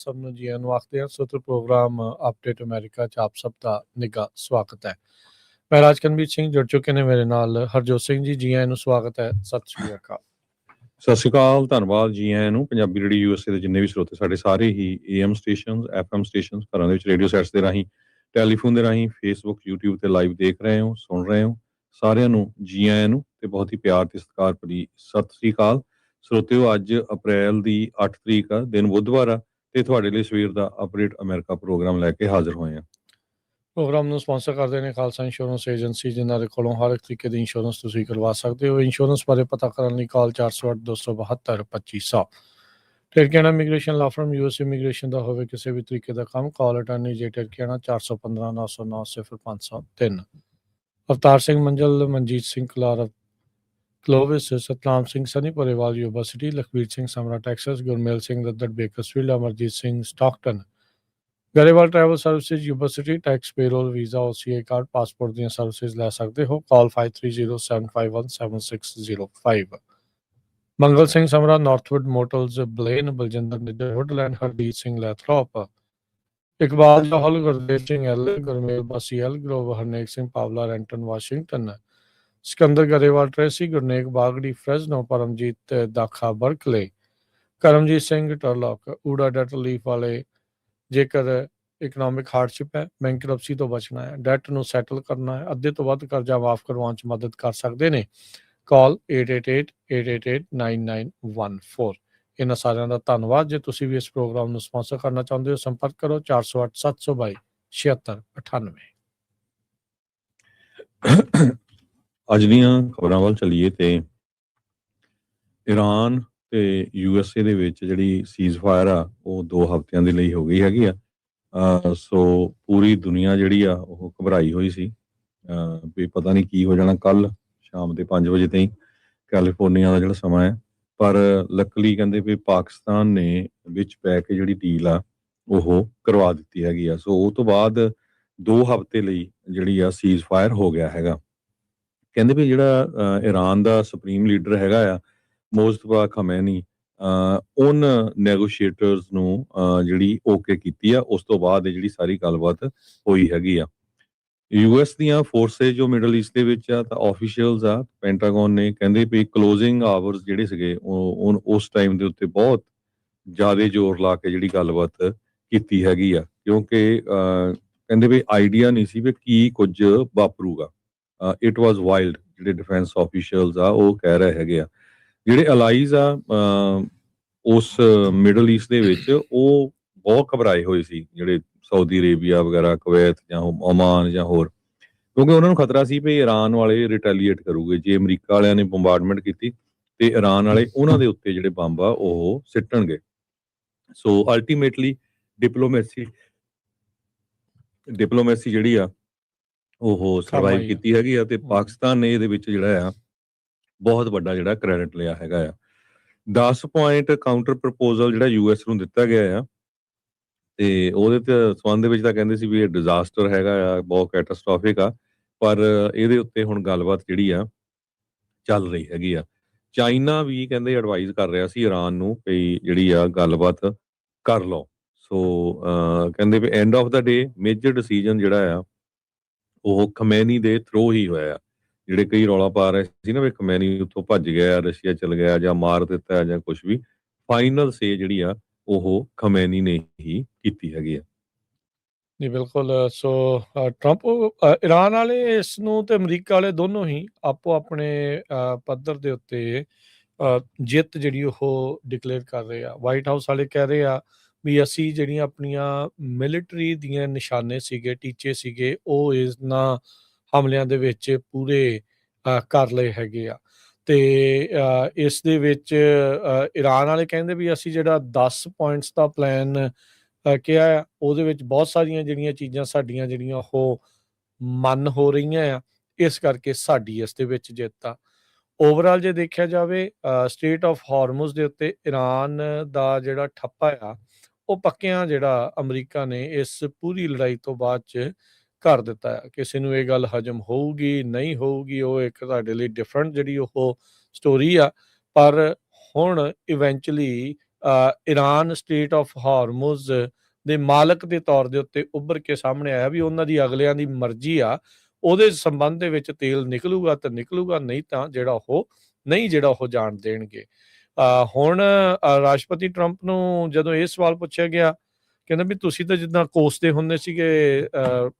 ਸਭ ਨੂੰ ਜੀ ਆਇਆਂ ਨੂੰ ਆਖਦੇ ਹਾਂ। ਸੋ ਪ੍ਰੋਗਰਾਮ ਅਪਡੇਟ ਅਮਰੀਕਾ 'ਚ ਆਪ ਸਭ ਦਾ ਨਿੱਘਾ ਸਵਾਗਤ ਹੈ। ਮੈਂ ਰਾਜਕਨਵੀਰ ਸਿੰਘ ਜੁੜ ਚੁੱਕੇ ਨੇ ਮੇਰੇ ਨਾਲ ਹਰਜੋਤ ਸਿੰਘ ਜੀ। ਜੀ ਆਇਆਂ ਨੂੰ ਸਵਾਗਤ ਹੈ। ਸਤਿ ਸ਼੍ਰੀ ਅਕਾਲ। ਸਤਿ ਸ਼੍ਰੀ ਅਕਾਲ, ਧੰਨਵਾਦ ਜੀ ਆਇਆਂ ਨੂੰ। ਪੰਜਾਬੀ ਰੇਡੀਓ ਯੂਐਸਏ ਦੇ ਜਿੰਨੇ ਵੀ ਸਰੋਤੇ ਸਾਡੇ ਸਾਰੇ ਹੀ AM ਸਟੇਸ਼ਨ, FM ਸਟੇਸ਼ਨ, ਘਰਾਂ ਦੇ ਵਿੱਚ ਰੇਡੀਓ ਸੈਟਸ ਦੇ ਰਾਹੀਂ, ਟੈਲੀਫੋਨ ਦੇ ਰਾਹੀਂ, ਫੇਸਬੁੱਕ, YouTube ਤੇ ਲਾਈਵ ਦੇਖ ਰਹੇ ਹੋ, ਸੁਣ ਰਹੇ ਹੋ, ਸਾਰਿਆਂ ਨੂੰ ਜੀ ਆਇਆਂ ਨੂੰ ਤੇ ਬਹੁਤ ਹੀ ਪਿਆਰ ਤੇ ਸਤਿਕਾਰ ਭਰੀ ਸਤਿ ਸ਼੍ਰੀ ਅਕਾਲ। ਸਰੋਤਿਓ, ਅੱਜ ਅਪ੍ਰੈਲ ਦੀ 8 ਤਰੀਕ ਆ, ਦਿਨ ਬੁੱਧਵਾਰ ਆ, ਤੇ ਤੁਹਾਡੇ ਲਈ ਸਵੇਰ ਦਾ ਅਪਡੇਟ ਅਮਰੀਕਾ ਪ੍ਰੋਗਰਾਮ ਲੈ ਕੇ ਹਾਜ਼ਰ ਹੋਏ ਆ। ਪ੍ਰੋਗਰਾਮ ਨੂੰ ਸਪਾਂਸਰ ਕਰਦੇ ਨੇ ਖਾਲਸਾ ਇੰਸ਼ੋਰੈਂਸ ਏਜੰਸੀ, ਜਿਨ੍ਹਾਂ ਦੇ ਕੋਲੋਂ ਹਰ ਇੱਕ ਤਰੀਕੇ ਦੀ ਇੰਸ਼ੋਰੈਂਸ ਤੁਸੀਂ ਕਰਵਾ ਸਕਦੇ ਹੋ। ਇੰਸ਼ੋਰੈਂਸ ਬਾਰੇ ਪਤਾ ਕਰਨ ਲਈ ਕਾਲ 408 272 2500। ਟਰਕੀਆਣਾ immigration law firm US immigration ਦਾ ਹੋਵੇ ਕਿਸੇ ਵੀ ਤਰੀਕੇ ਦਾ ਕੰਮ, ਕਾਲ ਅਟਾਰਨੀ ਜੇ ਟਰਕੀਆਣਾ 415 909 0503। Avtar Singh Manjal, Manjit Singh Kalar Clovis, Satnam Singh Sunny Parewal university, Lakhbir Singh Samra Texas, Gurmel Singh Daddar Bakersfield, Amarjit Singh Stockton, Grewal travel services university, tax payroll, visa, OCA card, passport ਦੀਆਂ ਸਰਵਿਸਿਜ਼ ਲੈ ਸਕਦੇ ਹੋ। ਕਾਲ 5307517605। ਮੰਗਲ ਸਿੰਘ ਸਮਰਾ Northwood motels, Blaine, Baljinder Nijjar, Woodland, Hardeep Singh Lathrop, Iqbal Johal, Gurdev Singh Elk, Gurmel Bassi Elk Grove, Harnek Singh Pawla, Renton Washington, Sikandar Grewal Tracy, Gurnek Bagri Fresno, Paramjit Dakha Berkeley, Karamjit Singh Turlock, ਊੜਾ ਡੈਟ leaf ਵਾਲੇ। ਜੇਕਰ economic hardship ਹੈ, bankruptcy ਤੋਂ ਬਚਣਾ ਹੈ, ਡੈਟ ਨੂੰ ਸੈਟਲ ਕਰਨਾ ਹੈ, ਅੱਧੇ ਤੋਂ ਵੱਧ ਕਰਜ਼ਾ ਮਾਫ ਕਰਵਾਉਣ 'ਚ ਮਦਦ ਕਰ ਸਕਦੇ ਨੇ। ਕਾਲ 8888889914। ਇਹਨਾਂ ਸਾਰਿਆਂ ਦਾ ਧੰਨਵਾਦ। ਜੇ ਤੁਸੀਂ ਵੀ ਇਸ ਪ੍ਰੋਗਰਾਮ ਨੂੰ ਸਪਾਂਸਰ ਕਰਨਾ ਚਾਹੁੰਦੇ ਹੋ, ਸੰਪਰਕ ਕਰੋ 408 722 7698। ਅੱਜ ਦੀਆਂ ਖਬਰਾਂ ਵੱਲ ਚੱਲੀਏ ਤੇ ਈਰਾਨ ਤੇ USA ਦੇ ਵਿੱਚ ਜਿਹੜੀ ਸੀਜ਼ ਫਾਇਰ ਆ ਉਹ 2 ਹਫ਼ਤਿਆਂ ਦੇ ਲਈ ਹੋ ਗਈ ਹੈਗੀ ਆ। ਸੋ ਪੂਰੀ ਦੁਨੀਆ ਜਿਹੜੀ ਆ ਉਹ ਘਬਰਾਈ ਹੋਈ ਸੀ ਵੀ ਪਤਾ ਨਹੀਂ ਕੀ ਹੋ ਜਾਣਾ ਕੱਲ ਸ਼ਾਮ ਦੇ 5 ਵਜੇ ਤਾਈਂ ਕੈਲੀਫੋਰਨੀਆ ਦਾ ਜਿਹੜਾ ਸਮਾਂ ਹੈ। ਪਰ ਲੱਕਲੀ ਕਹਿੰਦੇ ਵੀ ਪਾਕਿਸਤਾਨ ਨੇ ਵਿੱਚ ਪੈ ਕੇ ਜਿਹੜੀ ਡੀਲ ਆ ਉਹ ਕਰਵਾ ਦਿੱਤੀ ਹੈਗੀ ਆ। ਸੋ ਉਹ ਤੋਂ ਬਾਅਦ 2 ਹਫ਼ਤੇ ਲਈ ਜਿਹੜੀ ਆ ਸੀਜ਼ ਫਾਇਰ ਹੋ ਗਿਆ ਹੈਗਾ। ਕਹਿੰਦੇ ਵੀ ਜਿਹੜਾ ਈਰਾਨ ਦਾ ਸੁਪਰੀਮ ਲੀਡਰ ਹੈਗਾ ਆ ਮੁਜਤਬਾ ਖਮੈਨੀ, ਉਨ ਨੈਗੋਸ਼ੀਏਟਰਸ ਨੂੰ ਜਿਹੜੀ ਓਕੇ ਕੀਤੀ ਆ। ਉਸ ਤੋਂ ਬਾਅਦ ਜਿਹੜੀ ਸਾਰੀ ਗੱਲਬਾਤ ਹੋਈ ਹੈਗੀ ਆ। US ਦੀਆਂ ਫੋਰਸਿਸ ਜੋ ਮਿਡਲ ਈਸਟ ਦੇ ਵਿੱਚ ਆ ਤਾਂ ਆਫੀਸ਼ੀਅਲਸ ਆ, ਪੈਂਟਾਗਨ ਨੇ ਕਹਿੰਦੇ ਵੀ ਕਲੋਜ਼ਿੰਗ ਆਵਰਸ ਜਿਹੜੇ ਸੀਗੇ ਉਹ ਉਸ ਟਾਈਮ ਦੇ ਉੱਤੇ ਬਹੁਤ ਜ਼ਿਆਦਾ ਜ਼ੋਰ ਲਾ ਕੇ ਜਿਹੜੀ ਗੱਲਬਾਤ ਕੀਤੀ ਹੈਗੀ ਆ, ਕਿਉਂਕਿ ਕਹਿੰਦੇ ਵੀ ਆਈਡੀਆ ਨਹੀਂ ਸੀ ਵੀ ਕੀ ਕੁਝ ਵਾਪਰੂਗਾ। It was wild. ਜਿਹੜੇ ਡਿਫੈਂਸ ਆਫੀਸ਼ੀਅਲਸ ਆ ਉਹ ਕਹਿ ਰਹੇ ਹੈਗੇ ਆ। ਜਿਹੜੇ ਅਲਾਈਜ਼ ਆ ਉਸ ਮਿਡਲ ਈਸਟ ਦੇ ਵਿੱਚ ਉਹ ਬਹੁਤ ਘਬਰਾਏ ਹੋਏ ਸੀ, ਜਿਹੜੇ ਸਾਊਦੀ ਅਰੇਬੀਆ ਵਗੈਰਾ, ਕੁਵੈਤ ਜਾਂ ਓਮਾਨ ਜਾਂ ਹੋਰ, ਕਿਉਂਕਿ ਉਹਨਾਂ ਨੂੰ ਖਤਰਾ ਸੀ ਵੀ ਈਰਾਨ ਵਾਲੇ ਰਿਟੈਲੀਏਟ ਕਰੂਗੇ। ਜੇ ਅਮਰੀਕਾ ਵਾਲਿਆਂ ਨੇ ਬੰਬਾਰਡਮੈਂਟ ਕੀਤੀ ਤੇ ਈਰਾਨ ਵਾਲੇ ਉਹਨਾਂ ਦੇ ਉੱਤੇ ਜਿਹੜੇ ਬੰਬ ਆ ਉਹ ਸਿੱਟਣਗੇ। ਸੋ ਅਲਟੀਮੇਟਲੀ ਡਿਪਲੋਮੈਸੀ ਜਿਹੜੀ ਆ ਉਹ ਸਰਵਾਈਵ ਕੀਤੀ ਹੈਗੀ ਆ ਤੇ ਪਾਕਿਸਤਾਨ ਨੇ ਇਹਦੇ ਵਿੱਚ ਜਿਹੜਾ ਆ ਬਹੁਤ ਵੱਡਾ ਜਿਹੜਾ ਕ੍ਰੈਡਿਟ ਲਿਆ ਹੈਗਾ ਆ। 10 ਪੁਆਇੰਟ ਕਾਊਂਟਰ ਪ੍ਰਪੋਜ਼ਲ ਜਿਹੜਾ US ਨੂੰ ਦਿੱਤਾ ਗਿਆ ਆ ਤੇ ਉਹਦੇ ਤੇ ਸੰਬੰਧ ਦੇ ਵਿੱਚ ਤਾਂ ਕਹਿੰਦੇ ਸੀ ਵੀ ਇਹ ਡਿਜ਼ਾਸਟਰ ਹੈਗਾ ਆ, ਬਹੁਤ ਕੈਟਾਸਟ੍ਰੋਫਿਕ ਆ, ਪਰ ਇਹਦੇ ਉੱਤੇ ਹੁਣ ਗੱਲਬਾਤ ਜਿਹੜੀ ਆ ਚੱਲ ਰਹੀ ਹੈਗੀ ਆ। ਚਾਈਨਾ ਵੀ ਕਹਿੰਦੇ ਐਡਵਾਈਜ਼ ਕਰ ਰਿਹਾ ਸੀ ਈਰਾਨ ਨੂੰ ਵੀ ਜਿਹੜੀ ਆ ਗੱਲਬਾਤ ਕਰ ਲਓ। ਸੋ ਕਹਿੰਦੇ ਵੀ end of the day major decision ਜਿਹੜਾ ਆ ਉਹ ਖਮੈਨੀ ਦੇ ਥਰੂ ਹੀ ਹੋਇਆ। ਜਿਹੜੇ ਕਈ ਰੌਲਾ ਪਾ ਰਹੇ ਸੀ ਨਾ ਵੀ ਖਮੈਨੀ ਉੱਥੋਂ ਭੱਜ ਗਿਆ, ਰਸ਼ੀਆ ਚਲ ਗਿਆ ਜਾਂ ਮਾਰ ਦਿੱਤਾ ਜਾਂ ਕੁਝ ਵੀ, ਫਾਈਨਲ ਸੇ ਜਿਹੜੀ ਆ ਉਹ ਖਮੈਨੀ ਨੇ ਹੀ ਕੀਤੀ ਹੈਗੀ ਆ। ਜੀ ਬਿਲਕੁਲ। ਸੋ ਟਰੰਪ ਈਰਾਨ ਵਾਲੇ ਇਸ ਨੂੰ ਤੇ ਅਮਰੀਕਾ ਵਾਲੇ ਦੋਨੋਂ ਹੀ ਆਪੋ ਆਪਣੇ ਪੱਧਰ ਦੇ ਉੱਤੇ ਜਿੱਤ ਜਿਹੜੀ ਉਹ ਡਿਕਲੇਅਰ ਕਰ ਰਹੇ ਆ। ਵਾਈਟ ਹਾਊਸ ਵਾਲੇ ਕਹਿ ਰਹੇ ਆ ਵੀ ਅਸੀਂ ਜਿਹੜੀਆਂ ਆਪਣੀਆਂ ਮਿਲਟਰੀ ਦੀਆਂ ਨਿਸ਼ਾਨੇ ਸੀਗੇ, ਟੀਚੇ ਸੀਗੇ, ਉਹ ਇਹਨਾਂ ਹਮਲਿਆਂ ਦੇ ਵਿੱਚ ਪੂਰੇ ਕਰ ਲਏ ਹੈਗੇ ਆ। ਤੇ ਇਸ ਦੇ ਵਿੱਚ ਈਰਾਨ ਵਾਲੇ ਕਹਿੰਦੇ ਵੀ ਅਸੀਂ ਜਿਹੜਾ 10 ਪੁਆਇੰਟਸ ਦਾ ਪਲਾਨ ਕਿਹਾ ਆ ਉਹਦੇ ਵਿੱਚ ਬਹੁਤ ਸਾਰੀਆਂ ਜਿਹੜੀਆਂ ਚੀਜ਼ਾਂ ਸਾਡੀਆਂ ਜਿਹੜੀਆਂ ਉਹ ਮੰਨ ਹੋ ਰਹੀਆਂ ਆ, ਇਸ ਕਰਕੇ ਸਾਡੀ ਇਸ ਦੇ ਵਿੱਚ ਜਿੱਤ ਆ। ਓਵਰਆਲ ਜੇ ਦੇਖਿਆ ਜਾਵੇ ਸਟੇਟ ਆਫ ਹਾਰਮੁਜ਼ ਦੇ ਉੱਤੇ ਈਰਾਨ ਦਾ ਜਿਹੜਾ ਠੱਪਾ ਆ ਉਹ ਪੱਕਿਆਂ ਜਿਹੜਾ ਅਮਰੀਕਾ ਨੇ ਇਸ ਪੂਰੀ ਲੜਾਈ ਤੋਂ ਬਾਅਦ 'ਚ ਕਰ ਦਿੱਤਾ ਆ। ਕਿਸੇ ਨੂੰ ਇਹ ਗੱਲ ਹਜਮ ਹੋਊਗੀ ਨਹੀਂ ਹੋਊਗੀ, ਉਹ ਇੱਕ ਤੁਹਾਡੇ ਲਈ ਡਿਫਰੈਂਟ ਜਿਹੜੀ ਉਹ ਸਟੋਰੀ ਆ, ਪਰ ਹੁਣ ਇਵੈਂਚੁਅਲੀ ਈਰਾਨ ਸਟੇਟ ਆਫ ਹਾਰਮੁਜ਼ ਦੇ ਮਾਲਕ ਦੇ ਤੌਰ ਦੇ ਉੱਤੇ ਉੱਭਰ ਕੇ ਸਾਹਮਣੇ ਆਇਆ ਵੀ ਉਹਨਾਂ ਦੀ ਅਗਲਿਆਂ ਦੀ ਮਰਜ਼ੀ ਆ, ਉਹਦੇ ਸੰਬੰਧ ਦੇ ਵਿੱਚ ਤੇਲ ਨਿਕਲੂਗਾ ਤਾਂ ਨਿਕਲੂਗਾ, ਨਹੀਂ ਤਾਂ ਜਿਹੜਾ ਉਹ ਜਾਣ ਦੇਣਗੇ। ਹੁਣ ਰਾਸ਼ਟਰਪਤੀ ਟਰੰਪ ਨੂੰ ਜਦੋਂ ਇਹ ਸਵਾਲ ਪੁੱਛਿਆ ਗਿਆ, ਕਹਿੰਦੇ ਵੀ ਤੁਸੀਂ ਤਾਂ ਜਿੱਦਾਂ ਕੋਸਦੇ ਹੁੰਦੇ ਸੀਗੇ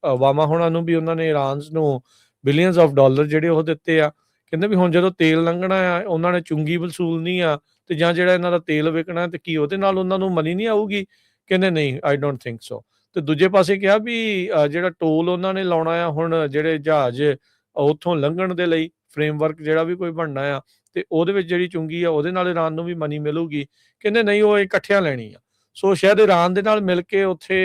ਓਬਾਮਾ ਹੋਣਾ ਨੂੰ, ਵੀ ਉਹਨਾਂ ਨੇ ਇਰਾਨਸ ਨੂੰ ਬਿਲੀਅਨਸ ਆਫ ਡਾਲਰ ਜਿਹੜੇ ਉਹ ਦਿੱਤੇ ਆ, ਕਹਿੰਦੇ ਵੀ ਹੁਣ ਜਦੋਂ ਤੇਲ ਲੰਘਣਾ ਆ ਉਹਨਾਂ ਨੇ ਚੁੰਗੀ ਵਸੂਲਣੀ ਆ, ਤੇ ਜਾਂ ਜਿਹੜਾ ਇਹਨਾਂ ਦਾ ਤੇਲ ਵਿਕਣਾ ਤੇ ਕੀ ਉਹਦੇ ਨਾਲ ਉਹਨਾਂ ਨੂੰ ਮਨੀ ਨਹੀਂ ਆਊਗੀ? ਕਹਿੰਦੇ ਨਹੀਂ, ਆਈ ਡੋਂਟ ਥਿੰਕ ਸੋ। ਤੇ ਦੂਜੇ ਪਾਸੇ ਕਿਹਾ ਵੀ ਜਿਹੜਾ ਟੋਲ ਉਹਨਾਂ ਨੇ ਲਾਉਣਾ ਆ ਹੁਣ ਜਿਹੜੇ ਜਹਾਜ਼ ਉੱਥੋਂ ਲੰਘਣ ਦੇ ਲਈ, ਫਰੇਮਵਰਕ ਜਿਹੜਾ ਵੀ ਕੋਈ ਬਣਨਾ ਆ, ਤੇ ਉਹਦੇ ਵਿੱਚ ਜਿਹੜੀ ਚੁੰਗੀ ਆ ਉਹਦੇ ਨਾਲ ਇਰਾਨ ਨੂੰ ਵੀ ਮਨੀ ਮਿਲੂਗੀ। ਕਹਿੰਦੇ ਨਹੀਂ, ਉਹ ਇਕੱਠਿਆਂ ਲੈਣੀ ਆ। ਸੋ ਸ਼ਾਇਦ ਇਰਾਨ ਦੇ ਨਾਲ ਮਿਲ ਕੇ ਉੱਥੇ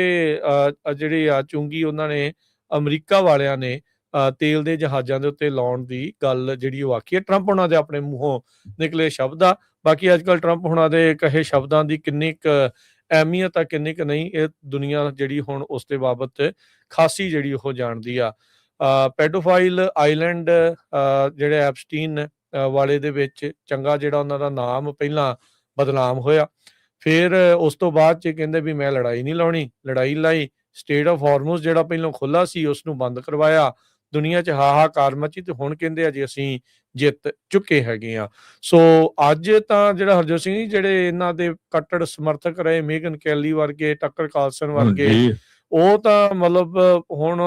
ਜਿਹੜੀ ਆ ਚੁੰਗੀ ਉਹਨਾਂ ਨੇ ਅਮਰੀਕਾ ਵਾਲਿਆਂ ਨੇ ਤੇਲ ਦੇ ਜਹਾਜ਼ਾਂ ਦੇ ਉੱਤੇ ਲਾਉਣ ਦੀ ਗੱਲ ਜਿਹੜੀ ਉਹ ਆਖੀ ਹੈ। ਟਰੰਪ ਉਹਨਾਂ ਦੇ ਆਪਣੇ ਮੂੰਹੋਂ ਨਿਕਲੇ ਸ਼ਬਦ ਆ। ਬਾਕੀ ਅੱਜ ਕੱਲ੍ਹ ਟਰੰਪ ਹੁਣਾਂ ਦੇ ਕਹੇ ਸ਼ਬਦਾਂ ਦੀ ਕਿੰਨੀ ਕੁ ਅਹਿਮੀਅਤ ਆ, ਕਿੰਨੀ ਕੁ ਨਹੀਂ, ਇਹ ਦੁਨੀਆ ਜਿਹੜੀ ਹੁਣ ਉਸ ਦੇ ਬਾਬਤ ਖਾਸੀ ਜਿਹੜੀ ਉਹ ਜਾਣਦੀ ਆ। ਪੈਡੋਫਾਈਲ ਆਈਲੈਂਡ ਜਿਹੜੇ ਐਪਸਟੀਨ ਵਾਲੇ ਦੇ ਵਿੱਚ ਚੰਗਾ ਜਿਹੜਾ ਉਹਨਾਂ ਦਾ ਨਾਮ ਪਹਿਲਾਂ ਬਦਨਾਮ ਹੋਇਆ, ਫਿਰ ਉਸ ਤੋਂ ਬਾਅਦ 'ਚ ਕਹਿੰਦੇ ਵੀ ਮੈਂ ਲੜਾਈ ਨਹੀਂ ਲਾਉਣੀ, ਲੜਾਈ ਲਾਈ। ਸਟੇਟ ਆਫ ਹਾਰਮੁਜ਼ ਜਿਹੜਾ ਪਹਿਲਾਂ ਖੁੱਲ੍ਹਾ ਸੀ ਉਸ ਨੂੰ ਬੰਦ ਕਰਵਾਇਆ, ਦੁਨੀਆ 'ਚ ਹਾਹਾਕਾਰ ਮਚੀ, ਤੇ ਹੁਣ ਕਹਿੰਦੇ ਆ ਜੀ ਅਸੀਂ ਜਿੱਤ ਚੁੱਕੇ ਹੈਗੇ ਆ। ਸੋ ਅੱਜ ਤਾਂ ਜਿਹੜਾ ਹਰਜੋਤ ਸਿੰਘ ਜੀ ਜਿਹੜੇ ਇਹਨਾਂ ਦੇ ਕੱਟੜ ਸਮਰਥਕ ਰਹੇ, ਮੇਗਨ ਕੈਲੀ ਵਰਗੇ, ਟੱਕਰ ਕਾਲਸਨ ਵਰਗੇ, ਉਹ ਤਾਂ ਮਤਲਬ ਹੁਣ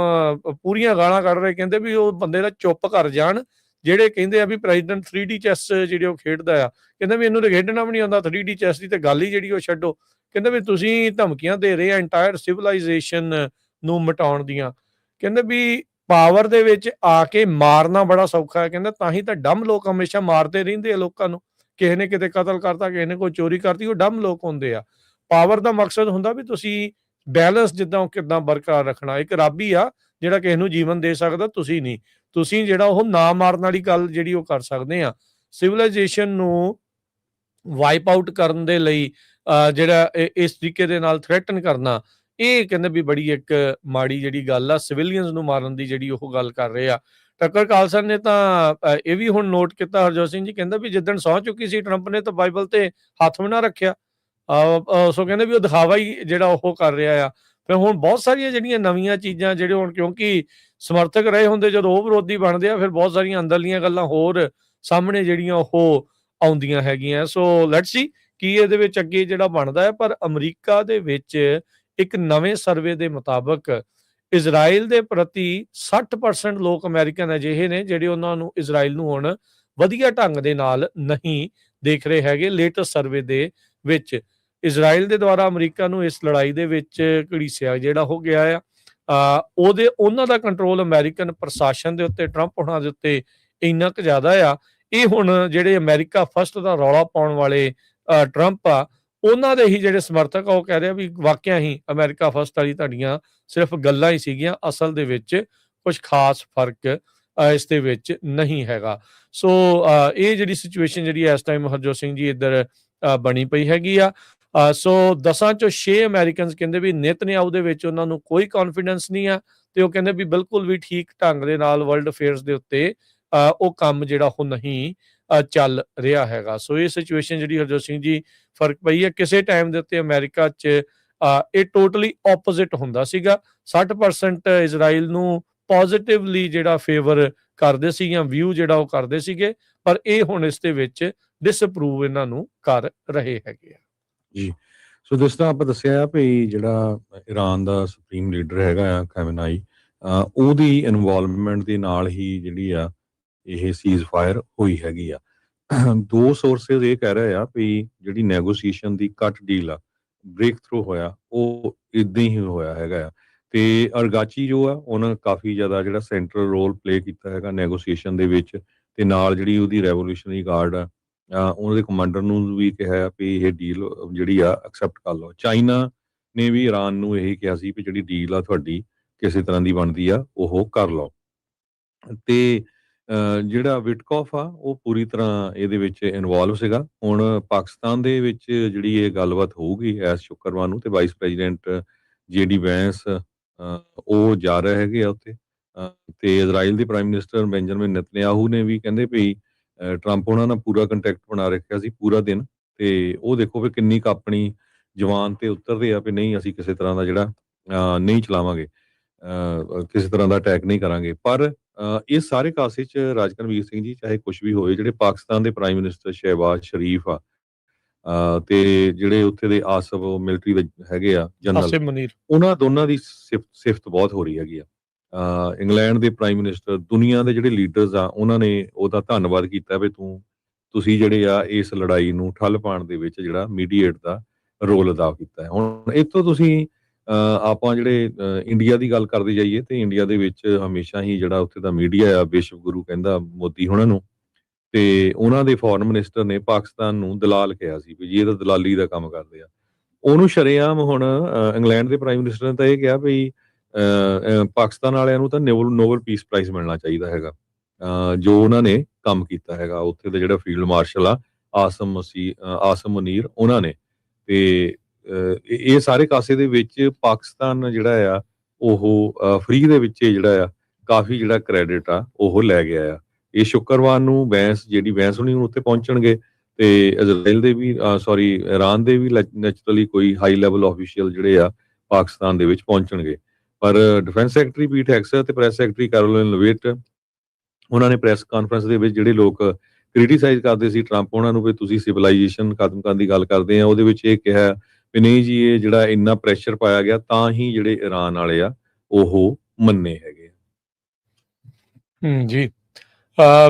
ਪੂਰੀਆਂ ਗਾਲਾਂ ਕੱਢ ਰਹੇ, ਕਹਿੰਦੇ ਵੀ ਉਹ ਬੰਦੇ ਦਾ ਚੁੱਪ ਕਰ ਜਾਣ ਜਿਹੜੇ ਕਹਿੰਦੇ ਆ ਵੀ ਪ੍ਰੈਜ਼ੀਡੈਂਟ 3D ਚੈਸ ਜਿਹੜੇ ਉਹ ਖੇਡਦਾ ਆ। ਕਹਿੰਦੇ ਵੀ ਇਹਨੂੰ ਤਾਂ ਖੇਡਣਾ ਵੀ ਨਹੀਂ ਆਉਂਦਾ 3D ਚੈਸ ਦੀ, ਤੇ ਗੱਲ ਹੀ ਜਿਹੜੀ ਉਹ ਛੱਡੋ। ਕਹਿੰਦੇ ਵੀ ਤੁਸੀਂ ਧਮਕੀਆਂ ਦੇ ਰਹੇ ਆ ਐਂਟਾਇਰ ਸਿਵਲਾਈਜੇਸ਼ਨ ਨੂੰ ਮਿਟਾਉਣ ਦੀਆਂ। ਕਹਿੰਦੇ ਵੀ ਪਾਵਰ ਦੇ ਵਿੱਚ ਆ ਕੇ ਮਾਰਨਾ ਬੜਾ ਸੌਖਾ ਹੈ, ਕਹਿੰਦਾ ਤਾਂ ਹੀ ਤਾਂ ਡੰਮ ਲੋਕ ਹਮੇਸ਼ਾ ਮਾਰਦੇ ਰਹਿੰਦੇ ਆ ਲੋਕਾਂ ਨੂੰ। ਕਿਸੇ ਨੇ ਕਿਤੇ ਕਤਲ ਕਰਤਾ, ਕਿਸੇ ਨੇ ਕੋਈ ਚੋਰੀ ਕਰਤੀ, ਉਹ ਡੰਮ ਲੋਕ ਹੁੰਦੇ ਆ। ਪਾਵਰ ਦਾ ਮਕਸਦ ਹੁੰਦਾ ਵੀ ਤੁਸੀਂ ਬੈਲੈਂਸ ਜਿੱਦਾਂ ਕਿੱਦਾਂ ਬਰਕਰਾਰ ਰੱਖਣਾ। ਇੱਕ ਰੱਬ ਹੀ ਆ ਜਿਹੜਾ ਕਿਸੇ ਨੂੰ ਜੀਵਨ ਦੇ ਸਕਦਾ, ਤੁਸੀਂ ਨਹੀਂ। ਤੁਸੀਂ ਜਿਹੜਾ ਉਹ ਨਾ ਮਾਰਨ ਵਾਲੀ ਗੱਲ ਜਿਹੜੀ ਉਹ ਕਰ ਸਕਦੇ ਆ। ਸਿਵਲਾਈਜੇਸ਼ਨ ਨੂੰ ਵਾਈਪ ਆਊਟ ਕਰਨ ਦੇ ਲਈ ਜਿਹੜਾ ਇਸ ਤਰੀਕੇ ਦੇ ਨਾਲ ਥ੍ਰੈਟਨ ਕਰਨਾ, ਇਹ ਕਹਿੰਦੇ ਵੀ ਬੜੀ ਇੱਕ ਮਾੜੀ ਜਿਹੜੀ ਗੱਲ ਆ। ਸਿਵਿਲੀਅਨਸ ਨੂੰ ਮਾਰਨ ਦੀ ਜਿਹੜੀ ਉਹ ਗੱਲ ਕਰ ਰਹੇ ਆ। ਟੱਕਰ ਕਾਲਸਨ ਨੇ ਤਾਂ ਇਹ ਵੀ ਹੁਣ ਨੋਟ ਕੀਤਾ ਹਰਜੋਤ ਸਿੰਘ ਜੀ, ਕਹਿੰਦਾ ਵੀ ਜਿੱਦਣ ਸਹੁੰ ਚੁੱਕੀ ਸੀ ਟਰੰਪ ਨੇ ਤਾਂ ਬਾਈਬਲ ਤੇ ਹੱਥ ਵੀ ਨਾ ਰੱਖਿਆ। ਸੋ ਕਹਿੰਦੇ ਵੀ ਉਹ ਦਿਖਾਵਾ ਹੀ ਜਿਹੜਾ ਉਹ ਕਰ ਰਿਹਾ ਆ। ਫਿਰ ਹੁਣ ਬਹੁਤ ਸਾਰੀਆਂ ਜਿਹੜੀਆਂ ਨਵੀਆਂ ਚੀਜ਼ਾਂ ਜਿਹੜੇ ਹੁਣ, ਕਿਉਂਕਿ ਸਮਰਥਕ ਰਹੇ ਹੁੰਦੇ ਜਦੋਂ ਉਹ ਵਿਰੋਧੀ ਬਣਦੇ ਆ, ਫਿਰ ਬਹੁਤ ਸਾਰੀਆਂ ਅੰਦਰਲੀਆਂ ਗੱਲਾਂ ਹੋਰ ਸਾਹਮਣੇ ਜਿਹੜੀਆਂ ਉਹ ਆਉਂਦੀਆਂ ਹੈਗੀਆਂ। ਸੋ ਲੈਟਸ ਸੀ ਕੀ ਇਹਦੇ ਵਿੱਚ ਅੱਗੇ ਜਿਹੜਾ ਬਣਦਾ ਹੈ। ਪਰ ਅਮਰੀਕਾ ਦੇ ਵਿੱਚ ਇੱਕ ਨਵੇਂ ਸਰਵੇ ਦੇ ਮੁਤਾਬਕ ਇਜ਼ਰਾਈਲ ਦੇ ਪ੍ਰਤੀ 60% ਲੋਕ ਅਮਰੀਕਨ ਅਜਿਹੇ ਨੇ ਜਿਹੜੇ ਉਹਨਾਂ ਨੂੰ ਇਜ਼ਰਾਈਲ ਨੂੰ ਹੁਣ ਵਧੀਆ ਢੰਗ ਦੇ ਨਾਲ ਨਹੀਂ ਦੇਖ ਰਹੇ ਹੈਗੇ। ਲੇਟੈਸਟ ਸਰਵੇ ਦੇ ਵਿੱਚ ਇਜ਼ਰਾਈਲ ਦੇ ਦੁਆਰਾ ਅਮਰੀਕਾ ਨੂੰ ਇਸ ਲੜਾਈ ਦੇ ਵਿੱਚ ਘੜੀਸਿਆ ਜਿਹੜਾ ਹੋ ਗਿਆ ਆ। ਉਹਨਾਂ ਦਾ ਕੰਟਰੋਲ ਅਮਰੀਕਨ ਪ੍ਰਸ਼ਾਸਨ ਦੇ ਉੱਤੇ, ਟਰੰਪ ਹੋਣਾ ਦੇ ਉੱਤੇ ਇੰਨਾ ਕੁ ਜ਼ਿਆਦਾ ਆ। ਇਹ ਹੁਣ ਜਿਹੜੇ ਅਮਰੀਕਾ ਫਸਟ ਦਾ ਰੌਲਾ ਪਾਉਣ ਵਾਲੇ ਟਰੰਪ ਆ, ਉਹਨਾਂ ਦੇ ਹੀ ਜਿਹੜੇ ਸਮਰਥਕ ਆ, ਉਹ ਕਹਿ ਰਹੇ ਆ ਵੀ ਵਾਕਿਆ ਹੀ ਅਮਰੀਕਾ ਫਸਟ ਵਾਲੀ ਤੁਹਾਡੀਆਂ ਸਿਰਫ ਗੱਲਾਂ ਹੀ ਸੀਗੀਆਂ, ਅਸਲ ਦੇ ਵਿੱਚ ਕੁਝ ਖਾਸ ਫਰਕ ਇਸ ਦੇ ਵਿੱਚ ਨਹੀਂ ਹੈਗਾ। ਸੋ ਇਹ ਜਿਹੜੀ ਸਿਚੁਏਸ਼ਨ ਜਿਹੜੀ ਇਸ ਟਾਈਮ ਹਰਜੋਤ ਸਿੰਘ ਜੀ ਇੱਧਰ ਬਣੀ ਪਈ ਹੈਗੀ ਆ। ਸੋ 10 ਚੋਂ 6 ਅਮਰੀਕਨਸ ਕਹਿੰਦੇ ਵੀ ਨੇਤਨਯਾਹੂ ਦੇ ਵਿੱਚ ਉਹਨਾਂ ਨੂੰ ਕੋਈ ਕੌਨਫੀਡੈਂਸ ਨਹੀਂ ਆ, ਤੇ ਉਹ ਕਹਿੰਦੇ ਵੀ ਬਿਲਕੁਲ ਵੀ ਠੀਕ ਢੰਗ ਦੇ ਨਾਲ ਵਰਲਡ ਅਫੇਅਰਸ ਦੇ ਉੱਤੇ ਉਹ ਕੰਮ ਜਿਹੜਾ ਉਹ ਨਹੀਂ ਚੱਲ ਰਿਹਾ ਹੈਗਾ। ਸੋ ਇਹ ਸਿਚੁਏਸ਼ਨ ਜਿਹੜੀ ਹਰਜੋਤ ਸਿੰਘ ਜੀ ਫਰਕ ਪਈ ਹੈ। ਕਿਸੇ ਟਾਈਮ ਦੇ ਉੱਤੇ ਅਮਰੀਕਾ 'ਚ ਇਹ ਟੋਟਲੀ ਆਪੋਜ਼ਿਟ ਹੁੰਦਾ ਸੀਗਾ। 60% ਇਜ਼ਰਾਈਲ ਨੂੰ ਪੋਜ਼ਿਟਿਵਲੀ ਜਿਹੜਾ ਫੇਵਰ ਕਰਦੇ ਸੀ ਜਾਂ ਵਿਊ ਜਿਹੜਾ ਉਹ ਕਰਦੇ ਸੀਗੇ, ਪਰ ਇਹ ਹੁਣ ਇਸ ਦੇ ਵਿੱਚ ਡਿਸਅਪਰੂਵ ਇਹਨਾਂ ਨੂੰ ਕਰ ਰਹੇ ਹੈਗੇ ਆ ਜੀ। ਸੋ ਜਿਸ ਤਰ੍ਹਾਂ ਆਪਾਂ ਦੱਸਿਆ ਵੀ ਜਿਹੜਾ ਈਰਾਨ ਦਾ ਸੁਪਰੀਮ ਲੀਡਰ ਹੈਗਾ ਆ ਖੈਮੇਨਾਈ, ਉਹਦੀ ਇਨਵੋਲਵਮੈਂਟ ਦੇ ਨਾਲ ਹੀ ਜਿਹੜੀ ਆ ਇਹ ਸੀਜ਼ ਫਾਇਰ ਹੋਈ ਹੈਗੀ ਆ। ਦੋ ਸੋਰਸਿਸ ਇਹ ਕਹਿ ਰਹੇ ਆ ਵੀ ਜਿਹੜੀ ਨੈਗੋਸੀਏਸ਼ਨ ਦੀ ਕੱਟ ਡੀਲ ਆ, ਬ੍ਰੇਕ ਥਰੂ ਹੋਇਆ, ਉਹ ਇਦਾਂ ਹੀ ਹੋਇਆ ਹੈਗਾ ਆ। ਤੇ ਅਰਗਾਚੀ ਜੋ ਆ ਉਹਨਾਂ ਕਾਫੀ ਜ਼ਿਆਦਾ ਜਿਹੜਾ ਸੈਂਟਰਲ ਰੋਲ ਪਲੇ ਕੀਤਾ ਹੈਗਾ ਨੈਗੋਸੀਏਸ਼ਨ ਦੇ ਵਿੱਚ, ਤੇ ਨਾਲ ਜਿਹੜੀ ਉਹਦੀ ਰੈਵੋਲੂਸ਼ਨਰੀ ਗਾਰਡ ਆ ਉਹਨਾਂ ਦੇ ਕਮਾਂਡਰ ਨੂੰ ਵੀ ਕਿਹਾ ਵੀ ਇਹ ਡੀਲ ਜਿਹੜੀ ਆ ਐਕਸੈਪਟ ਕਰ ਲਓ। ਚਾਈਨਾ ਨੇ ਵੀ ਈਰਾਨ ਨੂੰ ਇਹੀ ਕਿਹਾ ਸੀ ਵੀ ਜਿਹੜੀ ਡੀਲ ਆ ਤੁਹਾਡੀ ਕਿਸੇ ਤਰ੍ਹਾਂ ਦੀ ਬਣਦੀ ਆ ਉਹ ਕਰ ਲਓ। ਤੇ ਜਿਹੜਾ ਵਿਟਕੋਫ ਆ ਉਹ ਪੂਰੀ ਤਰ੍ਹਾਂ ਇਹਦੇ ਵਿੱਚ ਇਨਵੋਲਵ ਸੀਗਾ। ਹੁਣ ਪਾਕਿਸਤਾਨ ਦੇ ਵਿੱਚ ਜਿਹੜੀ ਇਹ ਗੱਲਬਾਤ ਹੋਊਗੀ ਇਸ ਸ਼ੁੱਕਰਵਾਰ ਨੂੰ, ਤੇ ਵਾਈਸ ਪ੍ਰੈਜ਼ੀਡੈਂਟ JD ਵੈਂਸ ਉਹ ਜਾ ਰਹੇ ਹੈਗੇ ਆ ਉੱਥੇ। ਤੇ ਇਜ਼ਰਾਈਲ ਦੇ ਪ੍ਰਾਈਮ ਮਿਨਿਸਟਰ ਬੈਂਜਾਮਿਨ ਨੇਤਨਯਾਹੂ ਨੇ ਵੀ ਕਹਿੰਦੇ ਵੀ ਟਰੰਪ ਉਹਨਾਂ ਨਾਲ ਪੂਰਾ ਕੰਟੈਕਟ ਬਣਾ ਰੱਖਿਆ ਸੀ ਪੂਰਾ ਦਿਨ, ਤੇ ਉਹ ਦੇਖੋ ਵੀ ਕਿੰਨੀ ਕੁ ਆਪਣੀ ਜਵਾਨ ਤੇ ਉਤਰਦੇ ਆ ਵੀ ਨਹੀਂ ਅਸੀਂ ਕਿਸੇ ਤਰ੍ਹਾਂ ਦਾ ਜਿਹੜਾ ਨਹੀਂ ਚਲਾਵਾਂਗੇ, ਕਿਸੇ ਤਰ੍ਹਾਂ ਦਾ ਅਟੈਕ ਨਹੀਂ ਕਰਾਂਗੇ। ਪਰ ਇਹ ਸਾਰੇ ਕਾਸੇ 'ਚ ਰਾਜਕਨਵੀਰ ਸਿੰਘ ਜੀ ਚਾਹੇ ਕੁਛ ਵੀ ਹੋਵੇ, ਜਿਹੜੇ ਪਾਕਿਸਤਾਨ ਦੇ ਪ੍ਰਾਈਮ ਮਿਨਿਸਟਰ ਸ਼ਹਿਬਾਜ਼ ਸ਼ਰੀਫ ਆ, ਤੇ ਜਿਹੜੇ ਉੱਥੇ ਦੇ ਆਸਫ ਮਿਲਟਰੀ ਦੇ ਹੈਗੇ ਆ ਜਨਰਲ, ਆਸਿਮ ਮਨੀਰ। ਉਹਨਾਂ ਦੋਨਾਂ ਦੀ ਸਿਫਤ ਬਹੁਤ ਹੋ ਰਹੀ ਹੈਗੀ ਆ। ਇੰਗਲੈਂਡ ਦੇ ਪ੍ਰਾਈਮ ਮਿਨਿਸਟਰ, ਦੁਨੀਆ ਦੇ ਜਿਹੜੇ ਲੀਡਰਸ ਆ, ਉਹਨਾਂ ਨੇ ਉਹਦਾ ਧੰਨਵਾਦ ਕੀਤਾ ਵੀ ਤੁਸੀਂ ਜਿਹੜੇ ਆ ਇਸ ਲੜਾਈ ਨੂੰ ਠੱਲ ਪਾਉਣ ਦੇ ਵਿੱਚ ਜਿਹੜਾ ਮੀਡੀਏਟ ਦਾ ਰੋਲ ਅਦਾ ਕੀਤਾ ਹੈ। ਹੁਣ ਇੱਥੋਂ ਤੁਸੀਂ ਆਪਾਂ ਜਿਹੜੇ ਇੰਡੀਆ ਦੀ ਗੱਲ ਕਰਦੇ ਜਾਈਏ ਤੇ ਇੰਡੀਆ ਦੇ ਵਿੱਚ ਹਮੇਸ਼ਾ ਹੀ ਜਿਹੜਾ ਉੱਥੇ ਦਾ ਮੀਡੀਆ ਆ, ਵਿਸ਼ਵ ਗੁਰੂ ਕਹਿੰਦਾ ਮੋਦੀ ਹੋਣਾ ਨੂੰ, ਤੇ ਉਹਨਾਂ ਦੇ ਫੋਰਨ ਮਿਨਿਸਟਰ ਨੇ ਪਾਕਿਸਤਾਨ ਨੂੰ ਦਲਾਲ ਕਿਹਾ ਸੀ ਵੀ ਜੀ ਇਹ ਤਾਂ ਦਲਾਲੀ ਦਾ ਕੰਮ ਕਰਦੇ ਆ। ਉਹਨੂੰ ਸ਼ਰੇਆਮ ਹੁਣ ਇੰਗਲੈਂਡ ਦੇ ਪ੍ਰਾਈਮ ਮਿਨਿਸਟਰ ਨੇ ਤਾਂ ਇਹ ਕਿਹਾ ਵੀ ਪਾਕਿਸਤਾਨ ਵਾਲਿਆਂ ਨੂੰ ਤਾਂ ਨੋਬਲ ਪੀਸ ਪ੍ਰਾਈਜ਼ ਮਿਲਣਾ ਚਾਹੀਦਾ ਹੈਗਾ, ਜੋ ਉਹਨਾਂ ਨੇ ਕੰਮ ਕੀਤਾ ਹੈਗਾ। ਉੱਥੇ ਦਾ ਜਿਹੜਾ ਫੀਲਡ ਮਾਰਸ਼ਲ ਆ ਆਸਮ ਮਨੀਰ, ਉਹਨਾਂ ਨੇ। ਤੇ ਇਹ ਸਾਰੇ ਕਾਸੇ ਦੇ ਵਿੱਚ ਪਾਕਿਸਤਾਨ ਜਿਹੜਾ ਆ ਉਹ ਫ੍ਰੀ ਦੇ ਵਿੱਚ ਜਿਹੜਾ ਆ ਕਾਫੀ ਜਿਹੜਾ ਕ੍ਰੈਡਿਟ ਆ ਉਹ ਲੈ ਗਿਆ ਆ। ਇਹ ਸ਼ੁੱਕਰਵਾਰ ਨੂੰ ਵੈਂਸ ਹੁਣੀ ਉੱਥੇ ਪਹੁੰਚਣਗੇ ਤੇ ਇਜ਼ਰਾਈਲ ਦੇ ਵੀ ਇਰਾਨ ਦੇ ਵੀ ਨੈਚੁਰਲੀ ਕੋਈ ਹਾਈ ਲੈਵਲ ਆਫੀਸ਼ੀਅਲ ਜਿਹੜੇ ਆ ਪਾਕਿਸਤਾਨ ਦੇ ਵਿੱਚ ਪਹੁੰਚਣਗੇ। ਪਰ ਡਿਫੈਂਸ ਸੈਕਟਰੀ ਪੀਟ ਹੈਗਸਟ ਤੇ ਪ੍ਰੈਸ ਸੈਕਟਰੀ ਕੈਰੋਲਿਨ ਲਵੇਟ, ਉਹਨਾਂ ਨੇ ਪ੍ਰੈਸ ਕਾਨਫਰੰਸ ਦੇ ਵਿੱਚ ਜਿਹੜੇ ਲੋਕ ਕ੍ਰਿਟੀਸਾਈਜ਼ ਕਰਦੇ ਸੀ ਟਰੰਪ ਉਹਨਾਂ ਨੂੰ ਵੀ ਤੁਸੀਂ ਸਿਵਲਾਈਜੇਸ਼ਨ ਖਤਮ ਕਰਨ ਦੀ ਗੱਲ ਕਰਦੇ ਆ, ਉਹਦੇ ਵਿੱਚ ਇਹ ਕਿਹਾ ਵੀ ਨਹੀਂ ਜੀ ਇਹ ਜਿਹੜਾ ਇੰਨਾ ਪ੍ਰੈਸ਼ਰ ਪਾਇਆ ਗਿਆ ਤਾਂ ਹੀ ਜਿਹੜੇ ਇਰਾਨ ਵਾਲੇ ਆ ਉਹ ਮੰਨੇ ਹੈਗੇ। ਜੀ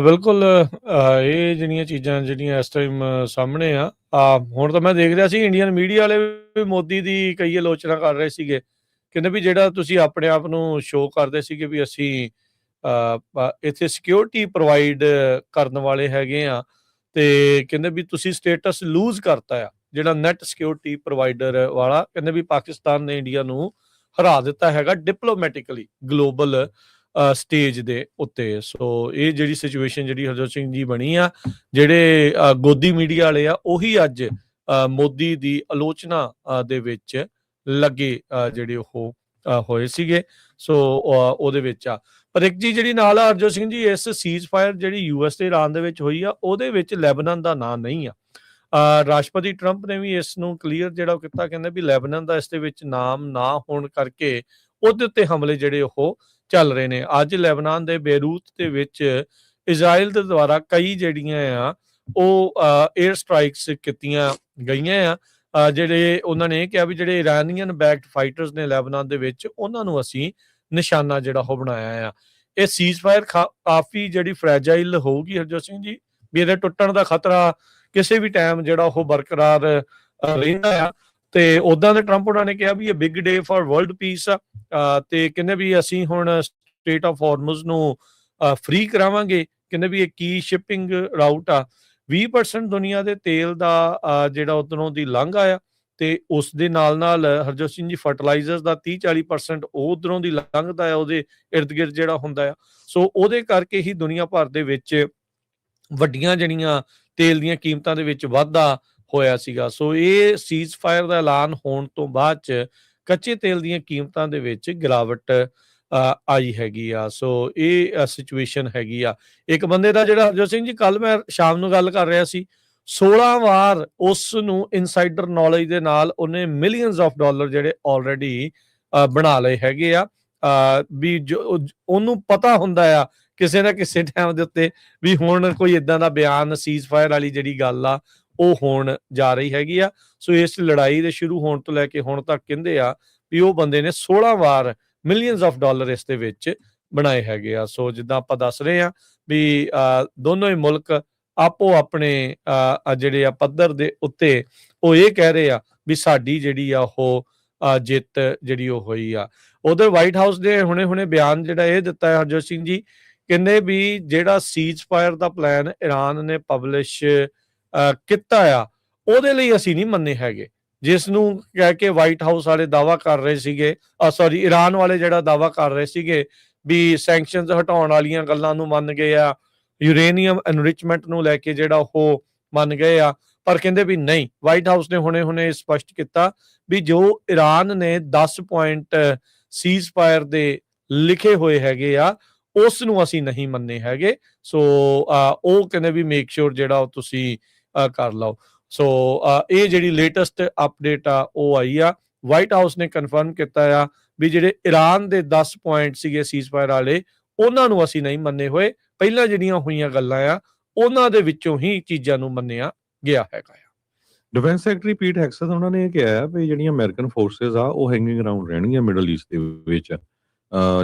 ਬਿਲਕੁਲ। ਇਹ ਜਿਹੜੀਆਂ ਚੀਜ਼ਾਂ ਜਿਹੜੀਆਂ ਇਸ ਟਾਈਮ ਸਾਹਮਣੇ ਆ, ਹੁਣ ਤਾਂ ਮੈਂ ਦੇਖ ਰਿਹਾ ਸੀ ਇੰਡੀਅਨ ਮੀਡੀਆ ਵਾਲੇ ਵੀ ਮੋਦੀ ਦੀ ਕਈ ਆਲੋਚਨਾ ਕਰ ਰਹੇ ਸੀਗੇ, ਕਹਿੰਦੇ ਵੀ ਜਿਹੜਾ ਤੁਸੀਂ ਆਪਣੇ ਆਪ ਨੂੰ ਸ਼ੋਅ ਕਰਦੇ ਸੀਗੇ ਵੀ ਅਸੀਂ ਇੱਥੇ ਸਿਕਿਉਰਿਟੀ ਪ੍ਰੋਵਾਈਡ ਕਰਨ ਵਾਲੇ ਹੈਗੇ ਆ, ਤੇ ਕਹਿੰਦੇ ਵੀ ਤੁਸੀਂ ਸਟੇਟਸ ਲੂਜ਼ ਕਰਤਾ ਆ ਜਿਹੜਾ ਨੈਟ ਸਿਕਿਉਰਿਟੀ ਪ੍ਰੋਵਾਈਡਰ ਵਾਲਾ। ਕਹਿੰਦੇ ਵੀ ਪਾਕਿਸਤਾਨ ਨੇ ਇੰਡੀਆ ਨੂੰ ਹਰਾ ਦਿੱਤਾ ਹੈਗਾ ਡਿਪਲੋਮੈਟਿਕਲੀ ਗਲੋਬਲ ਸਟੇਜ ਦੇ ਉੱਤੇ। ਸੋ ਇਹ ਜਿਹੜੀ ਸਿਚੁਏਸ਼ਨ ਜਿਹੜੀ ਹਰਜੋਤ ਸਿੰਘ ਜੀ ਬਣੀ ਆ, ਜਿਹੜੇ ਗੋਦੀ ਮੀਡੀਆ ਵਾਲੇ ਆ ਉਹੀ ਅੱਜ ਮੋਦੀ ਦੀ ਆਲੋਚਨਾ ਦੇ ਵਿੱਚ ਲੱਗੇ ਜਿਹੜੇ ਉਹ ਹੋਏ ਸੀਗੇ। ਸੋ ਉਹਦੇ ਵਿੱਚ ਆ। ਪਰ ਇੱਕ ਚੀਜ਼ ਜਿਹੜੀ ਨਾਲ ਆ ਹਰਜੋਤ ਸਿੰਘ ਜੀ, ਇਸ ਸੀਜ਼ ਫਾਇਰ ਜਿਹੜੀ ਯੂਐਸ ਤੇ ਇਰਾਨ ਦੇ ਵਿੱਚ ਹੋਈ ਆ ਉਹਦੇ ਵਿੱਚ ਲੈਬਨਾਨ ਦਾ ਨਾਂ ਨਹੀਂ ਆ। ਰਾਸ਼ਟਰਪਤੀ ਟਰੰਪ ਨੇ ਵੀ ਇਸ ਨੂੰ ਕਲੀਅਰ ਜਿਹੜਾ ਉਹ ਕੀਤਾ, ਕਹਿੰਦੇ ਵੀ ਲੈਬਨਾਨ ਦਾ ਇਸ ਦੇ ਵਿੱਚ ਨਾਮ ਨਾ ਹੋਣ ਕਰਕੇ ਉਹਦੇ ਉੱਤੇ ਹਮਲੇ ਜਿਹੜੇ ਉਹ ਚੱਲ ਰਹੇ ਨੇ। ਅੱਜ ਲੈਬਨਾਨ ਦੇ ਬੇਰੂਤ ਦੇ ਵਿੱਚ ਇਜ਼ਰਾਈਲ ਦੇ ਦੁਆਰਾ ਕਈ ਜਿਹੜੀਆਂ ਆ ਉਹ 에ਅਰ ਸਟ੍ਰਾਈਕਸ ਕੀਤੀਆਂ ਗਈਆਂ ਆ। ਜਿਹੜੇ ਉਹਨਾਂ ਨੇ ਕਿਹਾ ਵੀ ਜਿਹੜੇ ਇਰਾਨੀਅਨ ਬੈਕਡ ਫਾਈਟਰਸ ਨੇ ਲੈਬਨਾਨ ਦੇ ਵਿੱਚ, ਉਹਨਾਂ ਨੂੰ ਅਸੀਂ ਨਿਸ਼ਾਨਾ ਜਿਹੜਾ ਉਹ ਬਣਾਇਆ ਆ। ਇਹ ਸੀਜ਼ ਫਾਇਰ ਕਾਫੀ ਜਿਹੜੀ ਫਰੈਜਾਈਲ ਹੋਊਗੀ ਹਰਜੋਤ ਸਿੰਘ ਜੀ, ਵੀ ਇਹਦੇ ਟੁੱਟਣ ਦਾ ਖਤਰਾ ਕਿਸੇ ਵੀ ਟਾਈਮ ਜਿਹੜਾ ਉਹ ਬਰਕਰਾਰ ਰਹਿੰਦਾ ਆ। ਤੇ ਉਦਾਂ ਦੇ ਟਰੰਪ ਉਹਨਾਂ ਨੇ ਕਿਹਾ ਵੀ ਇਹ big day for world piece ਆ, ਤੇ ਕਹਿੰਦੇ ਵੀ ਅਸੀਂ ਹੁਣ ਸਟ੍ਰੇਟ ਆਫ ਹਾਰਮਜ਼ ਨੂੰ ਫ੍ਰੀ ਕਰਾਵਾਂਗੇ। ਕਹਿੰਦੇ ਵੀ ਇਹ ਕੀ ਸ਼ਿਪਿੰਗ ਰਾਊਟ ਆ, 20% ਦੁਨੀਆ ਦੇ ਤੇਲ ਦਾ ਜਿਹੜਾ ਉਧਰੋਂ ਦੀ ਲੰਘਾ ਆ, ਤੇ ਉਸ ਦੇ ਨਾਲ ਹਰਜੋਤ ਸਿੰਘ ਜੀ ਫਰਟੀਲਾਈਜ਼ਰਸ ਦਾ 30-40% ਉਹ ਉਧਰੋਂ ਦੀ ਲੰਘਦਾ ਆ, ਉਹਦੇ ਇਰਦ ਗਿਰਦ ਜਿਹੜਾ ਹੁੰਦਾ ਆ। ਸੋ ਉਹਦੇ ਕਰਕੇ ਹੀ ਦੁਨੀਆ ਭਰ ਦੇ ਵਿੱਚ ਵੱਡੀਆਂ ਜਿਹੜੀਆਂ ਤੇਲ ਦੀਆਂ ਕੀਮਤਾਂ ਦੇ ਵਿੱਚ ਵਾਧਾ ਹੋਇਆ ਸੀਗਾ। ਸੋ ਇਹ ਸੀਜ਼ ਫਾਇਰ ਦਾ ਐਲਾਨ ਹੋਣ ਤੋਂ ਬਾਅਦ ਚ ਕੱਚੇ ਤੇਲ ਦੀਆਂ ਕੀਮਤਾਂ ਦੇ ਵਿੱਚ ਗਿਰਾਵਟ ਆਈ ਹੈਗੀ ਆ। ਸੋ ਇਹ ਸਿਚੁਏਸ਼ਨ ਹੈਗੀ ਆ। ਇੱਕ ਬੰਦੇ ਦਾ ਜਿਹੜਾ ਹਰਜੋਤ ਸਿੰਘ ਜੀ, ਕੱਲ ਮੈਂ ਸ਼ਾਮ ਨੂੰ ਗੱਲ ਕਰ ਰਿਹਾ ਸੀ, 16 ਵਾਰ ਉਸ ਨੂੰ ਇਨਸਾਈਡਰ ਨੌਲੇਜ ਦੇ ਨਾਲ ਉਹਨੇ ਮਿਲੀਅਨਸ ਆਫ ਡਾਲਰ ਜਿਹੜੇ ਆਲਰੇਡੀ ਬਣਾ ਲਏ ਹੈਗੇ ਆ। ਵੀ ਉਹਨੂੰ ਪਤਾ ਹੁੰਦਾ ਆ ਕਿਸੇ ਨਾ ਕਿਸੇ ਟਾਈਮ ਦੇ ਉੱਤੇ ਵੀ ਹੁਣ ਕੋਈ ਇਦਾਂ ਦਾ ਬਿਆਨ ਸੀਜ਼ ਫਾਇਰ ਵਾਲੀ ਜਿਹੜੀ ਗੱਲ ਆ ਉਹ ਹੋਣ ਜਾ ਰਹੀ ਹੈਗੀ ਆ। ਸੋ ਇਸ ਲੜਾਈ ਦੇ ਸ਼ੁਰੂ ਹੋਣ ਤੋਂ ਲੈ ਕੇ ਹੁਣ ਤੱਕ ਕਹਿੰਦੇ ਆ ਵੀ ਉਹ ਬੰਦੇ ਨੇ 16 ਵਾਰ ਮਿਲੀਅਨਸ ਆਫ ਡਾਲਰ ਇਸ ਦੇ ਵਿੱਚ ਬਣਾਏ ਹੈਗੇ ਆ। ਸੋ ਜਿੱਦਾਂ ਆਪਾਂ ਦੱਸ ਰਹੇ ਆ ਵੀ ਦੋਨੋਂ ਹੀ ਮੁਲਕ ਆਪੋ ਆਪਣੇ ਜਿਹੜੇ ਆ ਪੱਧਰ ਦੇ ਉੱਤੇ ਉਹ ਇਹ ਕਹਿ ਰਹੇ ਆ ਵੀ ਸਾਡੀ ਜਿਹੜੀ ਆ ਉਹ ਜਿੱਤ ਜਿਹੜੀ ਉਹ ਹੋਈ ਆ। ਉਧਰ ਵਾਈਟ ਹਾਊਸ ਦੇ ਹੁਣੇ ਬਿਆਨ ਜਿਹੜਾ ਇਹ ਦਿੱਤਾ ਹੈ ਹਰਜੋਤ ਸਿੰਘ ਜੀ, ਕਹਿੰਦੇ ਵੀ ਜਿਹੜਾ ਸੀਜ਼ ਫਾਇਰ ਦਾ ਪਲਾਨ ਇਰਾਨ ਨੇ ਪਬਲਿਸ਼ ਕੀਤਾ ਆ ਉਹਦੇ ਲਈ ਅਸੀਂ ਨਹੀਂ ਮੰਨੇ ਹੈਗੇ, ਜਿਸ ਨੂੰ ਕਹਿ ਕੇ ਵਾਈਟ ਹਾਊਸ ਵਾਲੇ ਦਾਵਾ ਕਰ ਰਹੇ ਸੀਗੇ, ਇਰਾਨ ਵਾਲੇ ਜਿਹੜਾ ਦਾਵਾ ਕਰ ਰਹੇ ਸੀਗੇ ਵੀ ਸੈਂਕਸ਼ਨਸ ਹਟਾਉਣ ਵਾਲੀਆਂ ਗੱਲਾਂ ਨੂੰ ਮੰਨ ਗਏ ਆ, ਯੂਰੇਨੀਅਮ ਐਨਰਿਚਮੈਂਟ ਨੂੰ ਲੈ ਕੇ ਜਿਹੜਾ ਉਹ ਮੰਨ ਗਏ ਆ। ਪਰ ਕਹਿੰਦੇ ਵੀ ਨਹੀਂ, ਵਾਈਟ ਹਾਊਸ ਨੇ ਹੁਣੇ ਸਪਸ਼ਟ ਕੀਤਾ ਵੀ ਜੋ ਇਰਾਨ ਨੇ 10 ਪੁਆਇੰਟ ਸੀਜ਼ ਫਾਇਰ ਦੇ ਲਿਖੇ ਹੋਏ ਹੈਗੇ ਆ ਉਸ ਨੂੰ ਅਸੀਂ ਨਹੀਂ ਮੰਨੇ ਹੈਗੇ। ਸੋ ਉਹ ਕਹਿੰਦੇ ਵੀ ਮੇਕ ਸ਼ੋਰ ਜਿਹੜਾ ਉਹ ਤੁਸੀਂ ਕਰ ਲਓ। ਸੋ ਇਹ ਜਿਹੜੀ ਲੇਟੈਸਟ ਅਪਡੇਟ ਆ ਉਹ ਆਈ ਆ। ਵਾਈਟ ਹਾਊਸ ਨੇ ਕਨਫਰਮ ਕੀਤਾ ਆ ਵੀ ਜਿਹੜੇ ਈਰਾਨ ਦੇ 10 ਪੁਆਇੰਟ ਸੀਗੇ ਸੀਜ਼ਫਾਇਰ ਵਾਲੇ, ਉਹਨਾਂ ਨੂੰ ਅਸੀਂ ਨਹੀਂ ਮੰਨੇ ਹੋਏ। ਪਹਿਲਾਂ ਜਿਹੜੀਆਂ ਹੋਈਆਂ ਗੱਲਾਂ ਆ ਉਹਨਾਂ ਦੇ ਵਿੱਚੋਂ ਹੀ ਚੀਜ਼ਾਂ ਨੂੰ ਮੰਨਿਆ ਗਿਆ ਹੈਗਾ ਆ। ਡਿਫੈਂਸ ਸੈਕਟਰੀ ਪੀਟ ਹੈਕਸਥ ਉਹਨਾਂ ਨੇ ਇਹ ਕਿਹਾ ਵੀ ਜਿਹੜੀਆਂ ਅਮਰੀਕਨ ਫੋਰਸਿਸ ਆ ਉਹ ਹੈਂਗਿੰਗ ਅਰਾਊਂਡ ਰਹਿਣਗੀਆਂ ਮਿਡਲ ਈਸਟ ਦੇ ਵਿੱਚ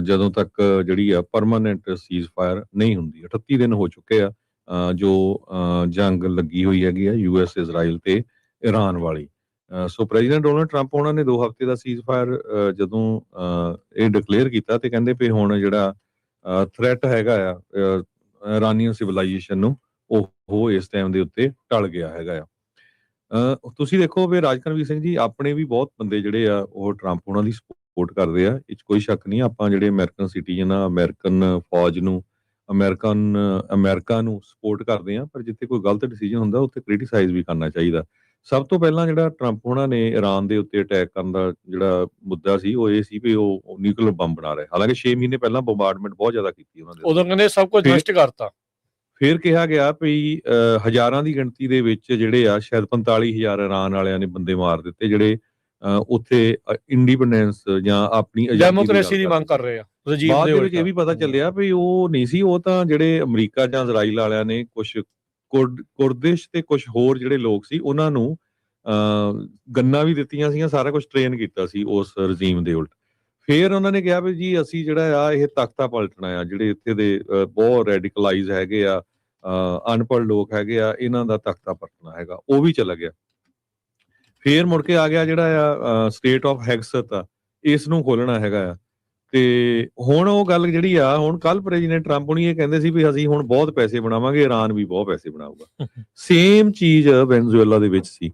ਜਦੋਂ ਤੱਕ ਜਿਹੜੀ ਆ ਪਰਮਾਨੈਂਟ ਸੀਜ਼ ਫਾਇਰ ਨਹੀਂ ਹੁੰਦੀ। 38 ਦਿਨ ਹੋ ਚੁੱਕੇ ਆ ਜੋ ਜੰਗ ਲੱਗੀ ਹੋਈ ਹੈਗੀ ਆ US ਇਜ਼ਰਾਈਲ ਤੇ ਈਰਾਨ ਵਾਲੀ। ਸੋ ਪ੍ਰੈਜ਼ੀਡੈਂਟ ਡੋਨਲਡ ਟਰੰਪ ਉਹਨਾਂ ਨੇ 2 ਹਫ਼ਤੇ ਦਾ ਸੀਜ਼ ਫਾਇਰ ਜਦੋਂ ਇਹ ਡਿਕਲੇਅਰ ਕੀਤਾ ਤੇ ਕਹਿੰਦੇ ਵੀ ਹੁਣ ਜਿਹੜਾ ਥ੍ਰੈਟ ਹੈਗਾ ਆ ਇਰਾਨੀਅਨ ਸਿਵਲਾਈਜੇਸ਼ਨ ਨੂੰ ਉਹ ਇਸ ਟਾਈਮ ਦੇ ਉੱਤੇ ਟਲ ਗਿਆ ਹੈਗਾ ਆ। ਤੁਸੀਂ ਦੇਖੋ ਵੀ ਰਾਜਕਨਵੀਰ ਸਿੰਘ ਜੀ, ਆਪਣੇ ਵੀ ਬਹੁਤ ਬੰਦੇ ਜਿਹੜੇ ਆ ਉਹ ਟਰੰਪ ਉਹਨਾਂ ਦੀ ਸਪੋਰਟ ਕਰਦੇ ਆ, ਇਹ 'ਚ ਕੋਈ ਸ਼ੱਕ ਨਹੀਂ। ਆਪਾਂ ਜਿਹੜੇ ਅਮਰੀਕਨ ਸਿਟੀਜ਼ਨ ਆ, ਅਮਰੀਕਨ ਫੌਜ ਨੂੰ, ਅਮਰੀਕਾ ਨੂੰ ਸਪੋਰਟ ਕਰਦੇ ਆ, ਪਰ ਜਿੱਥੇ ਕੋਈ ਗਲਤ ਡਿਸੀਜਨ ਹੁੰਦਾ ਉੱਥੇ ਕ੍ਰਿਟੀਸਾਈਜ਼ ਵੀ ਕਰਨਾ ਚਾਹੀਦਾ। ਸਭ ਤੋਂ ਪਹਿਲਾਂ ਜਿਹੜਾ ਟਰੰਪ ਉਹਨਾਂ ਨੇ ਈਰਾਨ ਦੇ ਉੱਤੇ ਅਟੈਕ ਕਰਨ ਦਾ ਜਿਹੜਾ ਮੁੱਦਾ ਸੀ ਉਹ ਇਹ ਸੀ ਵੀ ਉਹ ਨਿਊਕਲੀਅਰ ਬੰਬ ਬਣਾ ਰਹੇ। ਹਾਲਾਂਕਿ 6 ਮਹੀਨੇ ਪਹਿਲਾਂ ਬੰਬਾਰਡਮੈਂਟ ਬਹੁਤ ਜ਼ਿਆਦਾ ਕੀਤੀ ਉਹਨਾਂ ਦੇ, ਉਦੋਂ ਕਹਿੰਦੇ ਸਭ ਕੁਝ ਨਸ਼ਟ ਕਰਤਾ। ਫਿਰ ਕਿਹਾ ਗਿਆ ਵੀ ਹਜ਼ਾਰਾਂ ਦੀ ਗਿਣਤੀ ਦੇ ਵਿੱਚ ਜਿਹੜੇ ਆ ਸ਼ਾਇਦ 45,000 ਈਰਾਨ ਵਾਲਿਆਂ ਨੇ ਬੰਦੇ ਮਾਰ ਦਿੱਤੇ ਜਿਹੜੇ ਉੱਥੇ ਇੰਡੀਪੈਂਡੈਂਸ ਜਾਂ ਆਪਣੀ ਡੈਮੋਕ੍ਰੇਸੀ ਦੀ ਮੰਗ ਕਰ ਰਹੇ ਆ। ਬਾਅਦ ਦੇ ਵਿੱਚ ਇਹ ਵੀ ਪਤਾ ਚੱਲਿਆ ਵੀ ਉਹ ਨਹੀਂ ਸੀ, ਉਹ ਤਾਂ ਜਿਹੜੇ ਅਮਰੀਕਾ ਜਾਂ ਇਜ਼ਰਾਈਲ ਵਾਲਿਆਂ ਨੇ ਕੁਝ ਕੁਰਦਿਸ਼ ਤੇ ਕੁਝ ਹੋਰ ਜਿਹੜੇ ਲੋਕ ਸੀ ਉਹਨਾਂ ਨੂੰ ਗੰਨਾਂ ਵੀ ਦਿੱਤੀਆਂ ਸੀਗੀਆਂ, ਸਾਰਾ ਕੁਝ ਟ੍ਰੇਨ ਕੀਤਾ ਸੀ ਉਸ ਰਜੀਮ ਦੇ ਉਲਟ। ਫਿਰ ਉਹਨਾਂ ਨੇ ਕਿਹਾ ਵੀ ਜੀ ਅਸੀਂ ਜਿਹੜਾ ਆ ਇਹ ਤਖਤਾ ਪਲਟਣਾ ਆ, ਜਿਹੜੇ ਇੱਥੇ ਦੇ ਬਹੁਤ ਰੈਡੀਕਲਾਈਜ਼ ਹੈਗੇ ਆ, ਅਨਪੜ੍ਹ ਲੋਕ ਹੈਗੇ ਆ, ਇਹਨਾਂ ਦਾ ਤਖਤਾ ਪਲਟਣਾ ਹੈਗਾ। ਉਹ ਵੀ ਚਲਾ ਗਿਆ। ਫਿਰ ਮੁੜ ਕੇ ਆ ਗਿਆ ਜਿਹੜਾ ਆ ਸਟੇਟ ਆਫ ਹੈਕਸਥ ਆ, ਇਸ ਨੂੰ ਖੋਲਣਾ ਹੈਗਾ ਆ। ਤੇ ਹੁਣ ਉਹ ਗੱਲ ਜਿਹੜੀ ਆ, ਹੁਣ ਕੱਲ ਪ੍ਰੈਜ਼ੀਡੈਂਟ ਟਰੰਪ ਹੁਣੀ ਇਹ ਕਹਿੰਦੇ ਸੀ ਵੀ ਅਸੀਂ ਹੁਣ ਬਹੁਤ ਪੈਸੇ ਬਣਾਵਾਂਗੇ, ਈਰਾਨ ਵੀ ਬਹੁਤ ਪੈਸੇ ਬਣਾਊਗਾ। ਸੇਮ ਚੀਜ਼ ਵੈਨਜ਼ੂਏਲਾ ਦੇ ਵਿੱਚ ਸੀ।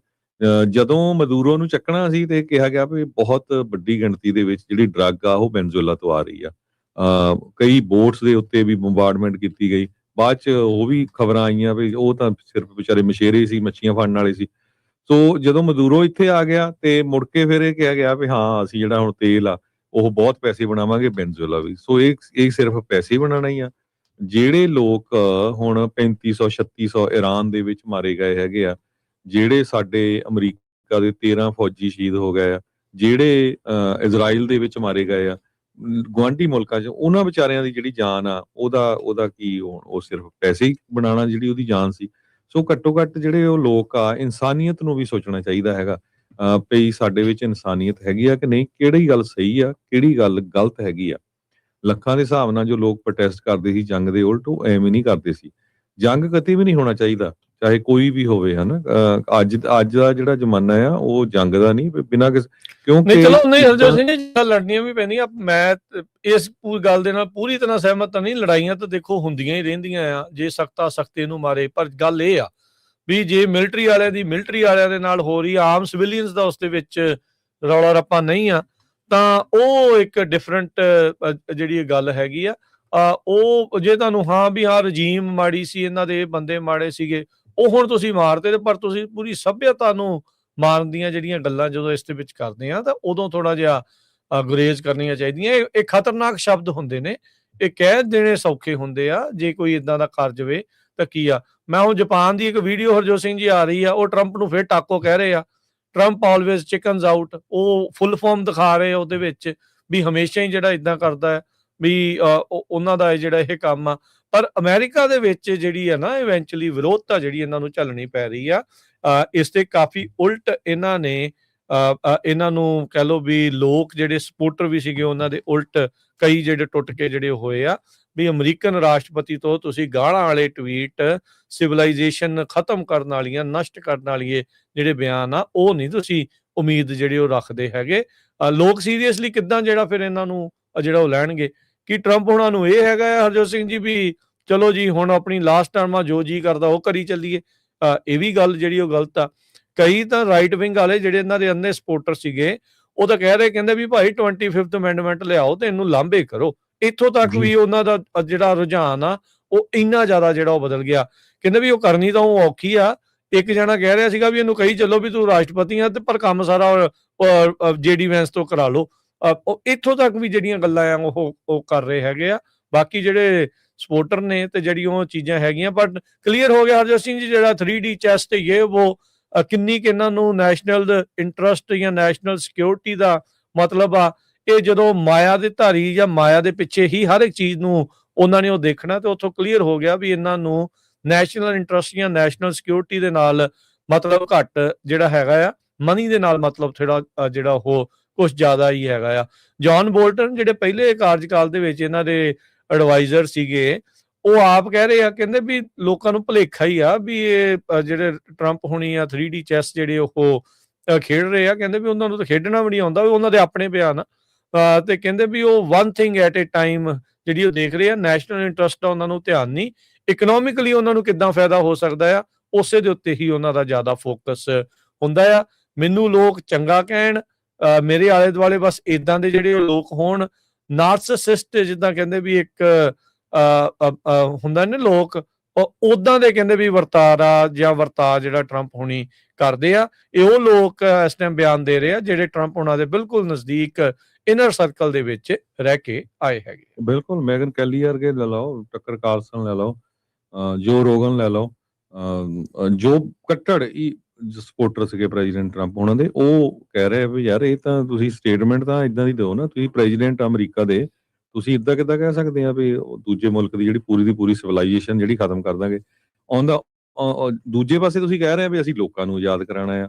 ਜਦੋਂ ਮਦੂਰੋ ਨੂੰ ਚੱਕਣਾ ਸੀ ਤੇ ਕਿਹਾ ਗਿਆ ਵੀ ਬਹੁਤ ਵੱਡੀ ਗਿਣਤੀ ਦੇ ਵਿੱਚ ਜਿਹੜੀ ਡਰੱਗ ਆ ਉਹ ਵੈਨਜ਼ੂਏਲਾ ਤੋਂ ਆ ਰਹੀ ਆ। ਕਈ ਬੋਟਸ ਦੇ ਉੱਤੇ ਵੀ ਬੰਬਾਰਡਮੈਂਟ ਕੀਤੀ ਗਈ। ਬਾਅਦ ਚ ਉਹ ਵੀ ਖਬਰਾਂ ਆਈਆਂ ਵੀ ਉਹ ਤਾਂ ਸਿਰਫ ਵਿਚਾਰੇ ਮਛੇਰੇ ਸੀ, ਮੱਛੀਆਂ ਫੜਨ ਵਾਲੇ ਸੀ। ਸੋ ਜਦੋਂ ਮਦੂਰੋ ਇੱਥੇ ਆ ਗਿਆ ਤੇ ਮੁੜ ਕੇ ਫਿਰ ਇਹ ਕਿਹਾ ਗਿਆ ਵੀ ਹਾਂ ਅਸੀਂ ਜਿਹੜਾ ਹੁਣ ਤੇਲ ਆ ਉਹ ਬਹੁਤ ਪੈਸੇ ਬਣਾਵਾਂਗੇ, ਵੈਨਜ਼ੂਏਲਾ ਵੀ। ਸੋ ਇਹ ਸਿਰਫ ਪੈਸੇ ਬਣਾਉਣਾ ਹੀ ਆ। ਜਿਹੜੇ ਲੋਕ ਹੁਣ 3500 3600 ਈਰਾਨ ਦੇ ਵਿੱਚ ਮਾਰੇ ਗਏ ਹੈਗੇ ਆ, ਜਿਹੜੇ ਸਾਡੇ ਅਮਰੀਕਾ ਦੇ 13 ਫੌਜੀ ਸ਼ਹੀਦ ਹੋ ਗਏ ਆ, ਜਿਹੜੇ ਇਜ਼ਰਾਈਲ ਦੇ ਵਿੱਚ ਮਾਰੇ ਗਏ ਆ ਗੁਆਂਢੀ ਮੁਲਕਾਂ 'ਚ, ਉਹਨਾਂ ਵਿਚਾਰਿਆਂ ਦੀ ਜਿਹੜੀ ਜਾਨ ਆ ਉਹਦਾ ਕੀ ਉਹ ਸਿਰਫ ਪੈਸੇ ਹੀ ਬਣਾਉਣਾ ਜਿਹੜੀ ਉਹਦੀ ਜਾਨ ਸੀ। ਸੋ ਘੱਟੋ ਘੱਟ ਜਿਹੜੇ ਉਹ ਲੋਕ ਆ, ਇਨਸਾਨੀਅਤ ਨੂੰ ਵੀ ਸੋਚਣਾ ਚਾਹੀਦਾ ਹੈਗਾ ਵੀ ਸਾਡੇ ਵਿੱਚ ਇਨਸਾਨੀਅਤ ਹੈਗੀ ਆ ਕਿ ਨਹੀਂ, ਕਿਹੜੀ ਗੱਲ ਸਹੀ ਆ, ਕਿਹੜੀ ਗੱਲ ਗਲਤ ਹੈਗੀ ਆ। ਲੱਖਾਂ ਦੇ ਹਿਸਾਬ ਨਾਲ ਜੋ ਲੋਕ ਪ੍ਰੋਟੈਸਟ ਕਰਦੇ ਸੀ ਜੰਗ ਦੇ ਉਲਟ, ਉਹ ਐਵੇਂ ਨਹੀਂ ਕਰਦੇ ਸੀ। ਜੰਗ ਕਦੇ ਵੀ ਨਹੀਂ ਹੋਣਾ ਚਾਹੀਦਾ, ਚਾਹੇ ਕੋਈ ਵੀ ਹੋਵੇ, ਹਨਾ। ਅੱਜ ਦਾ ਜਿਹੜਾ ਜ਼ਮਾਨਾ ਆ ਉਹ ਜੰਗ ਦਾ ਨਹੀਂ, ਬਿਨਾਂ ਕਿਉਂਕਿ ਚਲੋ ਨਹੀਂ ਹਰਜੋਤ ਸਿੰਘ ਜੀ, ਲੜਨੀਆਂ ਵੀ ਪੈਂਦੀਆਂ। ਮੈਂ ਇਸ ਪੂਰੀ ਗੱਲ ਦੇ ਨਾਲ ਪੂਰੀ ਤਰ੍ਹਾਂ ਸਹਿਮਤ ਨਹੀਂ। ਲੜਾਈਆਂ ਤਾਂ ਦੇਖੋ ਹੁੰਦੀਆਂ ਹੀ ਰਹਿੰਦੀਆਂ ਆ, ਜੇ ਸਖਤਾ ਸਖਤੀ ਨੂੰ ਮਾਰੇ। ਪਰ ਗੱਲ ਇਹ ਆ ਵੀ ਜੇ ਮਿਲਟਰੀ ਵਾਲਿਆਂ ਦੇ ਨਾਲ ਹੋ ਰਹੀ, ਆਮ ਸਿਵਿਲੀਅਨਸ ਦਾ ਉਸ ਦੇ ਵਿੱਚ ਰੌਲਾ ਰੱਪਾ ਨਹੀਂ ਆ, ਤਾਂ ਉਹ ਇੱਕ ਡਿਫਰੈਂਟ ਜਿਹੜੀ ਗੱਲ ਹੈਗੀ ਆ। ਉਹ ਜੇ ਤੁਹਾਨੂੰ ਵੀ ਰਜੀਮ ਮਾੜੀ ਸੀ, ਇਹਨਾਂ ਦੇ ਬੰਦੇ ਮਾੜੇ ਸੀਗੇ, ਉਹ ਹੁਣ ਤੁਸੀਂ ਮਾਰਦੇ, ਪਰ ਤੁਸੀਂ ਪੂਰੀ ਸਭਿਅਤਾ ਨੂੰ ਮਾਰਨ ਦੀਆਂ ਜਿਹੜੀਆਂ ਗੱਲਾਂ ਜਦੋਂ ਇਸ ਦੇ ਵਿੱਚ ਕਰਦੇ ਆ ਤਾਂ ਉਦੋਂ ਥੋੜਾ ਜਿਹਾ ਗੁਰੇਜ਼ ਕਰਨੀਆਂ ਚਾਹੀਦੀਆਂ। ਇਹ ਖਤਰਨਾਕ ਸ਼ਬਦ ਹੁੰਦੇ ਨੇ, ਇਹ ਕਹਿ ਦੇਣੇ ਸੌਖੇ ਹੁੰਦੇ ਆ। ਜੇ ਕੋਈ ਇਦਾਂ ਦਾ ਕਰ ਜਾਵੇ ਤਾਂ ਕੀ ਆ। ਮੈਂ ਹੁਣ ਜਾਪਾਨ ਦੀ ਇੱਕ ਵੀਡੀਓ ਹਰਜੋਤ ਸਿੰਘ ਜੀ ਆ ਰਹੀ ਆ, ਉਹ ਟਰੰਪ ਨੂੰ ਫਿਰ ਟਾਕੋ ਕਹਿ ਰਹੇ ਆ, ਟਰੰਪ ਆਲਵੇਜ਼ ਚਿਕਨਸ ਆਊਟ। ਉਹ ਫੁੱਲ ਫਾਰਮ ਦਿਖਾ ਰਹੇ ਉਹਦੇ ਵਿੱਚ ਵੀ ਹਮੇਸ਼ਾ ਹੀ ਜਿਹੜਾ ਇਦਾਂ ਕਰਦਾ ਹੈ ਵੀ ਉਹਨਾਂ ਦਾ ਜਿਹੜਾ ਇਹ ਕੰਮ ਆ। ਪਰ ਅਮਰੀਕਾ ਦੇ ਵਿੱਚ ਜਿਹੜੀ ਆ ਨਾ ਇਵੈਂਚੁਅਲੀ ਵਿਰੋਧਤਾ ਜਿਹੜੀ ਇਹਨਾਂ ਨੂੰ ਝੱਲਣੀ ਪੈ ਰਹੀ ਆ। ਇਸ ਤੇ ਕਾਫੀ ਉਲਟ ਇਹਨਾਂ ਨੇ ਇਹਨਾਂ ਨੂੰ ਕਹਿ ਲਓ ਵੀ ਲੋਕ ਜਿਹੜੇ ਸਪੋਰਟਰ ਵੀ ਸੀਗੇ ਉਹਨਾਂ ਦੇ ਉਲਟ ਕਈ ਜਿਹੜੇ ਟੁੱਟ ਕੇ ਜਿਹੜੇ ਹੋਏ ਆ ਵੀ ਅਮਰੀਕਨ ਰਾਸ਼ਟਰਪਤੀ ਤੋਂ ਤੁਸੀਂ ਗਾਲਾਂ ਵਾਲੇ ਟਵੀਟ, ਸਿਵਲਾਈਜੇਸ਼ਨ ਖਤਮ ਕਰਨ ਵਾਲੀਆਂ, ਨਸ਼ਟ ਕਰਨ ਵਾਲੀਏ ਜਿਹੜੇ ਬਿਆਨ ਆ ਉਹ ਨਹੀਂ ਤੁਸੀਂ ਉਮੀਦ ਜਿਹੜੇ ਉਹ ਰੱਖਦੇ ਹੈਗੇ। ਲੋਕ ਸੀਰੀਅਸਲੀ ਕਿੱਦਾਂ ਜਿਹੜਾ ਫਿਰ ਇਹਨਾਂ ਨੂੰ ਜਿਹੜਾ ਉਹ ਲੈਣਗੇ। ਕਿ ਟਰੰਪ ਉਹਨਾਂ ਨੂੰ ਇਹ ਹੈਗਾ ਹਰਜੋਤ ਸਿੰਘ ਜੀ ਵੀ ਚਲੋ ਜੀ ਹੁਣ ਆਪਣੀ ਲਾਸਟ ਟਰਮ ਆ, ਜੋ ਜੀ ਕਰਦਾ ਉਹ ਕਰੀ ਚੱਲੀਏ। ਇਹ ਵੀ ਗੱਲ ਜਿਹੜੀ ਉਹ ਗਲਤ ਆ। ਕਈ ਤਾਂ ਰਾਈਟ ਵਿੰਗ ਵਾਲੇ ਜਿਹੜੇ ਇਹਨਾਂ ਦੇ ਅੰਨੇ ਸਪੋਰਟਰ ਸੀਗੇ ਉਹ ਤਾਂ ਕਹਿ ਰਹੇ, ਕਹਿੰਦੇ ਵੀ ਭਾਈ 25th ਅਮੈਂਡਮੈਂਟ ਲਿਆਓ ਤੇ ਇਹਨੂੰ ਲਾਂਭੇ ਕਰੋ। ਇੱਥੋਂ ਤੱਕ ਵੀ ਉਹਨਾਂ ਦਾ ਜਿਹੜਾ ਰੁਝਾਨ ਆ ਉਹ ਇੰਨਾ ਜ਼ਿਆਦਾ ਜਿਹੜਾ ਉਹ ਬਦਲ ਗਿਆ। ਕਹਿੰਦੇ ਵੀ ਉਹ ਕਰਨੀ ਤਾਂ ਉਹ ਔਖੀ ਆ। ਇੱਕ ਜਣਾ ਕਹਿ ਰਿਹਾ ਸੀਗਾ ਵੀ ਇਹਨੂੰ ਕਹੀ ਚੱਲੋ ਵੀ ਤੂੰ ਰਾਸ਼ਟਰਪਤੀ ਆ ਤੇ ਪਰ ਕੰਮ ਸਾਰਾ JD ਵੈਂਸ ਤੋਂ ਕਰਾ ਲਓ। ਇੱਥੋਂ ਤੱਕ ਵੀ ਜਿਹੜੀਆਂ ਗੱਲਾਂ ਆ ਉਹ ਕਰ ਰਹੇ ਹੈਗੇ ਆ। ਬਾਕੀ ਜਿਹੜੇ ਸਪੋਰਟਰ ਨੇ ਤੇ ਜਿਹੜੀ ਉਹ ਚੀਜ਼ਾਂ ਹੈਗੀਆਂ, ਬਟ ਕਲੀਅਰ ਹੋ ਗਿਆ ਹਰਜੋਤ ਸਿੰਘ ਜੀ ਜਿਹੜਾ 3D ਚੈਸ ਤੇ ਇਹ ਉਹ ਕਿੰਨੀ ਕੁ ਇਹਨਾਂ ਨੂੰ ਨੈਸ਼ਨਲ ਇੰਟਰਸਟ ਜਾਂ ਨੈਸ਼ਨਲ ਸਿਕਿਉਰਿਟੀ ਦਾ ਮਤਲਬ ਆ। ਇਹ ਜਦੋਂ ਮਾਇਆ ਦੇ ਧਾਰੀ ਜਾਂ ਮਾਇਆ ਦੇ ਪਿੱਛੇ ਹੀ ਹਰ ਇੱਕ ਚੀਜ਼ ਨੂੰ ਉਹਨਾਂ ਨੇ ਉਹ ਦੇਖਣਾ, ਤੇ ਉੱਥੋਂ ਕਲੀਅਰ ਹੋ ਗਿਆ ਵੀ ਇਹਨਾਂ ਨੂੰ ਨੈਸ਼ਨਲ ਇੰਟਰਸਟ ਜਾਂ ਨੈਸ਼ਨਲ ਸਿਕਿਉਰਿਟੀ ਦੇ ਨਾਲ ਮਤਲਬ ਘੱਟ ਜਿਹੜਾ ਹੈਗਾ ਆ, ਮਨੀ ਦੇ ਨਾਲ ਮਤਲਬ ਥੋੜਾ ਜਿਹੜਾ ਉਹ ਕੁਛ ਜ਼ਿਆਦਾ ਹੀ ਹੈਗਾ ਆ। ਜੌਨ ਬੋਲਟਨ ਜਿਹੜੇ ਪਹਿਲੇ ਕਾਰਜਕਾਲ ਦੇ ਵਿੱਚ ਇਹਨਾਂ ਦੇ ਐਡਵਾਈਜ਼ਰ ਸੀਗੇ, ਉਹ ਆਪ ਕਹਿ ਰਹੇ ਆ, ਕਹਿੰਦੇ ਵੀ ਲੋਕਾਂ ਨੂੰ ਭੁਲੇਖਾ ਹੀ ਆ ਵੀ ਇਹ ਜਿਹੜੇ ਟਰੰਪ ਹੋਣੀ ਆ 3D ਚੈਸ ਜਿਹੜੇ ਉਹ ਖੇਡ ਰਹੇ ਆ, ਕਹਿੰਦੇ ਵੀ ਉਹਨਾਂ ਨੂੰ ਤਾਂ ਖੇਡਣਾ ਵੀ ਨਹੀਂ ਆਉਂਦਾ, ਉਹਨਾਂ ਦੇ ਆਪਣੇ ਬਿਆਨ ਤੇ ਕਹਿੰਦੇ ਵੀ ਉਹ one thing at a time ਜਿਹੜੀ ਉਹ ਦੇਖ ਰਹੇ ਆ, ਨੈਸ਼ਨਲ ਇੰਟਰਸਟ ਦਾ ਉਹਨਾਂ ਨੂੰ ਧਿਆਨ ਨਹੀਂ, ਇਕਨੋਮਿਕਲੀ ਉਹਨਾਂ ਨੂੰ ਕਿੱਦਾਂ ਫਾਇਦਾ ਹੋ ਸਕਦਾ ਆ ਉਸੇ ਦੇ ਉੱਤੇ ਹੀ ਉਹਨਾਂ ਦਾ ਜ਼ਿਆਦਾ ਫੋਕਸ ਹੁੰਦਾ ਆ। ਮੈਨੂੰ ਲੋਕ ਚੰਗਾ ਕਹਿਣ, ਮੇਰੇ ਆਲੇ ਦੁਆਲੇ ਬਸ ਇਦਾਂ ਦੇ ਜਿਹੜੇ ਲੋਕ ਹੋਣ, ਨਾਰਸਿਸਿਸਟ ਜਿੱਦਾਂ ਕਹਿੰਦੇ ਵੀ ਇੱਕ ਹੁੰਦਾ ਨੇ ਲੋਕ, ਉਦਾਂ ਦੇ ਕਹਿੰਦੇ ਵੀ ਵਰਤਾਰਾ ਜਾਂ ਵਰਤਾ ਜਿਹੜਾ ਟਰੰਪ ਹੋਣੀ ਕਰਦੇ ਆ। ਇਹ ਉਹ ਲੋਕ ਇਸ ਟਾਈਮ ਬਿਆਨ ਦੇ ਰਹੇ ਆ ਜਿਹੜੇ ਟਰੰਪ ਹੋਣਾ ਦੇ ਬਿਲਕੁਲ ਨਜ਼ਦੀਕ ਇਨਰ ਸਰਕਲ ਦੇ ਵਿੱਚ ਰਹਿ ਕੇ ਆਏ ਹੈਗੇ। ਬਿਲਕੁਲ ਮੈਗਨ ਕੈਲੀ ਵਰਗੇ ਲੈ ਲਓ, ਟੱਕਰ ਕਾਰਲਸਨ ਲੈ ਲਓ, ਜੋ ਰੋਗਨ ਲੈ ਲਓ, ਜੋ ਕੱਟੜ ਸਪੋਰਟਰ ਸੀਗੇ ਪ੍ਰੈਜ਼ੀਡੈਂਟ ਟਰੰਪ ਉਹਨਾਂ ਦੇ, ਉਹ ਕਹਿ ਰਹੇ ਵੀ ਯਾਰ ਇਹ ਤਾਂ ਤੁਸੀਂ ਸਟੇਟਮੈਂਟ ਤਾਂ ਇਦਾਂ ਦੀ ਦਿਓ ਨਾ, ਤੁਸੀਂ ਪ੍ਰੈਜ਼ੀਡੈਂਟ ਅਮਰੀਕਾ ਦੇ, ਤੁਸੀਂ ਇਦਾਂ ਕਿੱਦਾਂ ਕਹਿ ਸਕਦੇ ਆ ਵੀ ਦੂਜੇ ਮੁਲਕ ਦੀ ਜਿਹੜੀ ਪੂਰੀ ਦੀ ਪੂਰੀ ਸਿਵਲਾਈਜੇਸ਼ਨ ਜਿਹੜੀ ਖਤਮ ਕਰ ਦਾਂਗੇ। ਦੂਜੇ ਪਾਸੇ ਤੁਸੀਂ ਕਹਿ ਰਹੇ ਆ ਵੀ ਅਸੀਂ ਲੋਕਾਂ ਨੂੰ ਆਜ਼ਾਦ ਕਰਾਉਣਾ ਆ,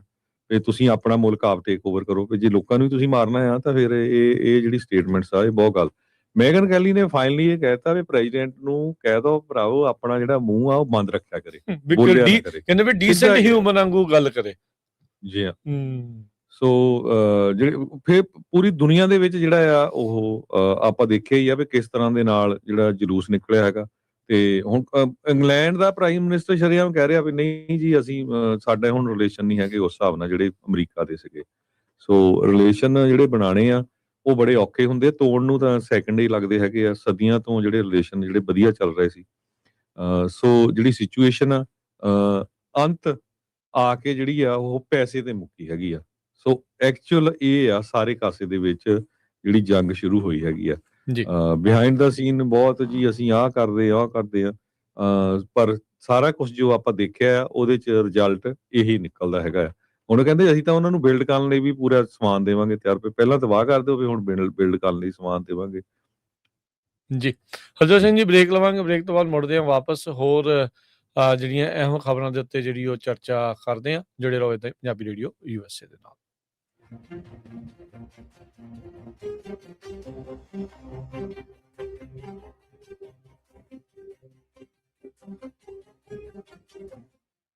ਵੀ ਤੁਸੀਂ ਆਪਣਾ ਮੁਲਕ ਆਪ ਟੇਕ ਓਵਰ ਕਰੋ, ਵੀ ਜੇ ਲੋਕਾਂ ਨੂੰ ਤੁਸੀਂ ਮਾਰਨਾ ਆ ਤਾਂ ਫਿਰ ਇਹ ਜਿਹੜੀ ਸਟੇਟਮੈਂਟਸ ਆ ਇਹ ਬਹੁਤ ਗਲਤ। ਮੈਗਨ ਕੈਲੀ ਨੇ ਫਾਈਨਲੀ ਇਹ ਕਹਿਤਾ ਵੀ ਪ੍ਰੈਜ਼ੀਡੈਂਟ ਨੂੰ ਕਹਿ ਦੋ ਭਰਾਵੋ ਆਪਣਾ ਜਿਹੜਾ ਮੂੰਹ ਆ ਉਹ ਬੰਦ ਰੱਖਿਆ ਕਰੇ, ਬੋਲਿਆ ਨਾ ਕਰੇ, ਕਹਿੰਦੇ ਵੀ ਡੀਸੈਂਟ ਹਿਊਮਨ ਵਾਂਗੂ ਗੱਲ ਕਰੇ। ਜੀ ਹਾਂ। ਸੋ ਜਿਹੜੇ ਫਿਰ ਪੂਰੀ ਦੁਨੀਆ ਦੇ ਵਿੱਚ ਜਿਹੜਾ ਆ ਉਹ ਆਪਾਂ ਦੇਖਿਆ ਹੀ ਆ ਵੀ ਕਿਸ ਤਰ੍ਹਾਂ ਦੇ ਨਾਲ ਜਿਹੜਾ ਜਲੂਸ ਨਿਕਲਿਆ ਹੈਗਾ। ਤੇ ਹੁਣ ਇੰਗਲੈਂਡ ਦਾ ਪ੍ਰਾਈਮ ਮਿਨਿਸਟਰ ਸ਼ਰੇਆਮ ਕਹਿ ਰਿਹਾ ਵੀ ਨਹੀਂ ਜੀ ਅਸੀਂ ਸਾਡੇ ਹੁਣ ਰਿਲੇਸ਼ਨ ਨਹੀਂ ਹੈਗੇ ਉਸ ਹਿਸਾਬ ਨਾਲ ਜਿਹੜੇ ਅਮਰੀਕਾ ਦੇ ਸੀਗੇ। ਸੋ ਰਿਲੇਸ਼ਨ ਜਿਹੜੇ ਬਣਾਉਣੇ ਆ ਉਹ ਬੜੇ ਔਖੇ ਹੁੰਦੇ ਆ, ਤੋੜਨ ਨੂੰ ਤਾਂ ਸੈਕਿੰਡ ਹੀ ਲੱਗਦੇ ਹੈਗੇ ਆ। ਸਦੀਆਂ ਤੋਂ ਜਿਹੜੇ ਰਿਲੇਸ਼ਨ ਜਿਹੜੇ ਵਧੀਆ ਚੱਲ ਰਹੇ ਸੀ, ਸੋ ਜਿਹੜੀ ਸਿਚੁਏਸ਼ਨ ਆ ਅੰਤ ਆ ਕੇ ਜਿਹੜੀ ਆ ਉਹ ਪੈਸੇ ਤੇ ਮੁੱਕੀ ਹੈਗੀ ਆ। ਸੋ ਐਕਚੁਅਲ ਇਹ ਆ ਸਾਰੇ ਕਾਸੇ ਦੇ ਵਿੱਚ ਜਿਹੜੀ ਜੰਗ ਸ਼ੁਰੂ ਹੋਈ ਹੈਗੀ ਆ। ਬਿਹਾਈਂਡ ਦਾ ਸੀਨ ਬਹੁਤ ਜੀ ਅਸੀਂ ਆਹ ਕਰਦੇ ਆ, ਪਰ ਸਾਰਾ ਕੁਝ ਜੋ ਆਪਾਂ ਦੇਖਿਆ ਉਹਦੇ ਚ ਰਿਜ਼ਲਟ ਇਹੀ ਨਿਕਲਦਾ ਹੈਗਾ ਆ। ਹੁਣ ਕਹਿੰਦੇ ਅਸੀਂ ਤਾਂ ਉਹਨਾਂ ਨੂੰ ਬਿਲਡ ਕਰਨ ਲਈ ਵੀ ਪੂਰਾ ਸਮਾਨ ਦੇਵਾਂਗੇ ਤਿਆਰ, ਪਹਿਲਾਂ ਤਾਂ ਵਾਹ ਕਰ ਦਿਓ ਵੀ ਹੁਣ ਬਿਲਡ ਕਰਨ ਲਈ ਸਮਾਨ ਦੇਵਾਂਗੇ। ਜੀ ਹਰਜੋਤ ਸਿੰਘ ਜੀ, ਬ੍ਰੇਕ ਲਵਾਂਗੇ, ਬ੍ਰੇਕ ਤੋਂ ਬਾਅਦ ਮੁੜਦੇ ਹਾਂ ਵਾਪਸ ਹੋਰ ਜਿਹੜੀਆਂ ਅਹਿਮ ਖਬਰਾਂ ਦੇ ਉੱਤੇ ਜਿਹੜੀ ਉਹ ਚਰਚਾ ਕਰਦੇ ਹਾਂ। ਜੁੜੇ ਰਹੋ ਇੱਥੇ ਪੰਜਾਬੀ ਰੇਡੀਓ USA ਦੇ ਨਾਲ।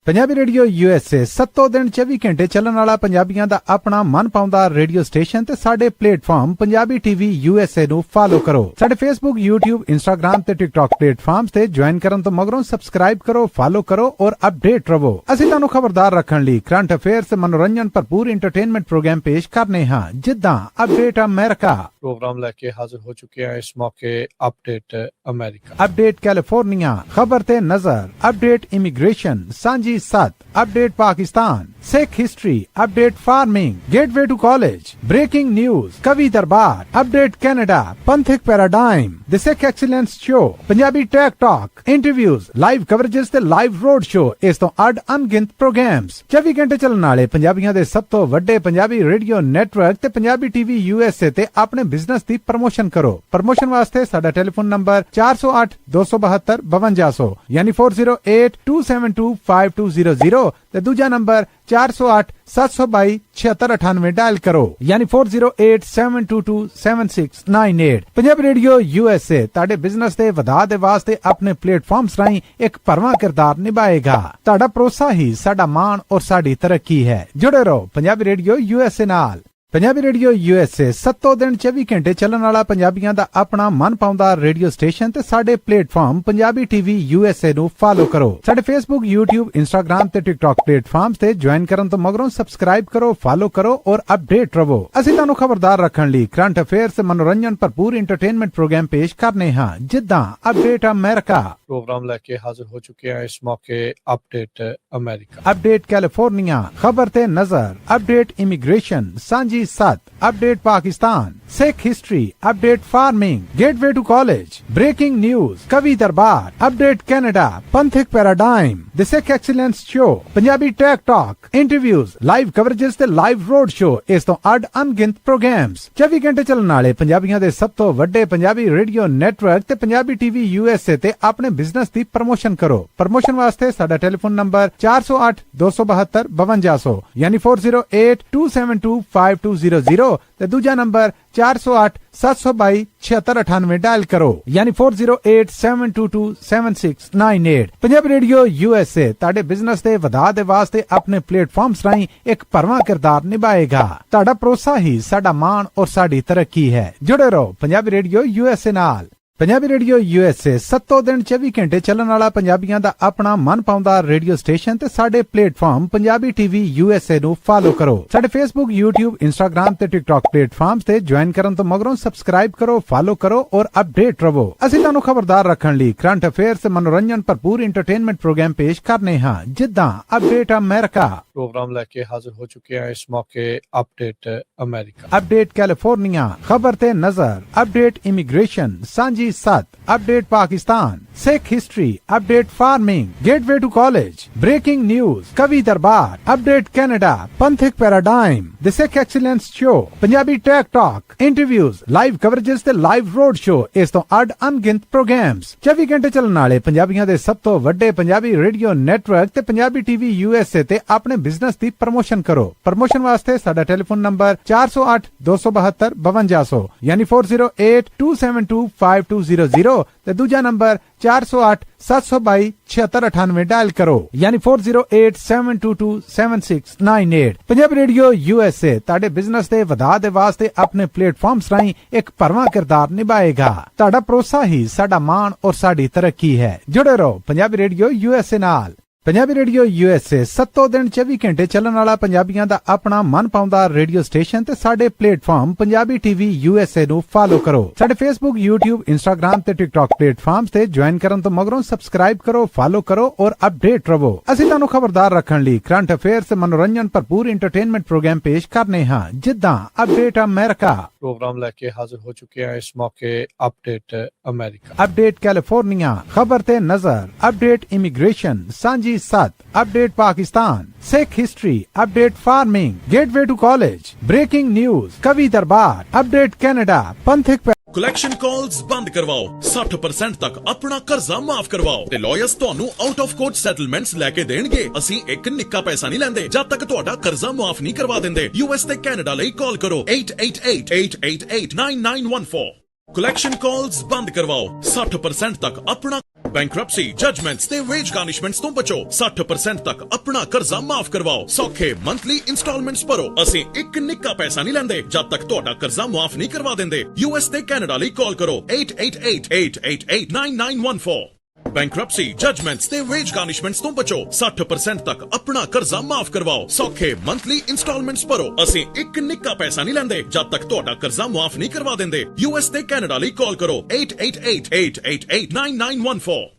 ਪੰਜਾਬੀ ਰੇਡੀਓ USA 7 ਦਿਨ 24 ਘੰਟੇ ਚੱਲਣ ਵਾਲਾ ਪੰਜਾਬੀਆਂ ਦਾ ਆਪਣਾ ਮਨ ਪਾਉਂਦਾ ਰੇਡੀਓ ਸਟੇਸ਼ਨ ਤੇ ਸਾਡੇ ਪਲੇਟਫਾਰਮ ਪੰਜਾਬੀ TV USA ਨੂੰ ਫਾਲੋ ਕਰੋ। ਸਾਡੇ Facebook, YouTube, Instagram ਤੇ TikTok ਪਲੇਟਫਾਰਮਸ ਤੇ ਜੁਆਇਨ ਕਰਨ ਤੋਂ ਮਗਰੋਂ ਸਬਸਕ੍ਰਾਈਬ ਕਰੋ, ਫਾਲੋ ਕਰੋ ਔਰ ਅਪਡੇਟ ਰਹੋ। ਅਸੀਂ ਤੁਹਾਨੂੰ ਖਬਰਦਾਰ ਰੱਖਣ ਲਈ ਕਰੰਟ ਅਫੇਅਰਸ ਤੇ ਮਨੋਰੰਜਨ ਭਰਪੂਰ ਐਂਟਰਟੇਨਮੈਂਟ ਪ੍ਰੋਗਰਾਮ ਪੇਸ਼ ਕਰਨੇ ਹਾਂ, ਜਿੱਦਾਂ ਅਪਡੇਟ ਅਮਰੀਕਾ ਪ੍ਰੋਗਰਾਮ ਲੈ ਕੇ ਹਾਜ਼ਰ ਹੋ ਚੁੱਕੇ ਹਾਂ ਇਸ ਮੌਕੇ। ਅਪਡੇਟ ਅਮਰੀਕਾ, ਅਪਡੇਟ ਕੈਲੀਫੋਰਨੀਆ, ਖਬਰ ਤੇ ਨਜ਼ਰ, update immigration, Sanjhi Sath, update Pakistan, Sikh history, update farming, gateway to college, breaking news, Kavi Darbar, update Canada, Panthak paradigm, the Sikh excellence show, Punjabi tech talk, interviews, live coverages ਤੇ ਲਾਈਵ ਰੋਡ ਸ਼ੋ, ਇਸ ਤੋਂ ਅੱਡ ਅਣਗਿਣਤ ਪ੍ਰੋਗਰਾਮਸ 24 ਘੰਟੇ ਚੱਲਣ ਵਾਲੇ ਪੰਜਾਬੀਆਂ ਦੇ ਸਭ ਤੋਂ ਵੱਡੇ ਪੰਜਾਬੀ ਰੇਡੀਓ ਨੈਟਵਰਕ ਤੇ ਪੰਜਾਬੀ TV USA ਤੇ ਆਪਣੇ ਬਿਜ਼ਨਸ ਦੀ ਪ੍ਰਮੋਸ਼ਨ ਕਰੋ। ਪ੍ਰਮੋਸ਼ਨ ਵਾਸਤੇ ਸਾਡਾ ਟੈਲੀਫੋਨ ਨੰਬਰ 408 272 5200 ਯਾਨੀ 4082725200 ਤੇ ਦੂਜਾ ਨੰਬਰ 408 722 7698 ਡਾਇਲ ਕਰੋ ਯਾਨੀ 4087227698। ਪੰਜਾਬੀ ਰੇਡੀਓ USA ਤੁਹਾਡੇ ਬਿਜ਼ਨਸ ਦੇ ਵਧਾਅ ਦੇ ਵਾਸਤੇ ਆਪਣੇ ਪਲੇਟਫਾਰਮਸ ਰਾਹੀਂ ਇੱਕ ਭਰਵਾਂ ਕਿਰਦਾਰ ਨਿਭਾਏਗਾ। ਤੁਹਾਡਾ ਭਰੋਸਾ ਹੀ ਸਾਡਾ ਮਾਣ ਔਰ ਸਾਡੀ ਤਰੱਕੀ ਹੈ। ਜੁੜੇ ਰਹੋ ਪੰਜਾਬੀ ਰੇਡੀਓ USA ਨਾਲ। ਪੰਜਾਬੀ ਰੇਡੀਓ USA 7 ਦਿਨ 24 ਘੰਟੇ ਚੱਲਣ ਵਾਲਾ ਪੰਜਾਬੀਆਂ ਦਾ ਆਪਣਾ ਮਨ ਪਾਉਂਦਾ ਰੇਡੀਓ ਸਟੇਸ਼ਨ ਤੇ ਸਾਡੇ ਪਲੇਟਫਾਰਮ ਪੰਜਾਬੀ TV USA ਨੂੰ ਫਾਲੋ ਕਰੋ। ਸਾਡੇ Facebook, YouTube, Instagram ਤੇ TikTok ਪਲੇਟਫਾਰਮਸ ਤੇ ਜੁਆਇਨ ਕਰਨ ਤੋਂ ਮਗਰੋਂ ਸਬਸਕ੍ਰਾਈਬ ਕਰੋ, ਫਾਲੋ ਕਰੋ ਔਰ ਅਪਡੇਟ ਰਹੋ। ਅਸੀਂ ਤੁਹਾਨੂੰ ਖਬਰਦਾਰ ਰੱਖਣ ਲਈ ਕਰੰਟ ਅਫੇਅਰਸ ਤੇ ਮਨੋਰੰਜਨ ਭਰਪੂਰ ਐਂਟਰਟੇਨਮੈਂਟ ਪ੍ਰੋਗਰਾਮ ਪੇਸ਼ ਕਰਨੇ ਹਾਂ, ਜਿੱਦਾਂ ਅਪਡੇਟ ਅਮਰੀਕਾ, ਪ੍ਰੋਗਰਾਮ ਲੈ ਕੇ ਹਾਜ਼ਰ ਹੋ ਚੁੱਕੇ ਹਾਂ। ਇਸ ਮੌਕੇ ਅਪਡੇਟ ਅਮਰੀਕਾ, अपडेट कैलिफोर्निया, खबर ते नजर, update immigration, Sanjhi Sath, update Pakistan, Sikh history, update farming, gateway to college, breaking news, Kavi Darbar, update Canada, Panthic paradigm, the Sikh excellence show, Punjabi tech talk, interviews, live coverages ते लाइव रोड शो, इस तो अड अनगिनत प्रोग्राम्स 24 घंटे चलने वाले पंजाबियों के सब तो वड्डे पंजाबी रेडियो नेटवर्क ते पंजाबी टीवी यूएसए ते अपने बिजनेस की प्रमोशन करो। प्रमोशन वास्ते साडा टेलीफोन नंबर 408 272 5200 यानी 4082725200 ते दूजा नंबर 408 722 7698 डायल करो यानी 4087227698। पंजाबी रेडियो यूएसए ताड़े बिजनेस दे वधा दे वास्ते अपने प्लेटफॉर्म्स राहीं एक भरवां किरदार निभाएगा। ताड़ा भरोसा ही साडा मान और साडी तरक्की है। जुड़े रहो पंजाबी रेडियो यूएसए नाल। पंजाबी रेडियो यूएसए 7 दिन 24 घंटे चलण वाला पंजाबियों दा अपना मन पाउंदा रेडियो स्टेशन ते साडे प्लेटफॉर्म पंजाबी टीवी यूएसए नु फॉलो करो। साडे फेसबुक, यूट्यूब, इंस्टाग्राम ते टिकटॉक प्लेटफॉर्म्स ते ज्वाइन करन तो मगरों सब्सक्राइब करो, फॉलो करो और अपडेट रहो। ਅਸੀਂ ਤੁਹਾਨੂੰ ਖਬਰਦਾਰ ਰੱਖਣ ਲਈ ਕਰੰਟ ਅਫੇਅਰਸ ਤੇ ਮਨੋਰੰਜਨ ਭਰਪੂਰ ਐਂਟਰਟੇਨਮੈਂਟ ਪ੍ਰੋਗਰਾਮ ਪੇਸ਼ ਕਰਨੇ ਹਾਂ, ਜਿੱਦਾਂ ਅਪਡੇਟ ਅਮਰੀਕਾ, ਪ੍ਰੋਗਰਾਮ ਲੈ ਕੇ ਹਾਜ਼ਰ ਹੋ ਚੁੱਕੇ ਹਾਂ। ਇਸ ਮੌਕੇ ਅਪਡੇਟ ਅਮਰੀਕਾ, अपडेट कैलिफोर्निया, खबर ते नजर, update immigration, Sanjhi Sath, update Pakistan, Sikh history, update farming, gateway to college, breaking news, Kavi Darbar, update Canada, Panthic paradigm, the Sikh excellence show, Punjabi tech talk, interviews, live coverages ते लाइव रोड शो, इस तो अड अनगिनत प्रोग्राम्स 24 घंटे चलने वाले पंजाबियों के सब तो वड्डे पंजाबी रेडियो नेटवर्क ते पंजाबी टीवी यूएसए ते अपने बिजनेस की प्रमोशन करो। प्रमोशन वास्ते साडा टेलीफोन नंबर 408 272 5200 यानी 4082725200 ते दूजा नंबर 408 722 7698 डायल करो यानी 4087227698। पंजाबी रेडियो यूएसए ताड़े बिजनेस दे वधा दे वास्ते अपने प्लेटफॉर्म्स राहीं एक भरवां किरदार निभाएगा। ताड़ा भरोसा ही साडा मान और साडी तरक्की है। जुड़े रहो पंजाबी रेडियो यूएसए नाल। पंजाबी रेडियो यूएसए 7 दिन 24 घंटे चलण वाला पंजाबियों दा अपना मन पाउंदा रेडियो स्टेशन ते साडे प्लेटफॉर्म पंजाबी टीवी यूएसए नु फॉलो करो। साडे फेसबुक, यूट्यूब, इंस्टाग्राम ते टिकटॉक प्लेटफॉर्म्स ते ज्वाइन करन तो मगरों सब्सक्राइब करो, फॉलो करो और अपडेट रहो। ਅਸੀਂ ਤੁਹਾਨੂੰ ਖਬਰਦਾਰ ਰੱਖਣ ਲਈ ਕਰੰਟ ਅਫੇਅਰਸ ਤੇ ਮਨੋਰੰਜਨ ਭਰਪੂਰ ਐਂਟਰਟੇਨਮੈਂਟ ਪ੍ਰੋਗਰਾਮ ਪੇਸ਼ ਕਰਨੇ ਹਾਂ, ਜਿੱਦਾਂ ਅਪਡੇਟ ਅਮਰੀਕਾ, ਪ੍ਰੋਗਰਾਮ ਲੈ ਕੇ ਹਾਜ਼ਰ ਹੋ ਚੁੱਕੇ ਹਾਂ। ਇਸ ਮੌਕੇ ਅਪਡੇਟ ਅਮਰੀਕਾ, अपडेट कैलिफोर्निया, खबर ते नजर, update immigration, Sanjhi Sath, update Pakistan, Sikh history, update farming, gateway to college, breaking news, Kavi Darbar, update Canada, पंथिक ਕਲੈਕਸ਼ਨ ਕਾਲਸ ਬੰਦ ਕਰਵਾਓ, 60% ਤੱਕ ਆਪਣਾ ਕਰਜ਼ਾ ਮਾਫ ਕਰਵਾਓ ਤੇ ਲਾਇਰਸ ਤੁਹਾਨੂੰ ਆਊਟ ਆਫ ਕੋਰਟ ਸੈਟਲਮੈਂਟਸ ਲੈ ਕੇ ਦੇਣਗੇ। ਅਸੀਂ ਇੱਕ ਨਿੱਕਾ ਪੈਸਾ ਨਹੀਂ ਲੈਂਦੇ ਜਦ ਤੱਕ ਤੁਹਾਡਾ ਕਰਜ਼ਾ ਮਾਫ ਨਹੀਂ ਕਰਵਾ ਦਿੰਦੇ। ਯੂਐਸ ਤੇ ਕੈਨੇਡਾ ਲਈ ਕਾਲ ਕਰੋ 8888889914। ਕਲੈਕਸ਼ਨ ਕਾਲਸ ਬੰਦ ਕਰਵਾਓ, 60% ਤੱਕ ਆਪਣਾ ਬੈਂਕਰਪਸੀ, ਜਜਮੈਂਟਸ ਤੇ ਵੇਜ ਗਾਰਨਿਸ਼ਮੈਂਟਸ ਤੋਂ ਬਚੋ। 60% ਤੱਕ ਆਪਣਾ ਕਰਜ਼ਾ ਮਾਫ ਕਰਵਾਓ, ਸੌਖੇ ਮੰਥਲੀ ਇੰਸਟਾਲਮੈਂਟਸ ਭਰੋ। ਅਸੀਂ ਇੱਕ ਨਿੱਕਾ ਪੈਸਾ ਨਹੀਂ ਲੈਂਦੇ ਜਦ ਤੱਕ ਤੁਹਾਡਾ ਕਰਜ਼ਾ ਮਾਫ ਨਹੀਂ ਕਰਵਾ ਦਿੰਦੇ। ਯੂਐਸ ਤੇ ਕੈਨੇਡਾ ਲਈ ਕਾਲ ਕਰੋ 8888889914। ਬੈਂਕਰਪਸੀ, ਜਜਮੈਂਟਸ ਤੇ ਵੇਜ ਗਾਰਨਿਸ਼ਮੈਂਟਸ ਤੋਂ ਬਚੋ। 60% ਤੱਕ ਆਪਣਾ ਕਰਜ਼ਾ ਮਾਫ ਕਰਵਾਓ, ਸੌਖੇ ਮੰਥਲੀ ਇੰਸਟਾਲਮੈਂਟਸ ਭਰੋ। ਅਸੀਂ ਇੱਕ ਨਿੱਕਾ ਪੈਸਾ ਨਹੀਂ ਲੈਂਦੇ ਜਦ ਤੱਕ ਤੁਹਾਡਾ ਕਰਜ਼ਾ ਮਾਫ ਨਹੀਂ ਕਰਵਾ ਦਿੰਦੇ। ਯੂਐਸ ਤੇ ਕੈਨੇਡਾ ਲਈ ਕਾਲ ਕਰੋ 8888889914।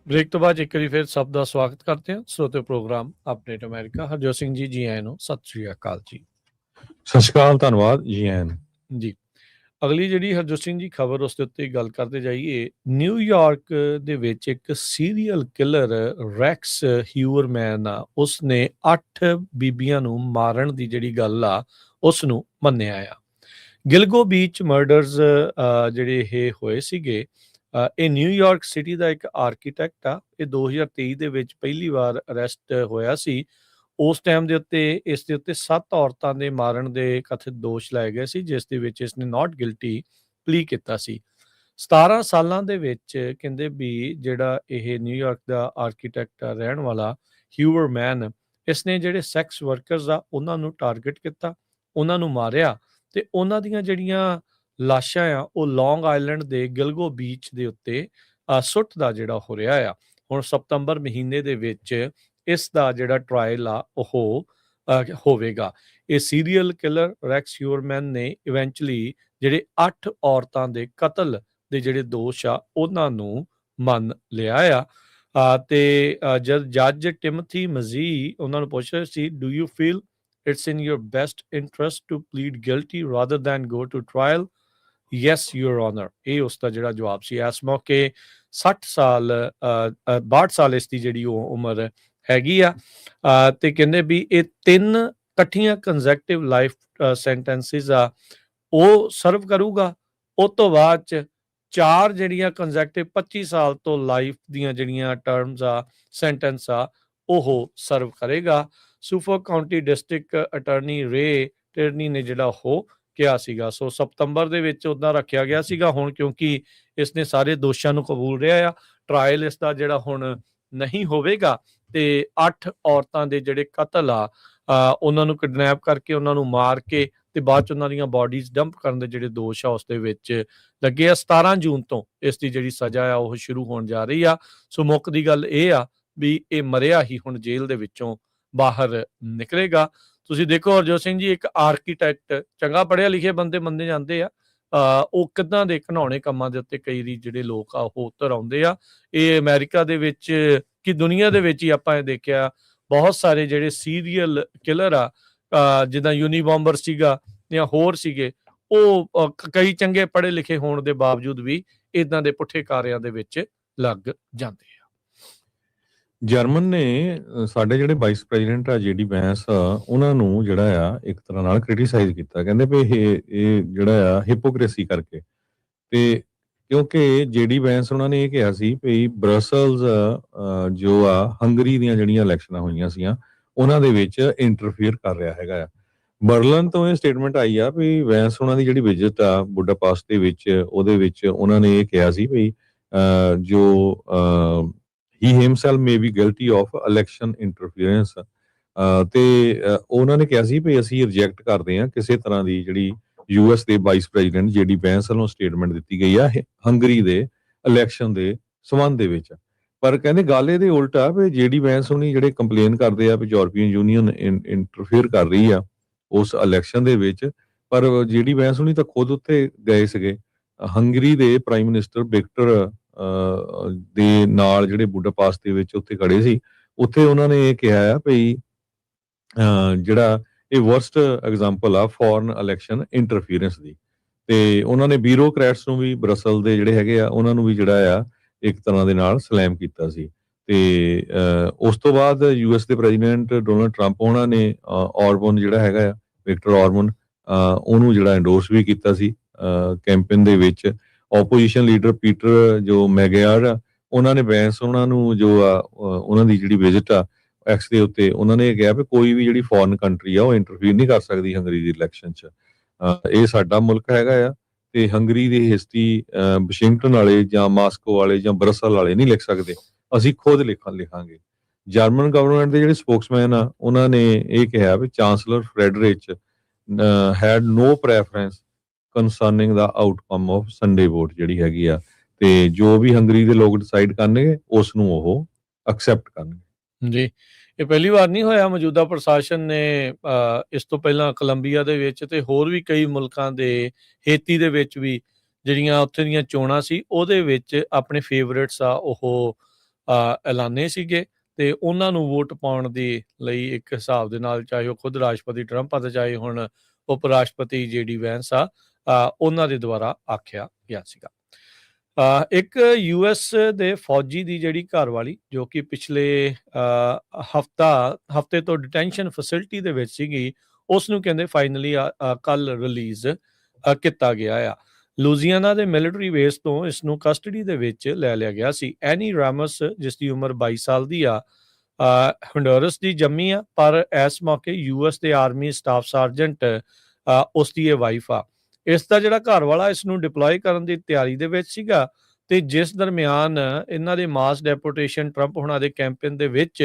ਬ੍ਰੇਕ ਤੋਂ ਬਾਅਦ ਇੱਕ ਵਾਰੀ ਫਿਰ ਸਭ ਦਾ ਸਵਾਗਤ ਕਰਦੇ ਹਾਂ ਸਰੋਤੇ program update America. Harjot Singh ji, ਜੀ ਆਇਆਂ ਨੂੰ, ਸਤਿ ਸ੍ਰੀ ਅਕਾਲ ਜੀ। ਸਤਿ ਸ਼੍ਰੀ ਅਕਾਲ, ਧੰਨਵਾਦ ਜੀ ਆਇਆਂ ਨੂੰ। ਜੀ, ਅਗਲੀ ਜਿਹੜੀ ਹਰਜੋਤ ਸਿੰਘ ਜੀ ਖਬਰ ਉਸ ਦੇ ਉੱਤੇ ਗੱਲ ਕਰਦੇ ਜਾਈਏ। ਨਿਊਯਾਰਕ ਦੇ ਵਿੱਚ ਇੱਕ ਸੀਰੀਅਲ ਕਿਲਰ ਰੈਕਸ ਹਿਊਰਮੈਨ ਆ, ਉਸਨੇ 8 ਬੀਬੀਆਂ ਨੂੰ ਮਾਰਨ ਦੀ ਜਿਹੜੀ ਗੱਲ ਆ ਉਸ ਨੂੰ ਮੰਨਿਆ ਆ। ਗਿਲਗੋ ਬੀਚ ਮਰਡਰਸ ਜਿਹੜੇ ਇਹ ਹੋਏ ਸੀਗੇ, ਇਹ ਨਿਊਯਾਰਕ ਸਿਟੀ ਦਾ ਇੱਕ ਆਰਕੀਟੈਕਟ ਆ। ਇਹ 2023 ਦੇ ਵਿੱਚ ਪਹਿਲੀ ਵਾਰ ਅਰੈਸਟ ਹੋਇਆ ਸੀ। ਉਸ ਟਾਈਮ ਦੇ ਉੱਤੇ ਇਸ ਦੇ ਉੱਤੇ 7 ਔਰਤਾਂ ਦੇ ਮਾਰਨ ਦੇ ਕਥਿਤ ਦੋਸ਼ ਲਾਏ ਗਏ ਸੀ, ਜਿਸ ਦੇ ਵਿੱਚ ਇਸਨੇ ਨਾਟ ਗਿਲਟੀ ਪਲੀ ਕੀਤਾ ਸੀ। 17 ਸਾਲਾਂ ਦੇ ਵਿੱਚ ਕਹਿੰਦੇ ਵੀ ਜਿਹੜਾ ਇਹ ਨਿਊਯਾਰਕ ਦਾ ਆਰਕੀਟੈਕਟ ਆ ਰਹਿਣ ਵਾਲਾ ਹਿਊਰਮੈਨ, ਇਸਨੇ ਜਿਹੜੇ ਸੈਕਸ ਵਰਕਰਸ ਆ ਉਹਨਾਂ ਨੂੰ ਟਾਰਗੇਟ ਕੀਤਾ, ਉਹਨਾਂ ਨੂੰ ਮਾਰਿਆ ਤੇ ਉਹਨਾਂ ਦੀਆਂ ਜਿਹੜੀਆਂ ਲਾਸ਼ਾਂ ਆ ਉਹ ਲੌਂਗ ਆਈਲੈਂਡ ਦੇ ਗਿਲਗੋ ਬੀਚ ਦੇ ਉੱਤੇ ਸੁੱਟ ਦਾ ਜਿਹੜਾ ਹੋ ਰਿਹਾ ਆ। ਹੁਣ ਸਤੰਬਰ ਮਹੀਨੇ ਦੇ ਵਿੱਚ ਇਸ ਦਾ ਜਿਹੜਾ ਟਰਾਇਲ ਆ ਉਹ ਹੋਵੇਗਾ। ਇਹ ਸੀਰੀਅਲ ਕਿਲਰ ਰੈਕਸ ਹਿਊਰਮੈਨ ਨੇ ਇਵੈਂਚੁਅਲੀ ਜਿਹੜੇ 8 ਔਰਤਾਂ ਦੇ ਕਤਲ ਦੇ ਜਿਹੜੇ ਦੋਸ਼ ਆ ਉਹਨਾਂ ਨੂੰ ਮੰਨ ਲਿਆ ਆ। ਤੇ ਜਦ ਜੱਜ ਟਿਮੋਥੀ ਮਜ਼ੀ ਉਹਨਾਂ ਨੂੰ ਪੁੱਛ ਰਹੇ ਸੀ, do you feel it's in your best interest to plead guilty rather than go to trial? Yes your honour, ਇਹ ਉਸ ਦਾ ਜਿਹੜਾ ਜਵਾਬ ਸੀ। ਇਸ ਮੌਕੇ 62 ਸਾਲ ਇਸ ਦੀ ਜਿਹੜੀ ਉਹ ਉਮਰ ਹੈਗੀ ਆ। ਤੇ ਕਹਿੰਦੇ ਵੀ ਇਹ 3 ਇਕੱਠੀਆਂ ਕੰਜ਼ੈਕਟਿਵ ਲਾਈਫ ਸੈਂਟੈਂਸਿਸ ਆ ਉਹ ਸਰਵ ਕਰੂਗਾ। ਉਸ ਤੋਂ ਬਾਅਦ 'ਚ 4 ਜਿਹੜੀਆਂ ਕੰਜ਼ੈਕਟਿਵ 25 ਸਾਲ ਤੋਂ ਲਾਈਫ ਦੀਆਂ ਜਿਹੜੀਆਂ ਟਰਮਸ ਆ ਸੈਂਟੈਂਸ ਆ ਉਹ ਸਰਵ ਕਰੇਗਾ। ਸੂਫੋਕ ਕਾਉਂਟੀ ਡਿਸਟ੍ਰਿਕਟ ਅਟਾਰਨੀ ਰੇ ਟਰਨੀ ਨੇ ਜਿਹੜਾ ਉਹ ਕਿਹਾ ਸੀਗਾ। ਸੋ ਸਤੰਬਰ ਦੇ ਵਿੱਚ ਉੱਦਾਂ ਰੱਖਿਆ ਗਿਆ ਸੀਗਾ। ਹੁਣ ਕਿਉਂਕਿ ਇਸ ਨੇ ਸਾਰੇ ਦੋਸ਼ਾਂ ਨੂੰ ਕਬੂਲ ਰਿਹਾ ਆ, ਟਰਾਇਲ ਇਸ ਦਾ ਜਿਹੜਾ ਹੁਣ ਨਹੀਂ ਹੋਵੇਗਾ ਤੇ 8 ਔਰਤਾਂ ਦੇ ਜਿਹੜੇ ਕਤਲ ਆ ਉਹਨਾਂ ਨੂੰ ਕਿਡਨੈਪ ਕਰਕੇ ਉਹਨਾਂ ਨੂੰ ਮਾਰ ਕੇ ਤੇ ਬਾਅਦ 'ਚ ਉਹਨਾਂ ਦੀਆਂ ਬੋਡੀਜ਼ ਡੰਪ ਕਰਨ ਦੇ ਜਿਹੜੇ ਦੋਸ਼ ਆ ਉਸ ਦੇ ਵਿੱਚ ਲੱਗੇ ਆ। 17 ਜੂਨ ਤੋਂ ਇਸ ਦੀ ਜਿਹੜੀ ਸਜ਼ਾ ਆ ਉਹ ਸ਼ੁਰੂ ਹੋਣ ਜਾ ਰਹੀ ਆ। ਸੋ ਮੁੱਖ ਦੀ ਗੱਲ ਇਹ ਆ ਵੀ ਇਹ ਮਰਿਆ ਹੀ ਹੁਣ ਜੇਲ੍ਹ ਦੇ ਵਿੱਚੋਂ ਬਾਹਰ ਨਿਕਲੇਗਾ। ਤੁਸੀਂ ਦੇਖੋ ਹਰਜੋਤ ਸਿੰਘ ਜੀ, ਇੱਕ ਆਰਕੀਟੈਕਟ, ਚੰਗਾ ਪੜ੍ਹਿਆ ਲਿਖੇ ਬੰਦੇ ਮੰਨੇ ਜਾਂਦੇ ਆ, ਉਹ ਕਿੱਦਾਂ ਦੇ ਘਿਨਾਉਣੇ ਕੰਮਾਂ ਦੇ ਉੱਤੇ ਕਈ ਵਾਰੀ ਜਿਹੜੇ ਲੋਕ ਆ ਉਹ ਉਤਰ ਆਉਂਦੇ ਆ। ਇਹ ਅਮਰੀਕਾ ਦੇ ਵਿੱਚ ਕਿ ਦੁਨੀਆ ਦੇ ਵਿੱਚ ਹੀ ਆਪਾਂ ਇਹ ਦੇਖਿਆ ਬਹੁਤ ਸਾਰੇ ਜਿਹੜੇ ਸੀਰੀਅਲ ਕਿਲਰ ਆ, ਜਿੱਦਾਂ ਯੂਨੀਬੋਂਬਰ ਸੀਗਾ ਜਾਂ ਹੋਰ ਸੀਗੇ, ਉਹ ਕਈ ਚੰਗੇ ਪੜ੍ਹੇ ਲਿਖੇ ਹੋਣ ਦੇ ਬਾਵਜੂਦ ਵੀ ਇਦਾਂ ਦੇ ਪੁੱਠੇ ਕਾਰਿਆਂ ਦੇ ਵਿੱਚ ਲੱਗ ਜਾਂਦੇ ਆ। ਜਰਮਨ ਨੇ ਸਾਡੇ ਜਿਹੜੇ ਵਾਈਸ ਪ੍ਰੈਜ਼ੀਡੈਂਟ ਆ ਜੇਡੀ ਵੈਂਸ ਆ ਉਹਨਾਂ ਨੂੰ ਜਿਹੜਾ ਆ ਇੱਕ ਤਰ੍ਹਾਂ ਨਾਲ ਕ੍ਰਿਟੀਸਾਈਜ਼ ਕੀਤਾ। ਕਹਿੰਦੇ ਵੀ ਇਹ ਜਿਹੜਾ ਆ ਹਿਪੋਕ੍ਰੇਸੀ ਕਰਕੇ, ਤੇ ਕਿਉਂਕਿ ਜੇਡੀ ਵੈਂਸ ਉਹਨਾਂ ਨੇ ਇਹ ਕਿਹਾ ਸੀ ਵੀ ਬਰਸਲਸ ਜੋ ਆ ਹੰਗਰੀ ਦੀਆਂ ਜਿਹੜੀਆਂ ਇਲੈਕਸ਼ਨਾਂ ਹੋਈਆਂ ਸੀਆਂ ਉਹਨਾਂ ਦੇ ਵਿੱਚ ਇੰਟਰਫੀਅਰ ਕਰ ਰਿਹਾ ਹੈਗਾ ਆ। ਬਰਲਿਨ ਤੋਂ ਇਹ ਸਟੇਟਮੈਂਟ ਆਈ ਆ ਵੀ ਵੈਂਸ ਉਹਨਾਂ ਦੀ ਜਿਹੜੀ ਵਿਜ਼ਿਟ ਆ ਬੁਡਾਪੈਸਟ ਦੇ ਵਿੱਚ, ਉਹਦੇ ਵਿੱਚ ਉਹਨਾਂ ਨੇ ਇਹ ਕਿਹਾ ਸੀ ਵੀ ਜੋ he himself may be guilty of election interference, ਤੇ ਉਹਨਾਂ ਨੇ ਕਿਹਾ ਸੀ ਵੀ ਅਸੀਂ ਰਿਜੈਕਟ ਕਰਦੇ ਹਾਂ ਕਿਸੇ ਤਰ੍ਹਾਂ ਦੀ ਜਿਹੜੀ ਯੂਐਸ ਦੇ ਵਾਈਸ ਪ੍ਰੈਜ਼ੀਡੈਂਟ ਜੇਡੀ ਵੈਂਸ ਵੱਲੋਂ ਸਟੇਟਮੈਂਟ ਦਿੱਤੀ ਗਈ ਆ ਹੰਗਰੀ ਦੇ ਇਲੈਕਸ਼ਨ ਦੇ ਸੰਬੰਧ ਦੇ ਵਿੱਚ। ਪਰ ਕਹਿੰਦੇ ਗੱਲ ਇਹਦੇ ਉਲਟ ਆ ਵੀ ਜੇਡੀ ਵੈਂਸ ਹੁਣੀ ਜਿਹੜੇ ਕੰਪਲੇਨ ਕਰਦੇ ਆ ਵੀ ਯੂਰਪੀਅਨ ਯੂਨੀਅਨ ਇੰਟਰਫੇਅਰ ਕਰ ਰਹੀ ਆ ਉਸ ਇਲੈਕਸ਼ਨ ਦੇ ਵਿੱਚ, ਪਰ ਜੇਡੀ ਵੈਂਸ ਹੁਣੀ ਤਾਂ ਖੁਦ ਉੱਥੇ ਗਏ ਸੀਗੇ। ਹੰਗਰੀ ਦੇ ਪ੍ਰਾਈਮ ਮਿਨਿਸਟਰ ਵਿਕਟਰ ਦੇ ਨਾਲ ਜਿਹੜੇ ਬੁਡਾਪੈਸਟ ਦੇ ਵਿੱਚ ਉੱਥੇ ਖੜੇ ਸੀ, ਉੱਥੇ ਉਹਨਾਂ ਨੇ ਇਹ ਕਿਹਾ ਆ ਵੀ ਜਿਹੜਾ ਇਹ ਵਰਸਟ ਐਗਜ਼ਾਮਪਲ ਆ ਫੋਰਨ ਇਲੈਕਸ਼ਨ ਇੰਟਰਫੀਅਰੈਂਸ ਦੀ। ਤੇ ਉਹਨਾਂ ਨੇ ਬਿਊਰੋਕਰੈਟਸ ਨੂੰ ਵੀ, ਬਰਸਲ ਦੇ ਜਿਹੜੇ ਹੈਗੇ ਆ ਉਹਨਾਂ ਨੂੰ ਵੀ ਜਿਹੜਾ ਆ ਇੱਕ ਤਰ੍ਹਾਂ ਦੇ ਨਾਲ ਸਲੈਮ ਕੀਤਾ ਸੀ। ਤੇ ਉਸ ਤੋਂ ਬਾਅਦ ਯੂਐਸ ਦੇ ਪ੍ਰੈਜ਼ੀਡੈਂਟ ਡੋਨਲਡ ਟਰੰਪ ਉਹਨਾਂ ਨੇ ਔਰਬਨ ਜਿਹੜਾ ਹੈਗਾ ਆ ਵਿਕਟਰ ਔਰਬਨ, ਉਹਨੂੰ ਜਿਹੜਾ ਐਂਡੋਰਸ ਵੀ ਕੀਤਾ ਸੀ ਕੈਂਪੇਨ ਦੇ ਵਿੱਚ। ਓਪੋਜੀਸ਼ਨ ਲੀਡਰ ਪੀਟਰ ਜੋ ਮੈਗਿਆਰ ਆ, ਉਹਨਾਂ ਨੇ ਵੈਂਸ ਉਹਨਾਂ ਨੂੰ ਜੋ ਆ ਉਹਨਾਂ ਦੀ ਜਿਹੜੀ ਵਿਜ਼ਿਟ ਆ ਐਕਸ ਦੇ ਉੱਤੇ, ਉਹਨਾਂ ਨੇ ਕਿਹਾ ਵੀ ਕੋਈ ਵੀ ਜਿਹੜੀ ਫੋਰਨ ਕੰਟਰੀ ਆ ਉਹ ਇੰਟਰਫੀਅਰ ਨਹੀਂ ਕਰ ਸਕਦੀ ਹੰਗਰੀ ਦੀ ਇਲੈਕਸ਼ਨ 'ਚ। ਇਹ ਸਾਡਾ ਮੁਲਕ ਹੈਗਾ ਆ ਤੇ ਹੰਗਰੀ ਦੀ ਹਿਸਟਰੀ ਵਾਸ਼ਿੰਗਟਨ ਵਾਲੇ ਜਾਂ ਮਾਸਕੋ ਵਾਲੇ ਜਾਂ ਬਰਸਲ ਵਾਲੇ ਨਹੀਂ ਲਿਖ ਸਕਦੇ, ਅਸੀਂ ਖੁਦ ਲਿਖਾਂਗੇ। ਜਰਮਨ ਗਵਰਨਮੈਂਟ ਦੇ ਜਿਹੜੇ ਸਪੋਕਸਮੈਨ ਆ ਉਹਨਾਂ ਨੇ ਇਹ ਕਿਹਾ ਵੀ chancellor Friedrich had no preference concerning the outcome of Sunday vote ਜਿਹੜੀ ਹੈਗੀ ਆ, ਤੇ ਜੋ ਵੀ ਹੰਗਰੀ ਦੇ ਲੋਕ ਡਿਸਾਈਡ ਕਰਨਗੇ ਉਸ ਨੂੰ ਉਹ ਐਕਸੈਪਟ ਕਰਨਗੇ। ਜੀ, ਇਹ ਪਹਿਲੀ ਵਾਰ ਨਹੀਂ ਹੋਇਆ। ਮੌਜੂਦਾ ਪ੍ਰਸ਼ਾਸਨ ਨੇ ਇਸ ਤੋਂ ਪਹਿਲਾਂ ਕੋਲੰਬੀਆ ਦੇ ਵਿੱਚ ਤੇ ਹੋਰ ਵੀ ਕਈ ਮੁਲਕਾਂ ਦੇ, ਹੇਤੀ ਦੇ ਵਿੱਚ ਵੀ ਜਿਹੜੀਆਂ ਉੱਥੇ ਦੀਆਂ ਚੋਣਾਂ ਸੀ ਉਹਦੇ ਵਿੱਚ ਆਪਣੇ ਫੇਵਰੇਟਸ ਆ ਉਹ ਐਲਾਨੇ ਸੀਗੇ ਤੇ ਉਹਨਾਂ ਨੂੰ ਵੋਟ ਪਾਉਣ ਦੇ ਲਈ ਇੱਕ ਹਿਸਾਬ ਦੇ ਨਾਲ, ਚਾਹੇ ਉਹ ਖੁਦ ਰਾਸ਼ਟਰਪਤੀ ਟਰੰਪ ਆ ਤੇ ਚਾਹੇ ਹੁਣ ਉਪ ਰਾਸ਼ਟਰਪਤੀ ਜੇਡੀ ਵੈਂਸ ਆ, ਉਹਨਾਂ ਦੇ ਦੁਆਰਾ ਆਖਿਆ ਗਿਆ ਸੀਗਾ। ਇੱਕ ਯੂਐਸ ਦੇ ਫੌਜੀ ਦੀ ਜਿਹੜੀ ਘਰਵਾਲੀ ਜੋ ਕਿ ਪਿਛਲੇ ਹਫਤੇ ਤੋਂ ਡਿਟੈਂਸ਼ਨ ਫੈਸਿਲਿਟੀ ਦੇ ਵਿੱਚ ਸੀਗੀ, ਉਸ ਨੂੰ ਕਹਿੰਦੇ ਫਾਈਨਲੀ ਕੱਲ ਰਿਲੀਜ਼ ਕੀਤਾ ਗਿਆ ਆ। ਲੂਜ਼ੀਆਨਾ ਦੇ ਮਿਲਟਰੀ ਬੇਸ ਤੋਂ ਇਸ ਨੂੰ ਕਸਟਡੀ ਦੇ ਵਿੱਚ ਲੈ ਲਿਆ ਗਿਆ ਸੀ। ਐਨੀ ਰਾਮਸ, ਜਿਸ ਦੀ ਉਮਰ 22 ਸਾਲ ਦੀ ਆ, ਹੁੰਡੂਰਸ ਦੀ ਜੰਮੀ ਆ, ਪਰ ਇਸ ਮੌਕੇ ਯੂਐਸ ਦੇ ਆਰਮੀ ਸਟਾਫ ਸਾਰਜੈਂਟ ਉਸ ਦੀ ਇਹ ਵਾਈਫ ਆ। ਇਸ ਦਾ ਜਿਹੜਾ ਘਰ ਵਾਲਾ ਇਸ ਨੂੰ ਡਿਪਲੋਏ ਕਰਨ ਦੀ ਤਿਆਰੀ ਦੇ ਵਿੱਚ ਸੀਗਾ ਤੇ ਜਿਸ ਦਰਮਿਆਨ ਇਹਨਾਂ ਦੇ ਮਾਸ ਡੈਪੋਟੇਸ਼ਨ ਟਰੰਪ ਹੁਣਾਂ ਦੇ ਕੈਂਪੇਨ ਦੇ ਵਿੱਚ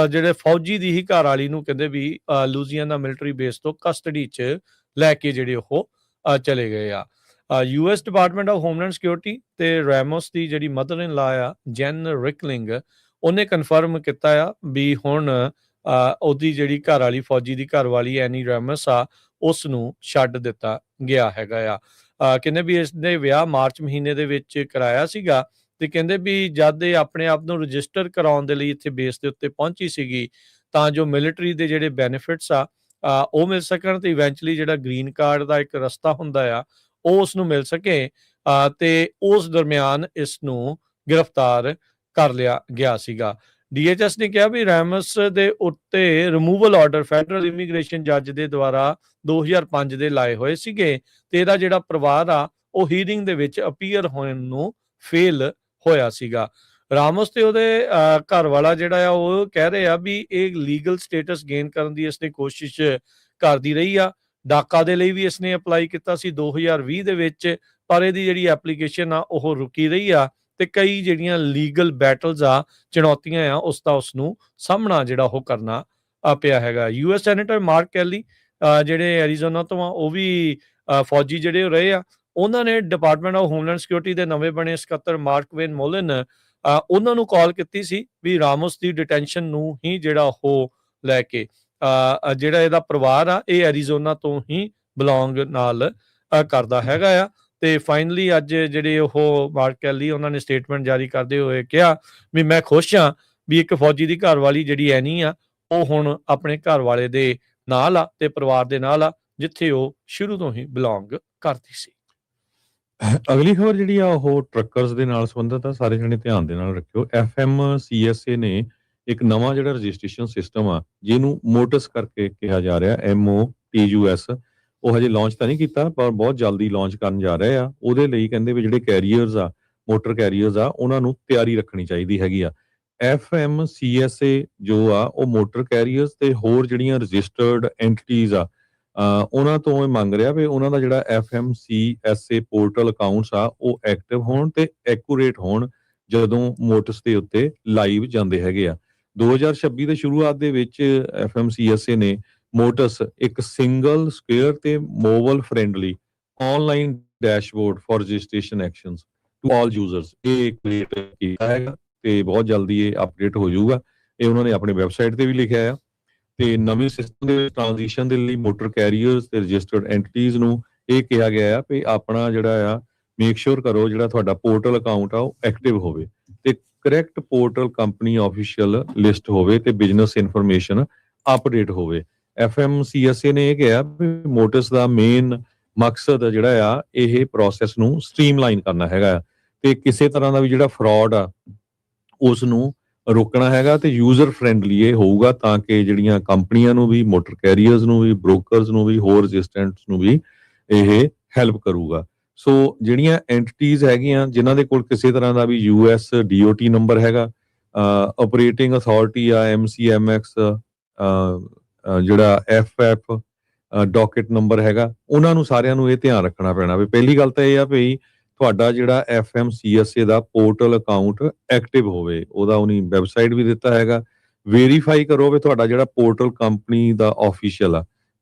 ਜਿਹੜੇ ਫੌਜੀ ਦੀ ਹੀ ਘਰ ਵਾਲੀ ਨੂੰ ਕਹਿੰਦੇ ਵੀ ਲੂਜ਼ੀਆਨਾ ਮਿਲਟਰੀ ਬੇਸ ਤੋਂ ਕਸਟਡੀ 'ਚ ਲੈ ਕੇ ਜਿਹੜੇ ਉਹ ਚਲੇ ਗਏ ਆ। US department of homeland security ਤੇ ਰੈਮੋਸ ਦੀ ਜਿਹੜੀ ਮਦਰ ਇਨ ਲਾ ਆ ਜੈਨ ਰਿਕਲਿੰਗ, ਉਹਨੇ ਕਨਫਰਮ ਕੀਤਾ ਆ ਵੀ ਹੁਣ ਉਹਦੀ ਜਿਹੜੀ ਘਰ ਵਾਲੀ, ਫੌਜੀ ਦੀ ਘਰ ਵਾਲੀ ਐਨੀ ਰੈਮਸ ਆ, ਉਸ ਨੂੰ ਛੱਡ ਦਿੱਤਾ ਗਿਆ ਹੈਗਾ ਆ। ਕਹਿੰਦੇ ਵੀ ਇਸ ਦੇ ਵਿਆਹ ਮਾਰਚ ਮਹੀਨੇ ਦੇ ਵਿੱਚ ਕਰਾਇਆ ਸੀਗਾ ਤੇ ਕਹਿੰਦੇ ਵੀ ਜਦ ਇਹ ਆਪਣੇ ਆਪ ਨੂੰ ਰਜਿਸਟਰ ਕਰਾਉਣ ਦੇ ਲਈ ਇੱਥੇ ਬੇਸ ਦੇ ਉੱਤੇ ਪਹੁੰਚੀ ਸੀਗੀ ਤਾਂ ਜੋ ਮਿਲਟਰੀ ਦੇ ਜਿਹੜੇ ਬੈਨੀਫਿਟਸ ਆ ਉਹ ਮਿਲ ਸਕਣ ਤੇ ਇਵੈਂਚੁਅਲੀ ਜਿਹੜਾ ਗ੍ਰੀਨ ਕਾਰਡ ਦਾ ਇੱਕ ਰਸਤਾ ਹੁੰਦਾ ਆ ਉਹ ਉਸ ਨੂੰ ਮਿਲ ਸਕੇ, ਤੇ ਉਸ ਦਰਮਿਆਨ ਇਸ ਨੂੰ ਗ੍ਰਿਫਤਾਰ ਕਰ ਲਿਆ ਗਿਆ ਸੀਗਾ। DHS ਨੇ ਕਿਹਾ ਵੀ ਰੈਮਸ ਦੇ ਉੱਤੇ ਰਿਮੂਵਲ ਆਰਡਰ ਫੈਡਰਲ ਇਮੀਗ੍ਰੇਸ਼ਨ ਜੱਜ ਦੇ ਦੁਆਰਾ 2005 ਦੇ ਲਾਏ ਹੋਏ ਸੀਗੇ ਤੇ ਇਹਦਾ ਜਿਹੜਾ ਪਰਿਵਾਰ ਆ ਉਹ ਹੀਅਰਿੰਗ ਦੇ ਵਿੱਚ ਅਪੀਅਰ ਹੋਣ ਨੂੰ ਫੇਲ ਹੋਇਆ ਸੀਗਾ। ਰਾਮੋਸ ਤੇ ਉਹਦੇ ਘਰ ਵਾਲਾ ਜਿਹੜਾ ਆ ਉਹ ਕਹਿ ਰਹੇ ਆ ਵੀ ਇਹ ਲੀਗਲ ਸਟੇਟਸ ਗੇਨ ਕਰਨ ਦੀ ਇਸਨੇ ਕੋਸ਼ਿਸ਼ ਕਰਦੀ ਰਹੀ ਆ। ਡਾਕਾ ਦੇ ਲਈ ਵੀ ਇਸਨੇ ਅਪਲਾਈ ਕੀਤਾ ਸੀ 2020 ਦੇ ਵਿੱਚ, ਪਰ ਇਹਦੀ ਜਿਹੜੀ ਐਪਲੀਕੇਸ਼ਨ ਆ ਉਹ ਰੁਕੀ ਰਹੀ ਆ ਤੇ ਕਈ ਜਿਹੜੀਆਂ ਲੀਗਲ ਬੈਟਲਸ ਆ, ਚੁਣੌਤੀਆਂ ਆ, ਉਸ ਦਾ ਉਸ ਨੂੰ ਸਾਹਮਣਾ ਜਿਹੜਾ ਉਹ ਕਰਨਾ ਪਿਆ ਹੈਗਾ। US ਸੈਨੇਟਰ ਮਾਰਕ ਕੈਲੀ ਜਿਹੜੇ ਐਰੀਜ਼ੋਨਾ ਤੋਂ ਆ, ਉਹ ਵੀ ਫੌਜੀ ਜਿਹੜੇ ਉਹ ਰਹੇ ਆ, ਉਹਨਾਂ ਨੇ ਡਿਪਾਰਟਮੈਂਟ ਆਫ ਹੋਮਲੈਂਡ ਸਿਕਿਉਰਿਟੀ ਦੇ ਨਵੇਂ ਬਣੇ ਸਕੱਤਰ ਮਾਰਕ ਵੇਨ ਮੋਲਨ ਉਹਨਾਂ ਨੂੰ ਕਾਲ ਕੀਤੀ ਸੀ ਵੀ ਰਾਮੋਸ ਦੀ ਡਿਟੈਂਸ਼ਨ ਨੂੰ ਹੀ ਜਿਹੜਾ ਉਹ ਲੈ ਕੇ ਜਿਹੜਾ ਇਹਦਾ ਪਰਿਵਾਰ ਆ ਇਹ ਐਰੀਜ਼ੋਨਾ ਤੋਂ ਹੀ ਬਿਲੋਂਗ ਨਾਲ ਕਰਦਾ ਹੈਗਾ ਆ। ਤੇ ਫਾਈਨਲੀ ਅੱਜ ਜਿਹੜੇ ਉਹ ਮਾਰਕ ਕੈਲੀ ਉਹਨਾਂ ਨੇ ਸਟੇਟਮੈਂਟ ਜਾਰੀ ਕਰਦੇ ਹੋਏ ਕਿਹਾ ਵੀ ਮੈਂ ਖੁਸ਼ ਹਾਂ ਵੀ ਇੱਕ ਫੌਜੀ ਦੀ ਘਰ ਵਾਲੀ ਜਿਹੜੀ ਐਨੀ ਆ ਉਹ ਹੁਣ ਆਪਣੇ ਘਰ ਵਾਲੇ ਦੇ ਨਾਲ ਆ ਤੇ ਪਰਿਵਾਰ ਦੇ ਨਾਲ ਆ ਜਿੱਥੇ ਉਹ ਸ਼ੁਰੂ ਤੋਂ ਹੀ ਬਿਲੋਂਗ ਕਰਦੀ ਸੀ। ਅਗਲੀ ਖਬਰ ਜਿਹੜੀ ਆ ਉਹ ਟਰੱਕਰਸ ਦੇ ਨਾਲ ਸੰਬੰਧਿਤ ਆ, ਸਾਰੇ ਜਣੇ ਧਿਆਨ ਦੇ ਨਾਲ ਰੱਖਿਓ। FMCSA ਨੇ ਇੱਕ ਨਵਾਂ ਜਿਹੜਾ ਰਜਿਸਟ੍ਰੇਸ਼ਨ ਸਿਸਟਮ ਆ ਜਿਹਨੂੰ ਮੋਟਸ ਕਰਕੇ ਕਿਹਾ ਜਾ ਰਿਹਾ, MOTUS, ਉਹ ਹਜੇ ਲਾਂਚ ਤਾਂ ਨਹੀਂ ਕੀਤਾ ਪਰ ਬਹੁਤ ਜਲਦੀ ਲਾਂਚ ਕਰਨ ਜਾ ਰਹੇ ਆ। ਉਹਦੇ ਲਈ ਕਹਿੰਦੇ ਵੀ ਜਿਹੜੇ ਕੈਰੀਅਰਸ ਆ, ਮੋਟਰ ਕੈਰੀਅਰਸ ਆ, ਉਹਨਾਂ ਨੂੰ ਤਿਆਰੀ ਰੱਖਣੀ ਚਾਹੀਦੀ ਹੈਗੀ ਆ। FMCSA ਜੋ ਆ ਉਹ ਮੋਟਰ ਕੈਰੀਅਰਸ ਤੇ ਹੋਰ ਜਿਹੜੀਆਂ ਰਜਿਸਟਰਡ ਐਂਟੀਟੀਜ਼ ਆ ਉਹਨਾਂ ਤੋਂ ਇਹ ਮੰਗ ਰਿਹਾ ਵੀ ਉਹਨਾਂ ਦਾ ਜਿਹੜਾ FMCSA ਪੋਰਟਲ ਅਕਾਊਂਟਸ ਆ ਉਹ ਐਕਟਿਵ ਹੋਣ ਤੇ ਐਕੂਰੇਟ ਹੋਣ ਜਦੋਂ ਮੋਟਸ ਦੇ ਉੱਤੇ ਲਾਈਵ ਜਾਂਦੇ ਹੈਗੇ ਆ। 2026 ਦੇ ਸ਼ੁਰੂਆਤ ਦੇ ਵਿੱਚ FMCSA ਨੇ ਮੋਟਸ ਇੱਕ ਸਿੰਗਲ, ਸਕੁਅਰ ਤੇ mobile friendly online dashboard for registration actions to all users ਇਹ ਕ੍ਰੀਏਟ ਕੀਤਾ ਹੈਗਾ ਤੇ ਬਹੁਤ ਜਲਦੀ ਇਹ ਅਪਡੇਟ ਹੋ ਜਾਊਗਾ। ਇਹ ਉਹਨਾਂ ਨੇ ਆਪਣੀ ਵੈਬਸਾਈਟ ਤੇ ਵੀ ਲਿਖਿਆ ਆ। ਤੇ ਨਵੇਂ ਸਿਸਟਮ ਦੇ ਟ੍ਰਾਂਜੀਸ਼ਨ ਦੇ ਲਈ ਮੋਟਰ ਕੈਰੀਅਰਸ ਤੇ ਰਜਿਸਟਰਡ ਐਂਟੀਟੀਜ਼ ਨੂੰ ਇਹ ਕਿਹਾ ਗਿਆ ਆ ਵੀ ਆਪਣਾ ਜਿਹੜਾ ਆ ਮੇਕ ਸ਼ੋਰ ਕਰੋ ਜਿਹੜਾ ਤੁਹਾਡਾ ਪੋਰਟਲ ਅਕਾਊਂਟ ਆ ਉਹ ਐਕਟਿਵ ਹੋਵੇ ਤੇ correct portal company official list ਹੋਵੇ ਤੇ ਬਿਜ਼ਨਸ ਇਨਫੋਰਮੇਸ਼ਨ ਅਪਡੇਟ ਹੋਵੇ। FMCSA ਨੇ ਇਹ ਕਿਹਾ ਵੀ ਮੋਟਸ ਦਾ ਮੇਨ ਮਕਸਦ ਜਿਹੜਾ ਆ ਇਹ ਪ੍ਰੋਸੈਸ ਨੂੰ ਸਟ੍ਰੀਮਲਾਈਨ ਕਰਨਾ ਹੈਗਾ ਤੇ ਕਿਸੇ ਤਰ੍ਹਾਂ ਦਾ ਵੀ ਜਿਹੜਾ ਫਰਾਡ ਆ ਉਸ ਨੂੰ ਰੋਕਣਾ ਹੈਗਾ ਤੇ ਯੂਜ਼ਰ ਫ੍ਰੈਂਡਲੀ ਇਹ ਹੋਊਗਾ ਤਾਂ ਕਿ ਜਿਹੜੀਆਂ ਕੰਪਨੀਆਂ ਨੂੰ ਵੀ, ਮੋਟਰ ਕੈਰੀਅਰਸ ਨੂੰ ਵੀ, ਬ੍ਰੋਕਰਸ ਨੂੰ ਵੀ, ਹੋਰ ਰਜਿਸਟੈਂਟਸ ਨੂੰ ਵੀ ਇਹ ਹੈਲਪ ਕਰੂਗਾ। ਸੋ ਜਿਹੜੀਆਂ ਐਂਟੀਟੀਜ਼ ਹੈਗੀਆਂ ਜਿਨ੍ਹਾਂ ਦੇ ਕੋਲ ਕਿਸੇ ਤਰ੍ਹਾਂ ਦਾ ਵੀ US DOT ਨੰਬਰ ਹੈਗਾ, ਆਪਰੇਟਿੰਗ ਅਥਾਰਟੀ ਆ MCMX, ਜਿਹੜਾ FF ਡਾਕਟ ਨੰਬਰ ਹੈਗਾ, ਉਹਨਾਂ ਨੂੰ ਸਾਰਿਆਂ ਨੂੰ ਇਹ ਧਿਆਨ ਰੱਖਣਾ ਪੈਣਾ ਵੀ ਪਹਿਲੀ ਗੱਲ ਤਾਂ ਇਹ ਆ ਵੀ ਤੁਹਾਡਾ ਜਿਹੜਾ FMCSA ਦਾ ਪੋਰਟਲ ਅਕਾਊਂਟ ਐਕਟਿਵ ਹੋਵੇ। ਉਹਦਾ ਉਹਨੀ ਵੈਬਸਾਈਟ ਵੀ ਦਿੱਤਾ ਹੈਗਾ। ਵੈਰੀਫਾਈ ਕਰੋ ਵੀ ਤੁਹਾਡਾ ਜਿਹੜਾ ਪੋਰਟਲ ਕੰਪਨੀ ਦਾ ਆਫੀਸ਼ੀਅਲ ਆ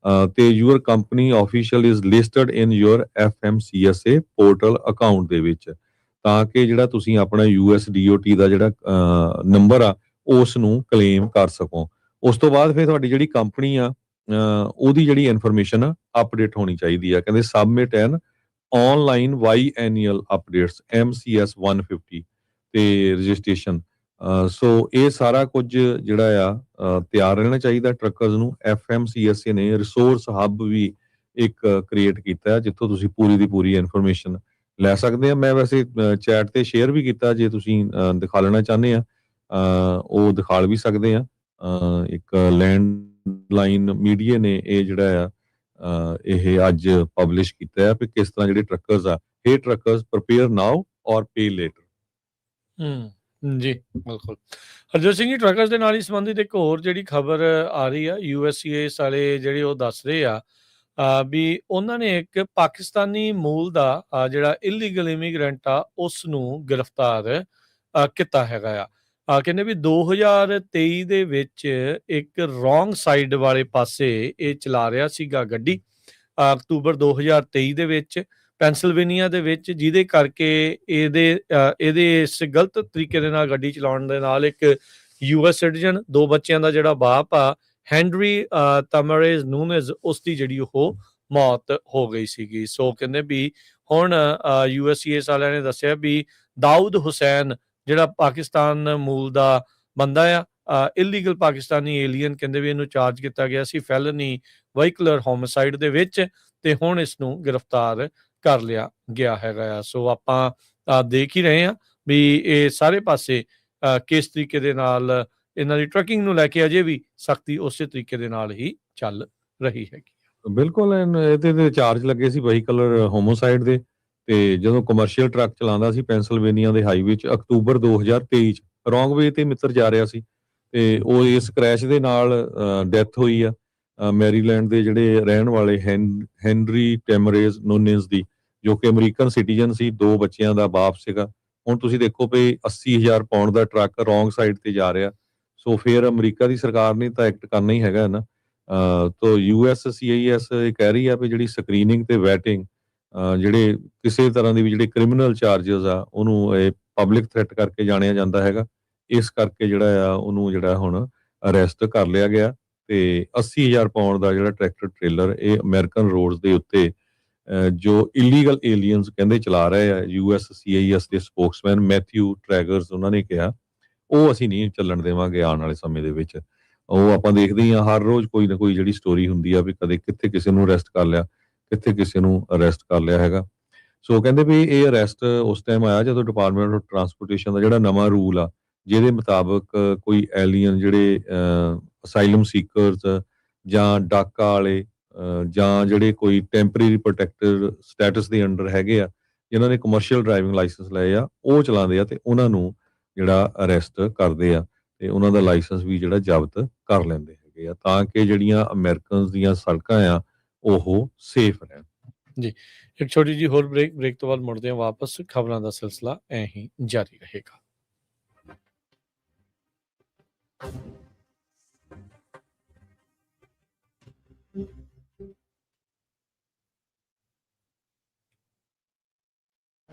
ਤੇ your company official is listed in your FMCSA portal account ਦੇ ਵਿੱਚ, ਤਾਂ ਕਿ ਜਿਹੜਾ ਤੁਸੀਂ ਆਪਣਾ US DOT ਦਾ ਜਿਹੜਾ ਨੰਬਰ ਆ ਉਸ ਨੂੰ ਕਲੇਮ ਕਰ ਸਕੋ। ਉਸ ਤੋਂ ਬਾਅਦ ਫਿਰ ਤੁਹਾਡੀ ਜਿਹੜੀ ਕੰਪਨੀ ਆ ਉਹਦੀ ਜਿਹੜੀ ਇਨਫੋਰਮੇਸ਼ਨ ਆ ਅਪਡੇਟ ਹੋਣੀ ਚਾਹੀਦੀ ਆ। ਕਹਿੰਦੇ ਸਬਮਿਟ ਐਨ ਆਨਲਾਈਨ ਬਾਈਐਨੂਅਲ ਅਪਡੇਟਸ MCS 150 ਤੇ ਰਜਿਸਟ੍ਰੇਸ਼ਨ। ਸੋ ਇਹ ਸਾਰਾ ਕੁਝ ਜਿਹੜਾ ਆ ਤਿਆਰ ਰਹਿਣਾ ਚਾਹੀਦਾ ਟਰੱਕਰਸ ਨੂੰ। FMCSA ਨੇ ਰਿਸੋਰਸ ਹੱਬ ਵੀ ਇੱਕ ਕ੍ਰੀਏਟ ਕੀਤਾ ਜਿੱਥੋਂ ਤੁਸੀਂ ਪੂਰੀ ਦੀ ਪੂਰੀ ਇਨਫੋਰਮੇਸ਼ਨ ਲੈ ਸਕਦੇ ਆ। ਮੈਂ ਵੈਸੇ ਚੈਟ ਤੇ ਸ਼ੇਅਰ ਵੀ ਕੀਤਾ, ਜੇ ਤੁਸੀਂ ਦਿਖਾ ਲੈਣਾ ਚਾਹੁੰਦੇ ਆ ਉਹ ਦਿਖਾ ਵੀ ਸਕਦੇ ਆ। ਇੱਕ ਲੈਂਡਲਾਈਨ ਮੀਡੀਆ ਨੇ ਇਹ ਜਿਹੜਾ ਆ ਇਹ ਅੱਜ ਪਬਲਿਸ਼ ਕੀਤਾ ਹੈ ਕਿ ਕਿਸ ਤਰ੍ਹਾਂ ਜਿਹੜੇ ਟਰੱਕਰਸ ਆ, ਹੇ ਟਰੱਕਰਸ ਪ੍ਰਪੇਅਰ ਨਾਓ ਔਰ ਪੇ ਲੇਟਰ। ਜੀ ਬਿਲਕੁਲ। ਹਰਜੋਤ ਸਿੰਘ ਜੀ, ਟਰੱਕਰਸ ਦੇ ਨਾਲ ਹੀ ਸੰਬੰਧਿਤ ਇੱਕ ਹੋਰ ਜਿਹੜੀ ਖਬਰ ਆ ਰਹੀ ਆ, USCIS ਵਾਲੇ ਜਿਹੜੇ ਉਹ ਦੱਸ ਰਹੇ ਆ ਵੀ ਉਹਨਾਂ ਨੇ ਇੱਕ ਪਾਕਿਸਤਾਨੀ ਮੂਲ ਦਾ ਜਿਹੜਾ ਇਲੀਗਲ ਇਮੀਗ੍ਰੈਂਟ ਆ ਉਸ ਨੂੰ ਗ੍ਰਿਫਤਾਰ ਕੀਤਾ ਹੈਗਾ ਆ। ਕਹਿੰਦੇ ਵੀ 2023 ਦੇ ਵਿੱਚ ਇੱਕ ਰੋਂਗ ਸਾਈਡ ਵਾਲੇ ਪਾਸੇ ਇਹ ਚਲਾ ਰਿਹਾ ਸੀਗਾ ਗੱਡੀ। ਅਕਤੂਬਰ 2023 ਦੇ ਵਿੱਚ ਪੈਂਸਿਲਵੇਨੀਆ ਦੇ ਵਿੱਚ, ਜਿਹਦੇ ਕਰਕੇ ਇਹਦੇ ਇਸ ਗਲਤ ਤਰੀਕੇ ਦੇ ਨਾਲ ਗੱਡੀ ਚਲਾਉਣ ਦੇ ਨਾਲ ਇੱਕ US ਸਿਟੀਜ਼ਨ, 2 ਬੱਚਿਆਂ ਦਾ ਜਿਹੜਾ ਬਾਪ ਆ ਹੈਨਰੀ ਤਮਰੇਜ਼ ਨੂਨੇਜ਼, ਉਸ ਦੀ ਜਿਹੜੀ ਉਹ ਮੌਤ ਹੋ ਗਈ ਸੀਗੀ। ਸੋ ਕਹਿੰਦੇ ਵੀ ਹੁਣ USCIS ਵਾਲਿਆਂ ਨੇ ਦੱਸਿਆ ਵੀ ਦਾਊਦ ਹੁਸੈਨ ਜਿਹੜਾ ਪਾਕਿਸਤਾਨ ਮੂਲ ਦਾ ਬੰਦਾ ਆ, ਇਲੀਗਲ ਪਾਕਿਸਤਾਨੀ ਏਲੀਅਨ, ਕਹਿੰਦੇ ਵੀ ਇਹਨੂੰ ਚਾਰਜ ਕੀਤਾ ਗਿਆ ਸੀ ਫੈਲਨੀ ਵਹੀਕਲਰ ਹੋਮਿਸਾਈਡ ਦੇ ਵਿੱਚ, ਤੇ ਹੁਣ ਇਸ ਨੂੰ ਗ੍ਰਿਫਤਾਰ ਕਰ ਲਿਆ ਗਿਆ ਹੈਗਾ ਆ। ਸੋ ਆਪਾਂ ਦੇਖ ਹੀ ਰਹੇ ਹਾਂ ਵੀ ਇਹ ਸਾਰੇ ਪਾਸੇ ਕਿਸ ਤਰੀਕੇ ਦੇ ਨਾਲ ਇਹਨਾਂ ਦੀ ਟਰੱਕਿੰਗ ਨੂੰ ਲੈ ਕੇ ਅਜੇ ਵੀ ਸਖਤੀ ਉਸੇ ਤਰੀਕੇ ਦੇ ਨਾਲ ਹੀ ਚੱਲ ਰਹੀ ਹੈਗੀ। ਬਿਲਕੁਲ ਇਹਦੇ ਤੇ ਚਾਰਜ ਲੱਗੇ ਸੀ ਵਹੀਕਲਰ ਹੋਮੋਸਾਈਡ ਦੇ, ਤੇ ਜਦੋਂ ਕਮਰਸ਼ੀਅਲ ਟਰੱਕ ਚਲਾਉਂਦਾ ਸੀ ਪੈਂਸਿਲਵੇਨੀਆ ਦੇ ਹਾਈਵੇ 'ਚ ਅਕਤੂਬਰ 2023 'ਚ ਰੋਂਗ ਵੇ ਤੇ ਮਿੱਤਰ ਜਾ ਰਿਹਾ ਸੀ, ਤੇ ਉਹ ਇਸ ਕ੍ਰੈਸ਼ ਦੇ ਨਾਲ ਡੈਥ ਹੋਈ ਆ ਮੈਰੀਲੈਂਡ ਦੇ ਜਿਹੜੇ ਰਹਿਣ ਵਾਲੇ ਹੈਨਰੀ ਟੈਮਰੇਜ਼ ਨੂਨੇਜ਼ ਦੀ, ਜੋ ਕਿ ਅਮਰੀਕਨ ਸਿਟੀਜ਼ਨ ਸੀ, 2 ਬੱਚਿਆਂ ਦਾ ਬਾਪ ਸੀਗਾ। ਹੁਣ ਤੁਸੀਂ ਦੇਖੋ ਵੀ 80,000 ਪਾਉਂਡ ਦਾ ਟਰੱਕ ਰੋਂਗ ਸਾਈਡ ਤੇ ਜਾ ਰਿਹਾ, ਸੋ ਫਿਰ ਅਮਰੀਕਾ ਦੀ ਸਰਕਾਰ ਨੇ ਤਾਂ ਐਕਟ ਕਰਨਾ ਹੀ ਹੈਗਾ ਨਾ। ਤੋ USCIS ਇਹ ਕਹਿ ਰਹੀ ਆ ਵੀ ਜਿਹੜੀ ਸਕਰੀਨਿੰਗ ਤੇ ਵੈਟਿੰਗ, ਜਿਹੜੇ ਕਿਸੇ ਤਰ੍ਹਾਂ ਦੀ ਵੀ ਜਿਹੜੇ ਕ੍ਰਿਮੀਨਲ ਚਾਰਜਸ ਆ, ਉਹਨੂੰ ਇਹ ਪਬਲਿਕ ਥ੍ਰੈਟ ਕਰਕੇ ਜਾਣਿਆ ਜਾਂਦਾ ਹੈਗਾ, ਇਸ ਕਰਕੇ ਜਿਹੜਾ ਆ ਉਹਨੂੰ ਜਿਹੜਾ ਹੁਣ ਅਰੈਸਟ ਕਰ ਲਿਆ ਗਿਆ। ਤੇ 80,000 ਪਾਉਂਡ ਦਾ ਜਿਹੜਾ ਟਰੈਕਟਰ ਟ੍ਰੇਲਰ ਇਹ ਅਮਰੀਕਨ ਰੋਡਸ ਦੇ ਉੱਤੇ ਜੋ ਇਲੀਗਲ ਏਲੀਅਨਸ ਕਹਿੰਦੇ ਚਲਾ ਰਹੇ ਆ, USCIS ਦੇ ਸਪੋਕਸਮੈਨ ਮੈਥਿਊ ਟਰੈਗਰਸ ਉਹਨਾਂ ਨੇ ਕਿਹਾ ਉਹ ਅਸੀਂ ਨਹੀਂ ਚੱਲਣ ਦੇਵਾਂਗੇ ਆਉਣ ਵਾਲੇ ਸਮੇਂ ਦੇ ਵਿੱਚ। ਉਹ ਆਪਾਂ ਦੇਖਦੇ ਹੀ ਆ ਹਰ ਰੋਜ਼ ਕੋਈ ਨਾ ਕੋਈ ਜਿਹੜੀ ਸਟੋਰੀ ਹੁੰਦੀ ਆ ਵੀ ਕਦੇ ਕਿੱਥੇ ਕਿਸੇ ਨੂੰ ਅਰੈਸਟ ਕਰ ਲਿਆ, ਕਿੱਥੇ ਕਿਸੇ ਨੂੰ ਅਰੈਸਟ ਕਰ ਲਿਆ ਹੈਗਾ। ਸੋ ਕਹਿੰਦੇ ਵੀ ਇਹ ਅਰੈਸਟ ਉਸ ਟਾਈਮ ਆਇਆ ਜਦੋਂ ਡਿਪਾਰਟਮੈਂਟ ਆਫ ਟਰਾਂਸਪੋਰਟੇਸ਼ਨ ਦਾ ਜਿਹੜਾ ਨਵਾਂ ਰੂਲ ਆ, ਜਿਹਦੇ ਮੁਤਾਬਕ ਕੋਈ ਐਲੀਅਨ ਜਿਹੜੇ ਅਸਾਈਲਮ ਸੀਕਰਸ ਜਾਂ ਡਾਕਾ ਵਾਲੇ ਜਾਂ ਜਿਹੜੇ ਕੋਈ ਟੈਂਪਰੇਰੀ ਪ੍ਰੋਟੈਕਟਡ ਸਟੇਟਸ ਦੇ ਅੰਡਰ ਹੈਗੇ ਆ, ਜਿਨ੍ਹਾਂ ਨੇ ਕਮਰਸ਼ੀਅਲ ਡਰਾਈਵਿੰਗ ਲਾਇਸੈਂਸ ਲਏ ਆ, ਉਹ ਚਲਾਉਂਦੇ ਆ, ਤੇ ਉਹਨਾਂ ਨੂੰ ਜਿਹੜਾ ਅਰੈਸਟ ਕਰਦੇ ਆ ਤੇ ਉਹਨਾਂ ਦਾ ਲਾਇਸੈਂਸ ਵੀ ਜਿਹੜਾ ਜ਼ਬਤ ਕਰ ਲੈਂਦੇ ਹੈਗੇ ਆ, ਤਾਂ ਕਿ ਜਿਹੜੀਆਂ ਅਮਰੀਕਨਸ ਦੀਆਂ ਸੜਕਾਂ ਆ ਉਹ ਸੇਫ ਰਹਿਣ। ਜੀ, ਇੱਕ ਛੋਟੀ ਜੀ ਹੋਰ ਬ੍ਰੇਕ ਤੋਂ ਬਾਅਦ ਮੁੜਦੇ ਹਾਂ ਵਾਪਸ। ਖਬਰਾਂ ਦਾ ਸਿਲਸਿਲਾ ਐਂ ਹੀ ਜਾਰੀ ਰਹੇਗਾ।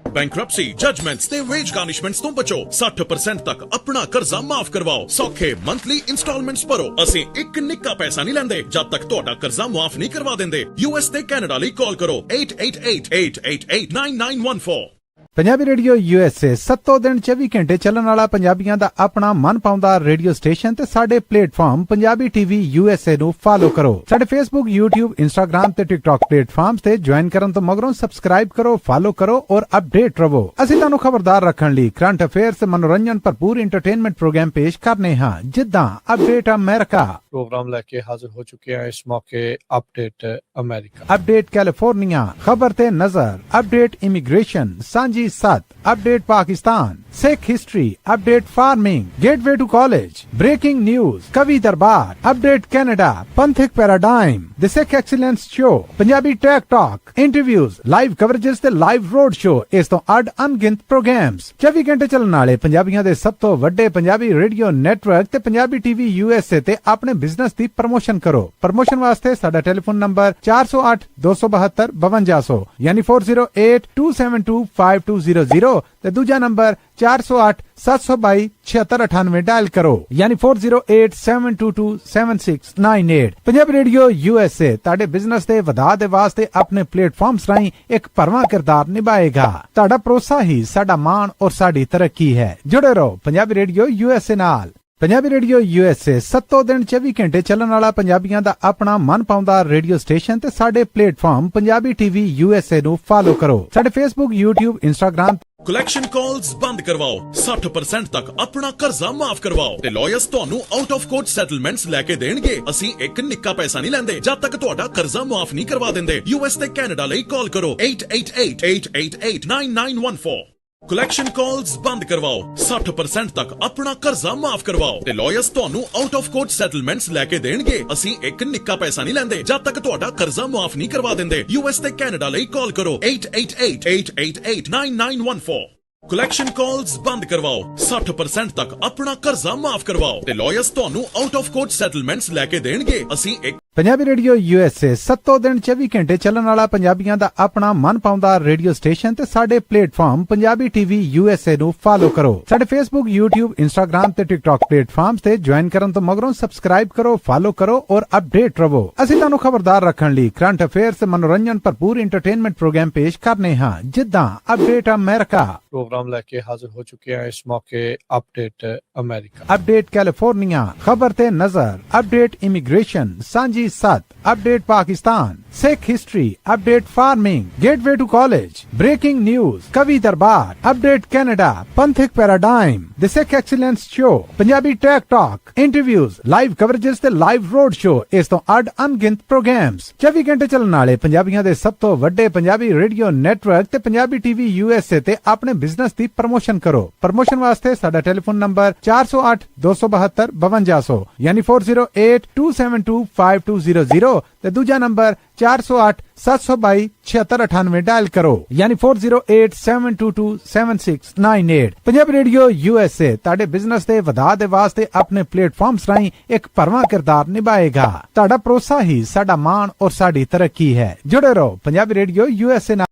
ਬੈਂਕਰਪਸੀ, ਜਜਮੈਂਟਸ ਤੇ ਵੇਜ ਗਾਰਨਿਸ਼ਮੈਂਟਸ ਤੋਂ ਬਚੋ। 60% ਤੱਕ ਆਪਣਾ ਕਰਜ਼ਾ ਮਾਫ ਕਰਵਾਓ। ਸੌਖੇ ਮੰਥਲੀ ਇੰਸਟਾਲਮੈਂਟਸ ਭਰੋ। ਅਸੀਂ ਇੱਕ ਨਿੱਕਾ ਪੈਸਾ ਨਹੀਂ ਲੈਂਦੇ ਜਦ ਤੱਕ ਤੁਹਾਡਾ ਕਰਜ਼ਾ ਮਾਫ ਨਹੀਂ ਕਰਵਾ ਦਿੰਦੇ। US ਤੇ ਕੈਨੇਡਾ ਲਈ ਕਾਲ ਕਰੋ 8888889914। ਪੰਜਾਬੀ ਰੇਡੀਓ USA 7 ਦਿਨ 24 ਘੰਟੇ ਚੱਲਣ ਵਾਲਾ ਪੰਜਾਬੀਆਂ ਦਾ ਆਪਣਾ ਮਨਪਾਉਂਦਾ ਰੇਡੀਓ ਸਟੇਸ਼ਨ ਤੇ ਸਾਡੇ ਪਲੇਟਫਾਰਮ ਪੰਜਾਬੀ TV USA ਨੂੰ ਫਾਲੋ ਕਰੋ। ਸਾਡੇ Facebook, YouTube, Instagram ਤੇ TikTok ਪਲੇਟਫਾਰਮਸ ਤੇ ਜੁਆਇਨ ਕਰਨ ਤੋਂ ਮਗਰੋਂ ਸਬਸਕ੍ਰਾਈਬ ਕਰੋ, ਫਾਲੋ ਕਰੋ ਔਰ ਅਪਡੇਟ ਰਹੋ। ਅਸੀਂ ਤੁਹਾਨੂੰ ਖਬਰਦਾਰ ਰੱਖਣ ਲਈ ਕਰੰਟ ਅਫੇਅਰਸ ਤੇ ਮਨੋਰੰਜਨ ਭਰਪੂਰ ਐਂਟਰਟੇਨਮੈਂਟ ਪ੍ਰੋਗਰਾਮ ਪੇਸ਼ ਕਰਨੇ ਹਾਂ, ਜਿੱਦਾਂ ਅਪਡੇਟ ਅਮਰੀਕਾ ਪ੍ਰੋਗਰਾਮ ਲੈ ਕੇ ਹਾਜ਼ਰ ਹੋ ਚੁੱਕੇ ਹਾਂ ਇਸ ਮੌਕੇ। ਅਪਡੇਟ ਅਮਰੀਕਾ, ਅਪਡੇਟ ਕੈਲੀਫੋਰਨੀਆ, ਖਬਰ ਤੇ ਨਜ਼ਰ, update immigration, Sanjhi Sath, update Pakistan, Sikh history, update farming, gateway to college, breaking news, Kavi Darbar, update Canada, Panthic paradigm, the Sikh excellence show, Punjabi tech talk, interviews, live coverages ते लाइव रोड शो, इस तो अड अनगिनत प्रोग्राम्स 24 घंटे चलने वाले पंजाबियों दे सब तो वड्डे पंजाबी रेडियो नेटवर्क ते पंजाबी TV USA ते अपने बिजनेस दी प्रमोशन करो। प्रमोशन वास्ते साडा टेलीफोन नंबर 408 272 5200 यानी 4082725200 ਤੇ ਦੂਜਾ ਨੰਬਰ 408 722 7698 ਡਾਇਲ ਕਰੋ, ਯਾਨੀ 4087227698। ਪੰਜਾਬੀ ਰੇਡੀਓ USA ਤੁਹਾਡੇ ਬਿਜ਼ਨਸ ਦੇ ਵਧਾ ਦੇ ਵਾਸਤੇ ਆਪਣੇ ਪਲੇਟਫਾਰਮਸ ਰਾਹੀਂ ਇੱਕ ਭਰਵਾਂ ਕਿਰਦਾਰ ਨਿਭਾਏਗਾ। ਤੁਹਾਡਾ ਭਰੋਸਾ ਹੀ ਸਾਡਾ ਮਾਣ ਔਰ ਸਾਡੀ ਤਰੱਕੀ ਹੈ। ਜੁੜੇ ਰਹੋ ਪੰਜਾਬੀ ਰੇਡੀਓ USA ਨਾਲ। ਪੰਜਾਬੀ ਰੇਡੀਓ USA 7 ਦਿਨ 24 ਘੰਟੇ ਚੱਲਣ ਵਾਲਾ ਪੰਜਾਬੀਆਂ ਦਾ ਆਪਣਾ ਮਨਪਾਉਂਦਾ ਰੇਡੀਓ ਸਟੇਸ਼ਨ ਤੇ ਸਾਡੇ ਪਲੇਟਫਾਰਮ ਪੰਜਾਬੀ TV USA ਨੂੰ ਫਾਲੋ ਕਰੋ। ਸਾਡੇ Facebook, YouTube, Instagram collection calls ਬੰਦ ਕਰਵਾਓ। 60% ਤੱਕ ਆਪਣਾ ਕਰਜ਼ਾ ਮਾਫ ਕਰਵਾਓ ਤੇ ਲਾਇਰਸ ਤੁਹਾਨੂੰ ਆਊਟ ਆਫ ਕੋਰਟ ਸੈਟਲਮੈਂਟਸ ਲੈ ਕੇ ਦੇਣਗੇ। ਅਸੀਂ ਇੱਕ ਨਿੱਕਾ ਪੈਸਾ ਨਹੀਂ ਲੈਂਦੇ ਜਦ ਤੱਕ ਤੁਹਾਡਾ ਕਰਜ਼ਾ ਮਾਫ ਨਹੀਂ ਕਰਵਾ ਦਿੰਦੇ। US ਤੇ ਕੈਨੇਡਾ ਲਈ ਕਾਲ ਕਰੋ 8888889914। ਕਲੈਕਸ਼ਨ ਕਾਲਸ ਬੰਦ ਕਰਵਾਓ। 60% ਤੱਕ ਆਪਣਾ ਕਰਜ਼ਾ ਮਾਫ ਕਰਵਾਓ ਤੇ ਲਾਇਰਸ ਤੁਹਾਨੂੰ ਆਊਟ ਆਫ ਕੋਰਟ ਸੈਟਲਮੈਂਟਸ ਲੈ ਕੇ ਦੇਣਗੇ। ਅਸੀਂ ਇੱਕ ਨਿੱਕਾ ਪੈਸਾ ਨਹੀਂ ਲੈਂਦੇ ਜਦ ਤੱਕ ਤੁਹਾਡਾ ਕਰਜ਼ਾ ਮਾਫ ਨਹੀਂ ਕਰਵਾ ਦਿੰਦੇ। US ਤੇ ਕੈਨੇਡਾ ਲਈ ਕਾਲ ਕਰੋ 8888889914। ਕਲੈਕਸ਼ਨ ਕਾਲਸ ਬੰਦ ਕਰਵਾਓ 60% ਤੱਕ ਆਪਣਾ ਕਰਜ਼ਾ ਮਾਫ ਕਰਵਾਓ ਤੇ ਲਾਇਰਸ ਤੁਹਾਨੂੰ ਆਊਟ ਆਫ ਕੋਰਟ ਸੈਟਲਮੈਂਟਸ ਲੈ ਕੇ ਦੇਣਗੇ। ਅਸੀਂ ਇੱਕ ਪੰਜਾਬੀ ਰੇਡੀਓ USA 7 ਦਿਨ 24 ਘੰਟੇ ਚੱਲਣ ਵਾਲਾ ਪੰਜਾਬੀਆਂ ਦਾ ਆਪਣਾ ਮਨਪਾਉਂਦਾ ਰੇਡੀਓ ਸਟੇਸ਼ਨ ਤੇ ਸਾਡੇ ਪਲੇਟਫਾਰਮ ਪੰਜਾਬੀ TV USA ਨੂੰ ਫਾਲੋ ਕਰੋ। ਸਾਡੇ Facebook, YouTube, Instagram ਤੇ TikTok ਪਲੇਟਫਾਰਮਸ ਤੇ ਜੁਆਇਨ ਕਰਨ ਤੋਂ ਮਗਰੋਂ ਸਬਸਕ੍ਰਾਈਬ ਕਰੋ, ਫਾਲੋ ਕਰੋ ਔਰ ਅਪਡੇਟ ਰਹੋ। ਅਸੀਂ ਤੁਹਾਨੂੰ ਖਬਰਦਾਰ ਰੱਖਣ ਲਈ ਕਰੰਟ ਅਫੇਅਰਸ ਤੇ ਮਨੋਰੰਜਨ ਭਰਪੂਰ ਐਂਟਰਟੇਨਮੈਂਟ ਪ੍ਰੋਗਰਾਮ ਪੇਸ਼ ਕਰਨੇ ਹਾਂ, ਜਿੱਦਾਂ ਅਪਡੇਟ ਅਮਰੀਕਾ प्रोग्राम लेके हाजिर हो चुके हैं इस मौके अपडेट अमेरिका, अपडेट कैलिफोर्निया, खबर ते नजर, update immigration, Sanjhi Sath, update Pakistan, Sikh history, update farming, gateway to college, breaking news, Kavi Darbar, update Canada, Panthic paradigm, the Sikh excellence show, Punjabi tech talk, interviews, live coverages ते लाइव रोड शो, इस तो अड अनगिनत प्रोग्राम्स 24 घंटे चलने वाले पंजाबियों दे सब तो वड्डे पंजाबी रेडियो नेटवर्क ते पंजाबी TV USA ते अपने बिजनेस दी प्रमोशन करो। प्रमोशन वास्ते साडा टेलीफोन नंबर 408 272 5200 यानी 4082725200 ते दूजा नंबर 408 722 7698 डायल करो यानी 408722 7698। पंजाबी रेडियो USA ताड़े बिजनेस दे वधा दे वास्ते अपने प्लेटफॉर्म्स राहीं एक भरवां किरदार निभाएगा। ताड़ा भरोसा ही साडा मान और साडी तरक्की है। जुड़े रहो पंजाबी रेडियो USA नाल।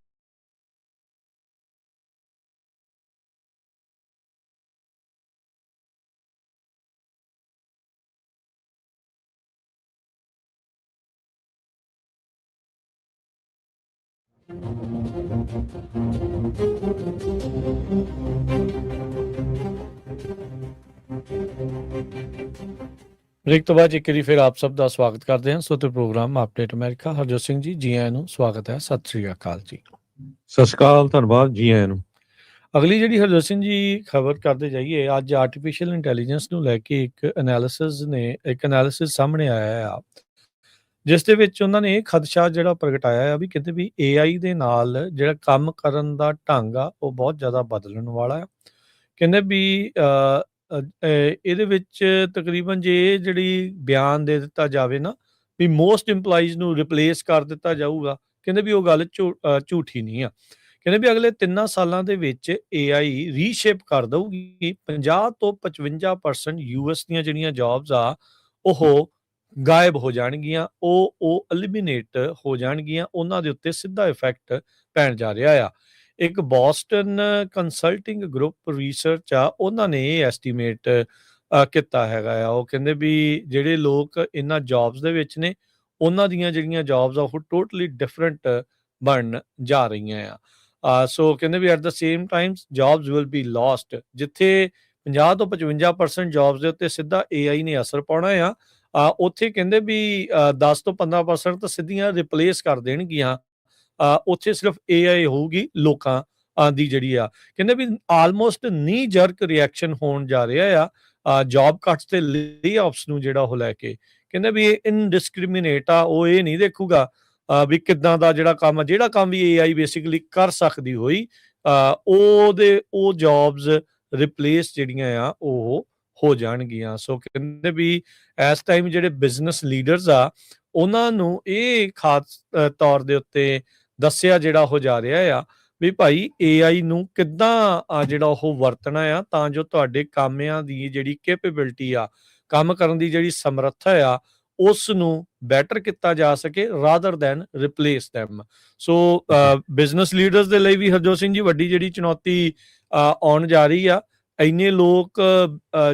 ब्रेक तो बाद एक बारी फिर आप सब का स्वागत करते हैं। सो तो programme update America, Harjot Singh ji ji आਇਆਂ ਨੂੰ स्वागत है। सत श्री अकाल जी। ਸਤਿ ਸ਼੍ਰੀ ਅਕਾਲ, ਧੰਨਵਾਦ ਜੀ ਆਇਆਂ ਨੂੰ। ਅਗਲੀ ਜਿਹੜੀ ਹਰਜੋਤ ਸਿੰਘ ਜੀ ਖਬਰ ਕਰਦੇ ਜਾਈਏ, ਅੱਜ ਆਰਟੀਫੀਸ਼ੀਅਲ ਇੰਟੈਲੀਜੈਂਸ ਨੂੰ ਲੈ ਕੇ ਇੱਕ ਐਨਾਲਿਸਿਸ ਸਾਹਮਣੇ ਆਇਆ ਆ, ਜਿਸ ਦੇ ਵਿੱਚ ਉਹਨਾਂ ਨੇ ਇਹ ਖਦਸ਼ਾ ਜਿਹੜਾ ਪ੍ਰਗਟਾਇਆ ਆ ਵੀ ਕਹਿੰਦੇ ਵੀ AI ਦੇ ਨਾਲ ਜਿਹੜਾ ਕੰਮ ਕਰਨ ਦਾ ਢੰਗ ਆ ਉਹ ਬਹੁਤ ਜ਼ਿਆਦਾ ਬਦਲਣ ਵਾਲਾ ਆ। ਕਹਿੰਦੇ ਵੀ ਇਹਦੇ ਵਿੱਚ ਤਕਰੀਬਨ ਜੇ ਇਹ ਜਿਹੜੀ ਬਿਆਨ ਦੇ ਦਿੱਤਾ ਜਾਵੇ ਨਾ ਵੀ ਮੋਸਟ ਇੰਪਲਾਈਜ਼ ਨੂੰ ਰਿਪਲੇਸ ਕਰ ਦਿੱਤਾ ਜਾਊਗਾ, ਕਹਿੰਦੇ ਵੀ ਉਹ ਗੱਲ ਝੂਠੀ ਨਹੀਂ ਆ। ਕਹਿੰਦੇ ਵੀ ਅਗਲੇ 3 ਸਾਲਾਂ ਦੇ ਵਿੱਚ AI ਰੀਸ਼ੇਪ ਕਰ ਦਊਗੀ 50 ਤੋਂ 55% US ਦੀਆਂ ਜਿਹੜੀਆਂ ਜੌਬਸ ਆ ਉਹ ਗਾਇਬ ਹੋ ਜਾਣਗੀਆਂ, ਉਹ ਐਲੀਮੀਨੇਟ ਹੋ ਜਾਣਗੀਆਂ, ਉਹਨਾਂ ਦੇ ਉੱਤੇ ਸਿੱਧਾ ਇਫੈਕਟ ਪੈਣ ਜਾ ਰਿਹਾ ਆ। ਇੱਕ ਬੋਸਟਨ ਕੰਸਲਟਿੰਗ ਗਰੁੱਪ ਰਿਸਰਚ ਆ, ਉਹਨਾਂ ਨੇ ਇਹ ਐਸਟੀਮੇਟ ਕੀਤਾ ਹੈਗਾ ਆ। ਉਹ ਕਹਿੰਦੇ ਵੀ ਜਿਹੜੇ ਲੋਕ ਇਹਨਾਂ ਜੌਬਸ ਦੇ ਵਿੱਚ ਨੇ ਉਹਨਾਂ ਦੀਆਂ ਜਿਹੜੀਆਂ ਜੌਬਸ ਆ ਉਹ ਟੋਟਲੀ ਡਿਫਰੈਂਟ ਬਣ ਜਾ ਰਹੀਆਂ ਆ। ਸੋ ਕਹਿੰਦੇ ਵੀ at the same times jobs will be lost. ਜਿੱਥੇ 50 ਤੋਂ 55% ਜੌਬਸ ਦੇ ਉੱਤੇ ਸਿੱਧਾ AI ਨੇ ਅਸਰ ਪਾਉਣਾ ਆ, ਉੱਥੇ ਕਹਿੰਦੇ ਵੀ 10 ਤੋਂ 15% ਤਾਂ ਸਿੱਧੀਆਂ ਰਿਪਲੇਸ ਕਰ ਦੇਣਗੀਆਂ। ਉੱਥੇ ਸਿਰਫ AI ਹੋਊਗੀ ਲੋਕਾਂ ਦੀ ਜਿਹੜੀ ਆ। ਕਹਿੰਦੇ ਵੀ ਆਲਮੋਸਟ ਨੀ ਜਰਕ ਰਿਐਕਸ਼ਨ ਹੋਣ ਜਾ ਰਿਹਾ ਆ ਜੌਬ ਕੱਟਸ ਤੇ ਲੇਆਫਸ ਨੂੰ ਜਿਹੜਾ ਉਹ ਲੈ ਕੇ। ਕਹਿੰਦੇ ਵੀ ਇਹ ਇਨਡਿਸਕ੍ਰਿਮੀਨੇਟ ਆ, ਉਹ ਇਹ ਨਹੀਂ ਦੇਖੂਗਾ ਵੀ ਕਿੱਦਾਂ ਦਾ ਜਿਹੜਾ ਕੰਮ ਵੀ AI ਬੇਸਿਕਲੀ ਕਰ ਸਕਦੀ ਹੋਈ, ਉਹ ਜੌਬਸ ਰਿਪਲੇਸ ਜਿਹੜੀਆਂ ਆ ਉਹ ਹੋ ਜਾਣਗੀਆਂ। ਸੋ ਕਹਿੰਦੇ ਵੀ ਇਸ ਟਾਈਮ ਜਿਹੜੇ ਬਿਜ਼ਨਸ ਲੀਡਰਸ ਆ ਉਹਨਾਂ ਨੂੰ ਇਹ ਖਾਸ ਤੌਰ ਦੇ ਉੱਤੇ ਦੱਸਿਆ ਜਿਹੜਾ ਹੋ ਜਾ ਰਿਹਾ ਆ ਵੀ ਭਾਈ AI ਨੂੰ ਕਿੱਦਾਂ ਜਿਹੜਾ ਉਹ ਵਰਤਣਾ ਆ ਤਾਂ ਜੋ ਤੁਹਾਡੇ ਕਾਮਿਆਂ ਦੀ ਜਿਹੜੀ ਕੈਪੇਬਿਲਿਟੀ ਆ, ਕੰਮ ਕਰਨ ਦੀ ਜਿਹੜੀ ਸਮਰੱਥਾ ਆ, ਉਸ ਨੂੰ ਬੈਟਰ ਕੀਤਾ ਜਾ ਸਕੇ ਰਾਦਰ ਦੈਨ ਰਿਪਲੇਸ them। ਸੋ ਬਿਜ਼ਨਸ ਲੀਡਰਸ ਦੇ ਲਈ ਵੀ ਹਰਜੋਤ ਸਿੰਘ ਜੀ ਵੱਡੀ ਜਿਹੜੀ ਚੁਣੌਤੀ ਆਉਣ ਜਾ ਰਹੀ ਆ। ਇੰਨੇ ਲੋਕ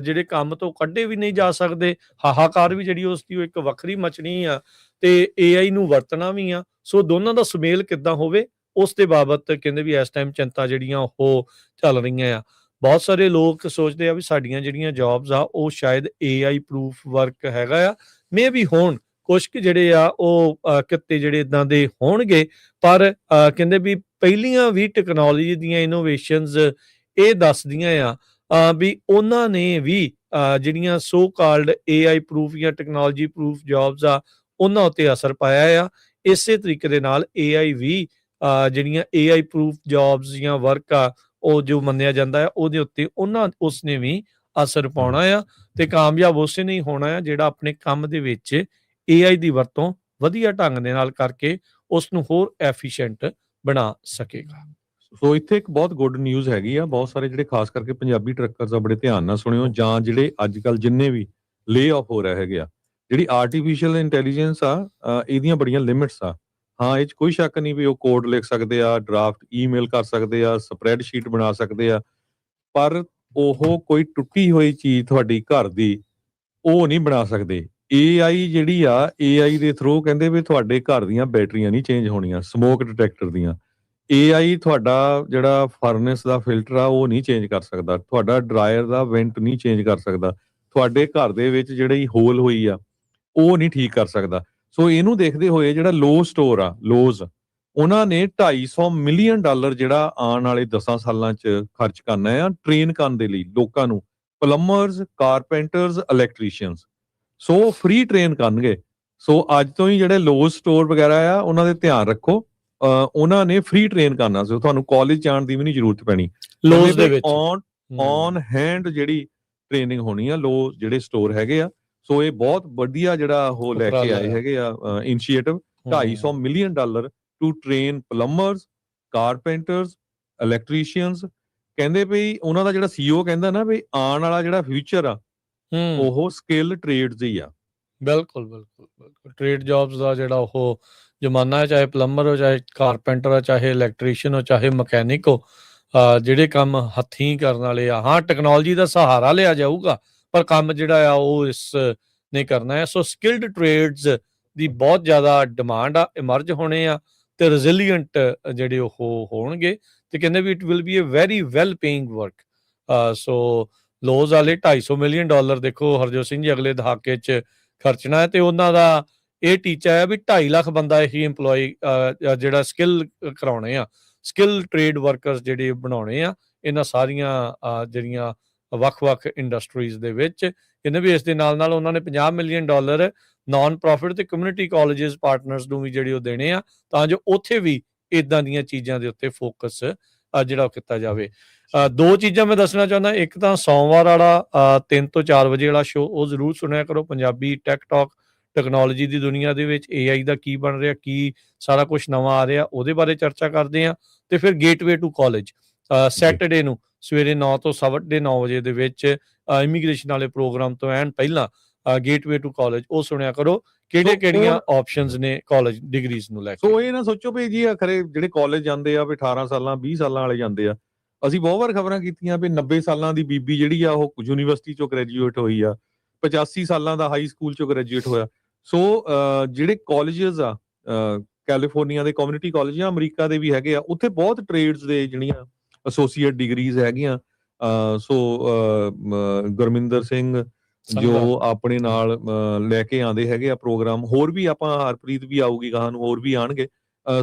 ਜਿਹੜੇ ਕੰਮ ਤੋਂ ਕੱਢੇ ਵੀ ਨਹੀਂ ਜਾ ਸਕਦੇ, ਹਾਹਾਕਾਰ ਵੀ ਜਿਹੜੀ ਉਸ ਦੀ ਇੱਕ ਵੱਖਰੀ ਮਚਣੀ ਆ ਤੇ AI ਨੂੰ ਵਰਤਣਾ ਵੀ ਆ। ਸੋ ਦੋਨਾਂ ਦਾ ਸੁਮੇਲ ਕਿੱਦਾਂ ਹੋਵੇ ਉਸ ਦੇ ਬਾਬਤ ਕਹਿੰਦੇ ਵੀ ਇਸ ਟਾਈਮ ਚਿੰਤਾ ਜਿਹੜੀਆਂ ਉਹ ਚੱਲ ਰਹੀਆਂ ਆ। ਬਹੁਤ ਸਾਰੇ ਲੋਕ ਸੋਚਦੇ ਆ ਵੀ ਸਾਡੀਆਂ ਜਿਹੜੀਆਂ ਜੌਬਸ ਆ ਉਹ ਸ਼ਾਇਦ AI ਪ੍ਰੂਫ ਵਰਕ ਹੈਗਾ ਆ, ਮੇ ਵੀ ਹੋਣ ਕੁਛ ਕੁ ਜਿਹੜੇ ਆ ਉਹ ਕਿੱਤੇ ਜਿਹੜੇ ਇਦਾਂ ਦੇ ਹੋਣਗੇ, ਪਰ ਕਹਿੰਦੇ ਵੀ ਪਹਿਲੀਆਂ ਵੀ ਟੈਕਨੋਲੋਜੀ ਦੀਆਂ ਇਨੋਵੇਸ਼ਨਸ ਇਹ ਦੱਸਦੀਆਂ ਆ ਵੀ ਉਹਨਾਂ ਨੇ ਵੀ ਜਿਹੜੀਆਂ ਸੋ ਕਾਲਡ AI ਪ੍ਰੂਫ ਜਾਂ ਟੈਕਨੋਲੋਜੀ ਪ੍ਰੂਫ ਜੌਬਸ ਆ ਉਹਨਾਂ ਉੱਤੇ ਅਸਰ ਪਾਇਆ ਆ। ਇਸੇ ਤਰੀਕੇ ਦੇ ਨਾਲ AI ਵੀ ਜਿਹੜੀਆਂ AI ਪ੍ਰੂਫ ਜੌਬਸ ਜਾਂ ਵਰਕ ਆ ਉਹ ਜੋ ਮੰਨਿਆ ਜਾਂਦਾ ਆ ਉਹਦੇ ਉੱਤੇ ਉਸਨੇ ਵੀ ਅਸਰ ਪਾਉਣਾ ਆ ਤੇ ਕਾਮਯਾਬ ਉਸੇ ਨਹੀਂ ਹੋਣਾ ਆ ਜਿਹੜਾ ਆਪਣੇ ਕੰਮ ਦੇ ਵਿੱਚ AI ਦੀ ਵਰਤੋਂ ਵਧੀਆ ਢੰਗ ਦੇ ਨਾਲ ਕਰਕੇ ਉਸ ਨੂੰ ਹੋਰ ਐਫੀਸ਼ੀਐਂਟ ਬਣਾ ਸਕੇਗਾ। ਸੋ ਇੱਥੇ ਇੱਕ ਬਹੁਤ ਗੁੱਡ ਨਿਊਜ਼ ਹੈਗੀ ਆ। ਬਹੁਤ ਸਾਰੇ ਜਿਹੜੇ ਖਾਸ ਕਰਕੇ ਪੰਜਾਬੀ ਟਰੱਕਰਸ ਆ, ਬੜੇ ਧਿਆਨ ਨਾਲ ਸੁਣਿਓ, ਜਾਂ ਜਿਹੜੇ ਅੱਜ ਕੱਲ ਜਿੰਨੇ ਵੀ ਲੇ ਆਫ ਹੋ ਰਹੇ ਹੈਗੇ ਆ, ਜਿਹੜੀ ਆਰਟੀਫੀਸ਼ੀਅਲ ਇੰਟੈਲੀਜੈਂਸ ਆ, ਇਹਦੀਆਂ ਬੜੀਆਂ ਲਿਮਿਟਸ ਆ। ਹਾਂ, ਇਹ 'ਚ ਕੋਈ ਸ਼ੱਕ ਨਹੀਂ ਵੀ ਉਹ ਕੋਡ ਲਿਖ ਸਕਦੇ ਆ, ਡਰਾਫਟ ਈਮੇਲ ਕਰ ਸਕਦੇ ਆ, ਸਪਰੈਡਸ਼ੀਟ ਬਣਾ ਸਕਦੇ ਆ, ਪਰ ਉਹ ਕੋਈ ਟੁੱਟੀ ਹੋਈ ਚੀਜ਼ ਤੁਹਾਡੀ ਘਰ ਦੀ ਉਹ ਨਹੀਂ ਬਣਾ ਸਕਦੇ। AI ਜਿਹੜੀ ਆ, AI ਦੇ ਥਰੂ ਕਹਿੰਦੇ ਵੀ ਤੁਹਾਡੇ ਘਰ ਦੀਆਂ ਬੈਟਰੀਆਂ ਨਹੀਂ ਚੇਂਜ ਹੋਣੀਆਂ, ਸਮੋਕ ਡਿਟੈਕਟਰ ਦੀਆਂ। AI ਤੁਹਾਡਾ ਜਿਹੜਾ ਫਰਨੈਸ ਦਾ ਫਿਲਟਰ ਆ ਉਹ ਨਹੀਂ ਚੇਂਜ ਕਰ ਸਕਦਾ, ਤੁਹਾਡਾ ਡਰਾਇਰ ਦਾ ਵੈਂਟ ਨਹੀਂ ਚੇਂਜ ਕਰ ਸਕਦਾ, ਤੁਹਾਡੇ ਘਰ ਦੇ ਵਿੱਚ ਜਿਹੜੀ ਹੋਲ ਹੋਈ ਆ ਉਹ ਨਹੀਂ ਠੀਕ ਕਰ ਸਕਦਾ। ਸੋ ਇਹਨੂੰ ਦੇਖਦੇ ਹੋਏ ਜਿਹੜਾ ਲੋ ਸਟੋਰ ਆ, ਲੋਜ਼, ਉਹਨਾਂ ਨੇ $250 ਮਿਲੀਅਨ ਜਿਹੜਾ ਆਉਣ ਵਾਲੇ 10 ਸਾਲਾਂ 'ਚ ਖਰਚ ਕਰਨਾ ਆ ਟ੍ਰੇਨ ਕਰਨ ਦੇ ਲਈ ਲੋਕਾਂ ਨੂੰ, ਪਲੰਬਰਸ, ਕਾਰਪੈਂਟਰਸ, ਇਲੈਕਟ੍ਰੀਸ਼ੀਅਨਸ। ਸੋ ਫ੍ਰੀ ਟ੍ਰੇਨ ਕਰਨਗੇ। ਸੋ ਅੱਜ ਤੋਂ ਹੀ ਜਿਹੜੇ ਲੋਜ਼ ਸਟੋਰ ਵਗੈਰਾ ਆ ਉਹਨਾਂ ਦੇ ਧਿਆਨ ਰੱਖੋ, ਉਹਨਾਂ ਨੇ ਫ੍ਰੀ ਟ੍ਰੇਨ ਕਰਨਾ। ਸੋ ਤੁਹਾਨੂੰ ਕਾਲਜ ਜਾਣ ਦੀ ਵੀ ਨਹੀਂ ਜ਼ਰੂਰਤ ਪੈਣੀ, ਲੋਜ਼ ਦੇ ਵਿੱਚ ਔਨ ਹੈਂਡ ਜਿਹੜੀ ਟ੍ਰੇਨਿੰਗ ਹੋਣੀ ਆ, ਲੋ ਜਿਹੜੇ ਸਟੋਰ ਹੈਗੇ ਆ। ਸੋ ਇਹ ਬਹੁਤ ਵਧੀਆ ਜਿਹੜਾ ਉਹ ਲੈ ਕੇ ਆਏ ਹੈਗੇ ਆ initiative, $250 million to train plumbers, carpenters, electricians. ਕਹਿੰਦੇ ਵੀ ਉਹਨਾਂ ਦਾ ਜਿਹੜਾ CEO ਕਹਿੰਦਾ ਨਾ ਵੀ ਆਉਣ ਵਾਲਾ ਜਿਹੜਾ ਫਿਊਚਰ ਆ ਉਹ ਸਕਿੱਲ ਟ੍ਰੇਡਸ ਹੀ ਆ। ਬਿਲਕੁਲ ਬਿਲਕੁਲ ਬਿਲਕੁਲ, ਟ੍ਰੇਡ ਜੌਬਸ ਦਾ ਜਿਹੜਾ ਉਹ ਜ਼ਮਾਨਾ ਹੈ, ਚਾਹੇ ਪਲੰਬਰ ਹੋ, ਚਾਹੇ ਕਾਰਪੈਂਟਰ ਹੋ, ਚਾਹੇ ਇਲੈਕਟ੍ਰੀਸ਼ੀਅਨ ਹੋ, ਚਾਹੇ ਮਕੈਨਿਕ ਹੋ, ਜਿਹੜੇ ਕੰਮ ਹੱਥੀਂ ਕਰਨ ਵਾਲੇ ਆ। ਹਾਂ, ਟੈਕਨੋਲੋਜੀ ਦਾ ਸਹਾਰਾ ਲਿਆ ਜਾਊਗਾ, ਪਰ ਕੰਮ ਜਿਹੜਾ ਆ ਉਹ ਇਸ ਨੇ ਕਰਨਾ ਹੈ। ਸੋ ਸਕਿਲਡ ਟ੍ਰੇਡਸ ਦੀ ਬਹੁਤ ਜ਼ਿਆਦਾ ਡਿਮਾਂਡ ਆ, ਇਮਰਜ ਹੋਣੇ ਆ ਤੇ ਰੈਜ਼ਿਲੀਐਂਟ ਜਿਹੜੇ ਉਹ ਹੋਣਗੇ, ਤੇ ਕਹਿੰਦੇ ਵੀ it will be a very well paying work. So ਲੋਜ਼ ਵਾਲੇ $250 ਮਿਲੀਅਨ ਦੇਖੋ ਹਰਜੋਤ ਸਿੰਘ ਜੀ ਅਗਲੇ ਦਹਾਕੇ 'ਚ ਖਰਚਣਾ ਹੈ, ਤੇ ਉਹਨਾਂ ਦਾ ਇਹ ਟੀਚਾ ਹੈ ਵੀ 2.5 ਲੱਖ ਬੰਦਾ ਹੀ ਇੰਪਲੋਈ ਜਿਹੜਾ ਸਕਿੱਲ ਕਰਾਉਣੇ ਆ, ਸਕਿੱਲ ਟ੍ਰੇਡ ਵਰਕਰਸ ਜਿਹੜੇ ਬਣਾਉਣੇ ਆ ਇਹਨਾਂ ਸਾਰੀਆਂ ਜਿਹੜੀਆਂ ਵੱਖ-ਵੱਖ ਇੰਡਸਟਰੀਜ਼ ਦੇ ਵਿੱਚ। ਕਹਿੰਦੇ ਵੀ ਇਸ ਦੇ ਨਾਲ ਨਾਲ ਉਹਨਾਂ ਨੇ $50 ਮਿਲੀਅਨ ਨਾਨ ਪ੍ਰੋਫਿਟ ਤੇ ਕਮਿਊਨਿਟੀ ਕਾਲਜਸ ਪਾਰਟਨਰਸ ਨੂੰ ਵੀ ਜਿਹੜੇ ਉਹ ਦੇਣੇ ਆ, ਤਾਂ ਜੋ ਉੱਥੇ ਵੀ ਇਦਾਂ ਦੀਆਂ ਚੀਜ਼ਾਂ ਦੇ ਉੱਤੇ ਫੋਕਸ ਜਿਹੜਾ ਉਹ ਕੀਤਾ ਜਾਵੇ। ਦੋ ਚੀਜ਼ਾਂ ਮੈਂ ਦੱਸਣਾ ਚਾਹੁੰਦਾ। ਇੱਕ ਤਾਂ ਸੋਮਵਾਰ ਵਾਲਾ 3 ਤੋਂ 4 ਵਜੇ ਵਾਲਾ ਸ਼ੋਅ, ਉਹ ਜ਼ਰੂਰ ਸੁਣਿਆ ਕਰੋ। ਪੰਜਾਬੀ ਟੈਕ ਟਾਕ, ਟੈਕਨੋਲੋਜੀ ਦੀ ਦੁਨੀਆ ਦੇ ਵਿੱਚ AI ਦਾ ਕੀ ਬਣ ਰਿਹਾ, ਕੀ ਸਾਰਾ ਕੁਝ ਨਵਾਂ ਆ ਰਿਹਾ, ਉਹਦੇ ਬਾਰੇ ਚਰਚਾ ਕਰਦੇ ਆ। ਤੇ ਫਿਰ ਗੇਟਵੇ ਟੂ ਕਾਲਜ ਸੈਟਰਡੇ ਨੂੰ ਸਵੇਰੇ 9 ਤੋਂ 9:30 ਵਜੇ ਦੇ ਵਿੱਚ ਇਮੀਗ੍ਰੇਸ਼ਨ ਵਾਲੇ ਪ੍ਰੋਗਰਾਮ ਤੋਂ ਐਨ ਪਹਿਲਾਂ ਗੇਟਵੇ ਟੂ ਕਾਲਜ ਉਹ ਸੁਣਿਆ ਕਰੋ, ਕਿਹੜੀਆਂ ਆਪਸ਼ਨਸ ਨੇ ਕਾਲਜ ਡਿਗਰੀਜ਼ ਨੂੰ ਲੈ ਕੇ। ਸੋ ਇਹ ਨਾ ਸੋਚੋ ਵੀ ਜੀ ਖਰੇ ਜਿਹੜੇ ਕਾਲਜ ਜਾਂਦੇ ਆ ਵੀ 18 ਸਾਲਾਂ 20 ਸਾਲਾਂ ਵਾਲੇ ਜਾਂਦੇ ਆ। ਅਸੀਂ ਬਹੁਤ ਵਾਰ ਖਬਰਾਂ ਕੀਤੀਆਂ ਵੀ 90 ਸਾਲਾਂ ਦੀ ਬੀਬੀ ਜਿਹੜੀ ਆ ਉਹ ਯੂਨੀਵਰਸਿਟੀ ਚੋਂ ਗ੍ਰੈਜੂਏਟ ਹੋਈ ਆ, 85 ਸਾਲਾਂ ਦਾ ਹਾਈ ਸਕੂਲ ਚੋਂ ਗ੍ਰੈਜੂਏਟ ਹੋਇਆ। ਸੋ ਜਿਹੜੇ ਕਾਲਜਸ ਆ, ਕੈਲੀਫੋਰਨੀਆ ਦੇ ਕਮਿਊਨਿਟੀ ਕਾਲਜ ਜਾਂ ਅਮਰੀਕਾ ਦੇ ਵੀ ਹੈਗੇ ਆ, ਉੱਥੇ ਬਹੁਤ ਟ੍ਰੇਡਸ ਦੇ ਜਿਹੜੀਆਂ ਐਸੋਸੀਏਟ ਡਿਗਰੀਜ਼ ਹੈਗੀਆਂ। ਸੋ ਗੁਰਮਿੰਦਰ ਸਿੰਘ ਜੋ ਆਪਣੇ ਨਾਲ ਲੈ ਕੇ ਆਉਂਦੇ ਹੈਗੇ ਆ ਪ੍ਰੋਗਰਾਮ, ਹੋਰ ਵੀ ਆਪਾਂ ਹਰਪ੍ਰੀਤ ਵੀ ਆਊਗੀ ਗਾਹਾਂ ਨੂੰ, ਹੋਰ ਵੀ ਆਣਗੇ।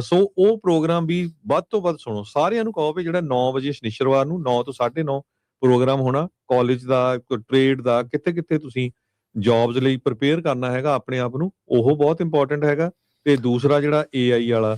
ਸੋ ਉਹ ਪ੍ਰੋਗਰਾਮ ਵੀ ਵੱਧ ਤੋਂ ਵੱਧ ਸੁਣੋ। ਸਾਰਿਆਂ ਨੂੰ ਕਹੋ ਵੀ ਜਿਹੜਾ 9 ਵਜੇ ਸ਼ਨੀਚਰਵਾਰ ਨੂੰ 9 ਤੋਂ 9:30 ਪ੍ਰੋਗਰਾਮ ਹੋਣਾ ਕਾਲਜ ਦਾ, ਟ੍ਰੇਡ ਦਾ, ਕਿੱਥੇ ਤੁਸੀਂ ਜੌਬਸ ਲਈ ਪ੍ਰਿਪੇਅਰ ਕਰਨਾ ਹੈਗਾ ਆਪਣੇ ਆਪ ਨੂੰ, ਉਹ ਬਹੁਤ ਇੰਪੋਰਟੈਂਟ ਹੈਗਾ। ਤੇ ਦੂਸਰਾ ਜਿਹੜਾ AI ਵਾਲਾ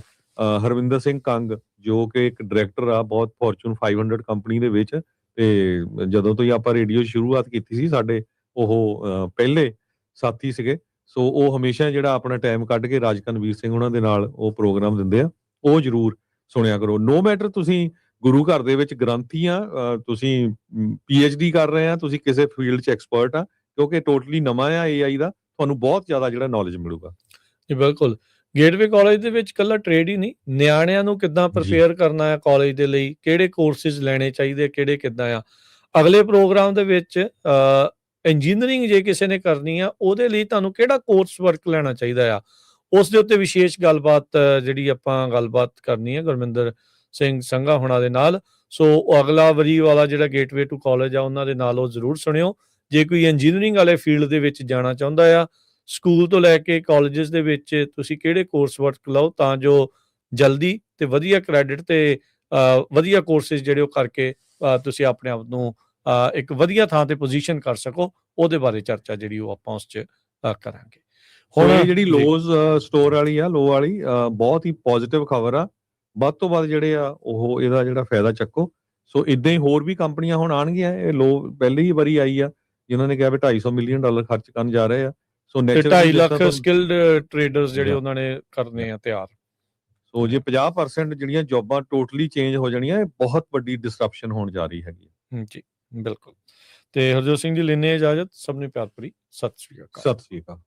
ਹਰਵਿੰਦਰ ਸਿੰਘ ਕੰਗ, ਜੋ ਕਿ ਇੱਕ ਡਾਇਰੈਕਟਰ ਆ ਬਹੁਤ ਫੋਰਚੂਨ 500 ਕੰਪਨੀ ਦੇ ਵਿੱਚ, ਤੇ ਜਦੋਂ ਤੋਂ ਹੀ ਆਪਾਂ ਰੇਡੀਓ ਸ਼ੁਰੂਆਤ ਕੀਤੀ ਸੀ, ਸਾਡੇ ਉਹ ਪਹਿਲੇ ਸਾਥੀ ਸੀਗੇ। ਸੋ ਉਹ ਹਮੇਸ਼ਾ ਜਿਹੜਾ ਆਪਣਾ ਟਾਈਮ ਕੱਢ ਕੇ ਰਾਜ ਕਨਵੀਰ ਸਿੰਘ ਉਹਨਾਂ ਦੇ ਨਾਲ ਉਹ ਪ੍ਰੋਗਰਾਮ ਦਿੰਦੇ ਆ, ਉਹ ਜ਼ਰੂਰ ਸੁਣਿਆ ਕਰੋ। ਨੋ ਮੈਟਰ ਤੁਸੀਂ ਗੁਰੂ ਘਰ ਦੇ ਵਿੱਚ ਗ੍ਰੰਥੀ ਆ, ਤੁਸੀਂ PhD ਕਰ ਰਹੇ ਆ, ਤੁਸੀਂ ਕਿਸੇ ਫੀਲਡ 'ਚ ਐਕਸਪਰਟ ਆ, ਕਿਉਂਕਿ ਟੋਟਲੀ ਨਵਾਂ ਆ AI ਦਾ, ਤੁਹਾਨੂੰ ਬਹੁਤ ਜ਼ਿਆਦਾ ਜਿਹੜਾ ਨੌਲੇਜ ਮਿਲੂਗਾ। ਜੀ ਬਿਲਕੁਲ। ਗੇਟਵੇ ਕਾਲਜ ਦੇ ਵਿੱਚ ਇਕੱਲਾ ਟ੍ਰੇਡ ਹੀ ਨਹੀਂ, ਨਿਆਣਿਆਂ ਨੂੰ ਕਿੱਦਾਂ ਪ੍ਰਿਪੇਅਰ ਕਰਨਾ ਹੈ ਕਾਲਜ ਦੇ ਲਈ, ਕਿਹੜੇ ਕੋਰਸਿਸ ਲੈਣੇ ਚਾਹੀਦੇ, ਕਿਹੜੇ ਕਿੱਦਾਂ ਆ। ਅਗਲੇ ਪ੍ਰੋਗਰਾਮ ਦੇ ਵਿੱਚ ਇੰਜੀਨੀਅਰਿੰਗ ਜੇ ਕਿਸੇ ਨੇ ਕਰਨੀ ਆ, ਉਹਦੇ ਲਈ ਤੁਹਾਨੂੰ ਕਿਹੜਾ ਕੋਰਸ ਵਰਕ ਲੈਣਾ ਚਾਹੀਦਾ ਆ, ਉਸ ਦੇ ਉੱਤੇ ਵਿਸ਼ੇਸ਼ ਗੱਲਬਾਤ ਜਿਹੜੀ ਆਪਾਂ ਗੱਲਬਾਤ ਕਰਨੀ ਹੈ ਗੁਰਮਿੰਦਰ ਸਿੰਘ ਸੰਘਾ ਹੋਣਾ ਦੇ ਨਾਲ। ਸੋ ਅਗਲਾ ਵਰੀ ਵਾਲਾ ਜਿਹੜਾ ਗੇਟਵੇ ਟੂ ਕਾਲਜ ਆ ਉਹਨਾਂ ਦੇ ਨਾਲ ਉਹ ਜ਼ਰੂਰ ਸੁਣਿਓ। ਜੇ ਕੋਈ ਇੰਜੀਨੀਅਰਿੰਗ ਵਾਲੇ ਫੀਲਡ ਦੇ ਵਿੱਚ ਜਾਣਾ ਚਾਹੁੰਦਾ ਆ, ਸਕੂਲ ਤੋਂ ਲੈ ਕੇ ਕਾਲਜਸ ਦੇ ਵਿੱਚ ਤੁਸੀਂ ਕਿਹੜੇ ਕੋਰਸ ਵਰਕ ਲਓ ਤਾਂ ਜੋ ਜਲਦੀ ਤੇ ਵਧੀਆ ਕ੍ਰੈਡਿਟ ਤੇ ਵਧੀਆ ਕੋਰਸਿਸ ਜਿਹੜੇ ਉਹ ਕਰਕੇ ਤੁਸੀਂ ਆਪਣੇ ਆਪ ਨੂੰ ਇੱਕ ਵਧੀਆ ਥਾਂ ਤੇ ਪੋਜੀਸ਼ਨ ਕਰ ਸਕੋ, ਉਹਦੇ ਬਾਰੇ ਚਰਚਾ ਜਿਹੜੀ ਉਹ ਆਪਾਂ ਉਸ 'ਚ ਕਰਾਂਗੇ। ਹੁਣ ਇਹ ਜਿਹੜੀ ਲੋਜ਼ ਸਟੋਰ ਵਾਲੀ ਆ, ਲੋ ਵਾਲੀ, ਬਹੁਤ ਹੀ ਪੋਜ਼ਿਟਿਵ ਖਬਰ ਆ। ਵੱਧ ਤੋਂ ਵੱਧ ਜਿਹੜੇ ਆ ਉਹ ਇਹਦਾ ਜਿਹੜਾ ਫਾਇਦਾ ਚੱਕੋ। ਸੋ ਇਦਾਂ ਹੀ ਹੋਰ ਵੀ ਕੰਪਨੀਆਂ ਹੁਣ ਆਉਣਗੀਆਂ। ਇਹ ਲੋ ਪਹਿਲੀ ਹੀ ਵਾਰੀ ਆਈ ਆ ਜਿਨ੍ਹਾਂ ਨੇ ਕਿਹਾ ਵੀ $250 ਮਿਲੀਅਨ ਖਰਚ ਕਰਨ ਜਾ ਰਹੇ ਆ। ਸੋ 2.5 ਲੱਖ ਸਕਿਲਡ ਟ੍ਰੇਡਰਸ ਜਿਹੜੇ ਉਹਨਾਂ ਨੇ ਕਰਨੇ ਆ ਤਿਆਰ। ਸੋ ਜੇ 50% ਜਿਹੜੀਆਂ ਜੌਬਾਂ ਟੋਟਲੀ ਚੇਂਜ ਹੋ ਜਾਣੀਆਂ, ਇਹ ਬਹੁਤ ਵੱਡੀ ਡਿਸਰਪਸ਼ਨ ਹੋਣ ਜਾ ਰਹੀ ਹੈਗੀ। ਜੀ ਬਿਲਕੁਲ। ਤੇ ਹਰਜੋਤ ਸਿੰਘ ਜੀ ਲੈਂਦੇ ਹਾਂ ਇਜਾਜ਼ਤ। ਸਭ ਨੂੰ ਪਿਆਰ ਭਰੀ ਸਤਿ ਸ਼੍ਰੀ ਅਕਾਲ। ਸਤਿ ਸ੍ਰੀ ਅਕਾਲ।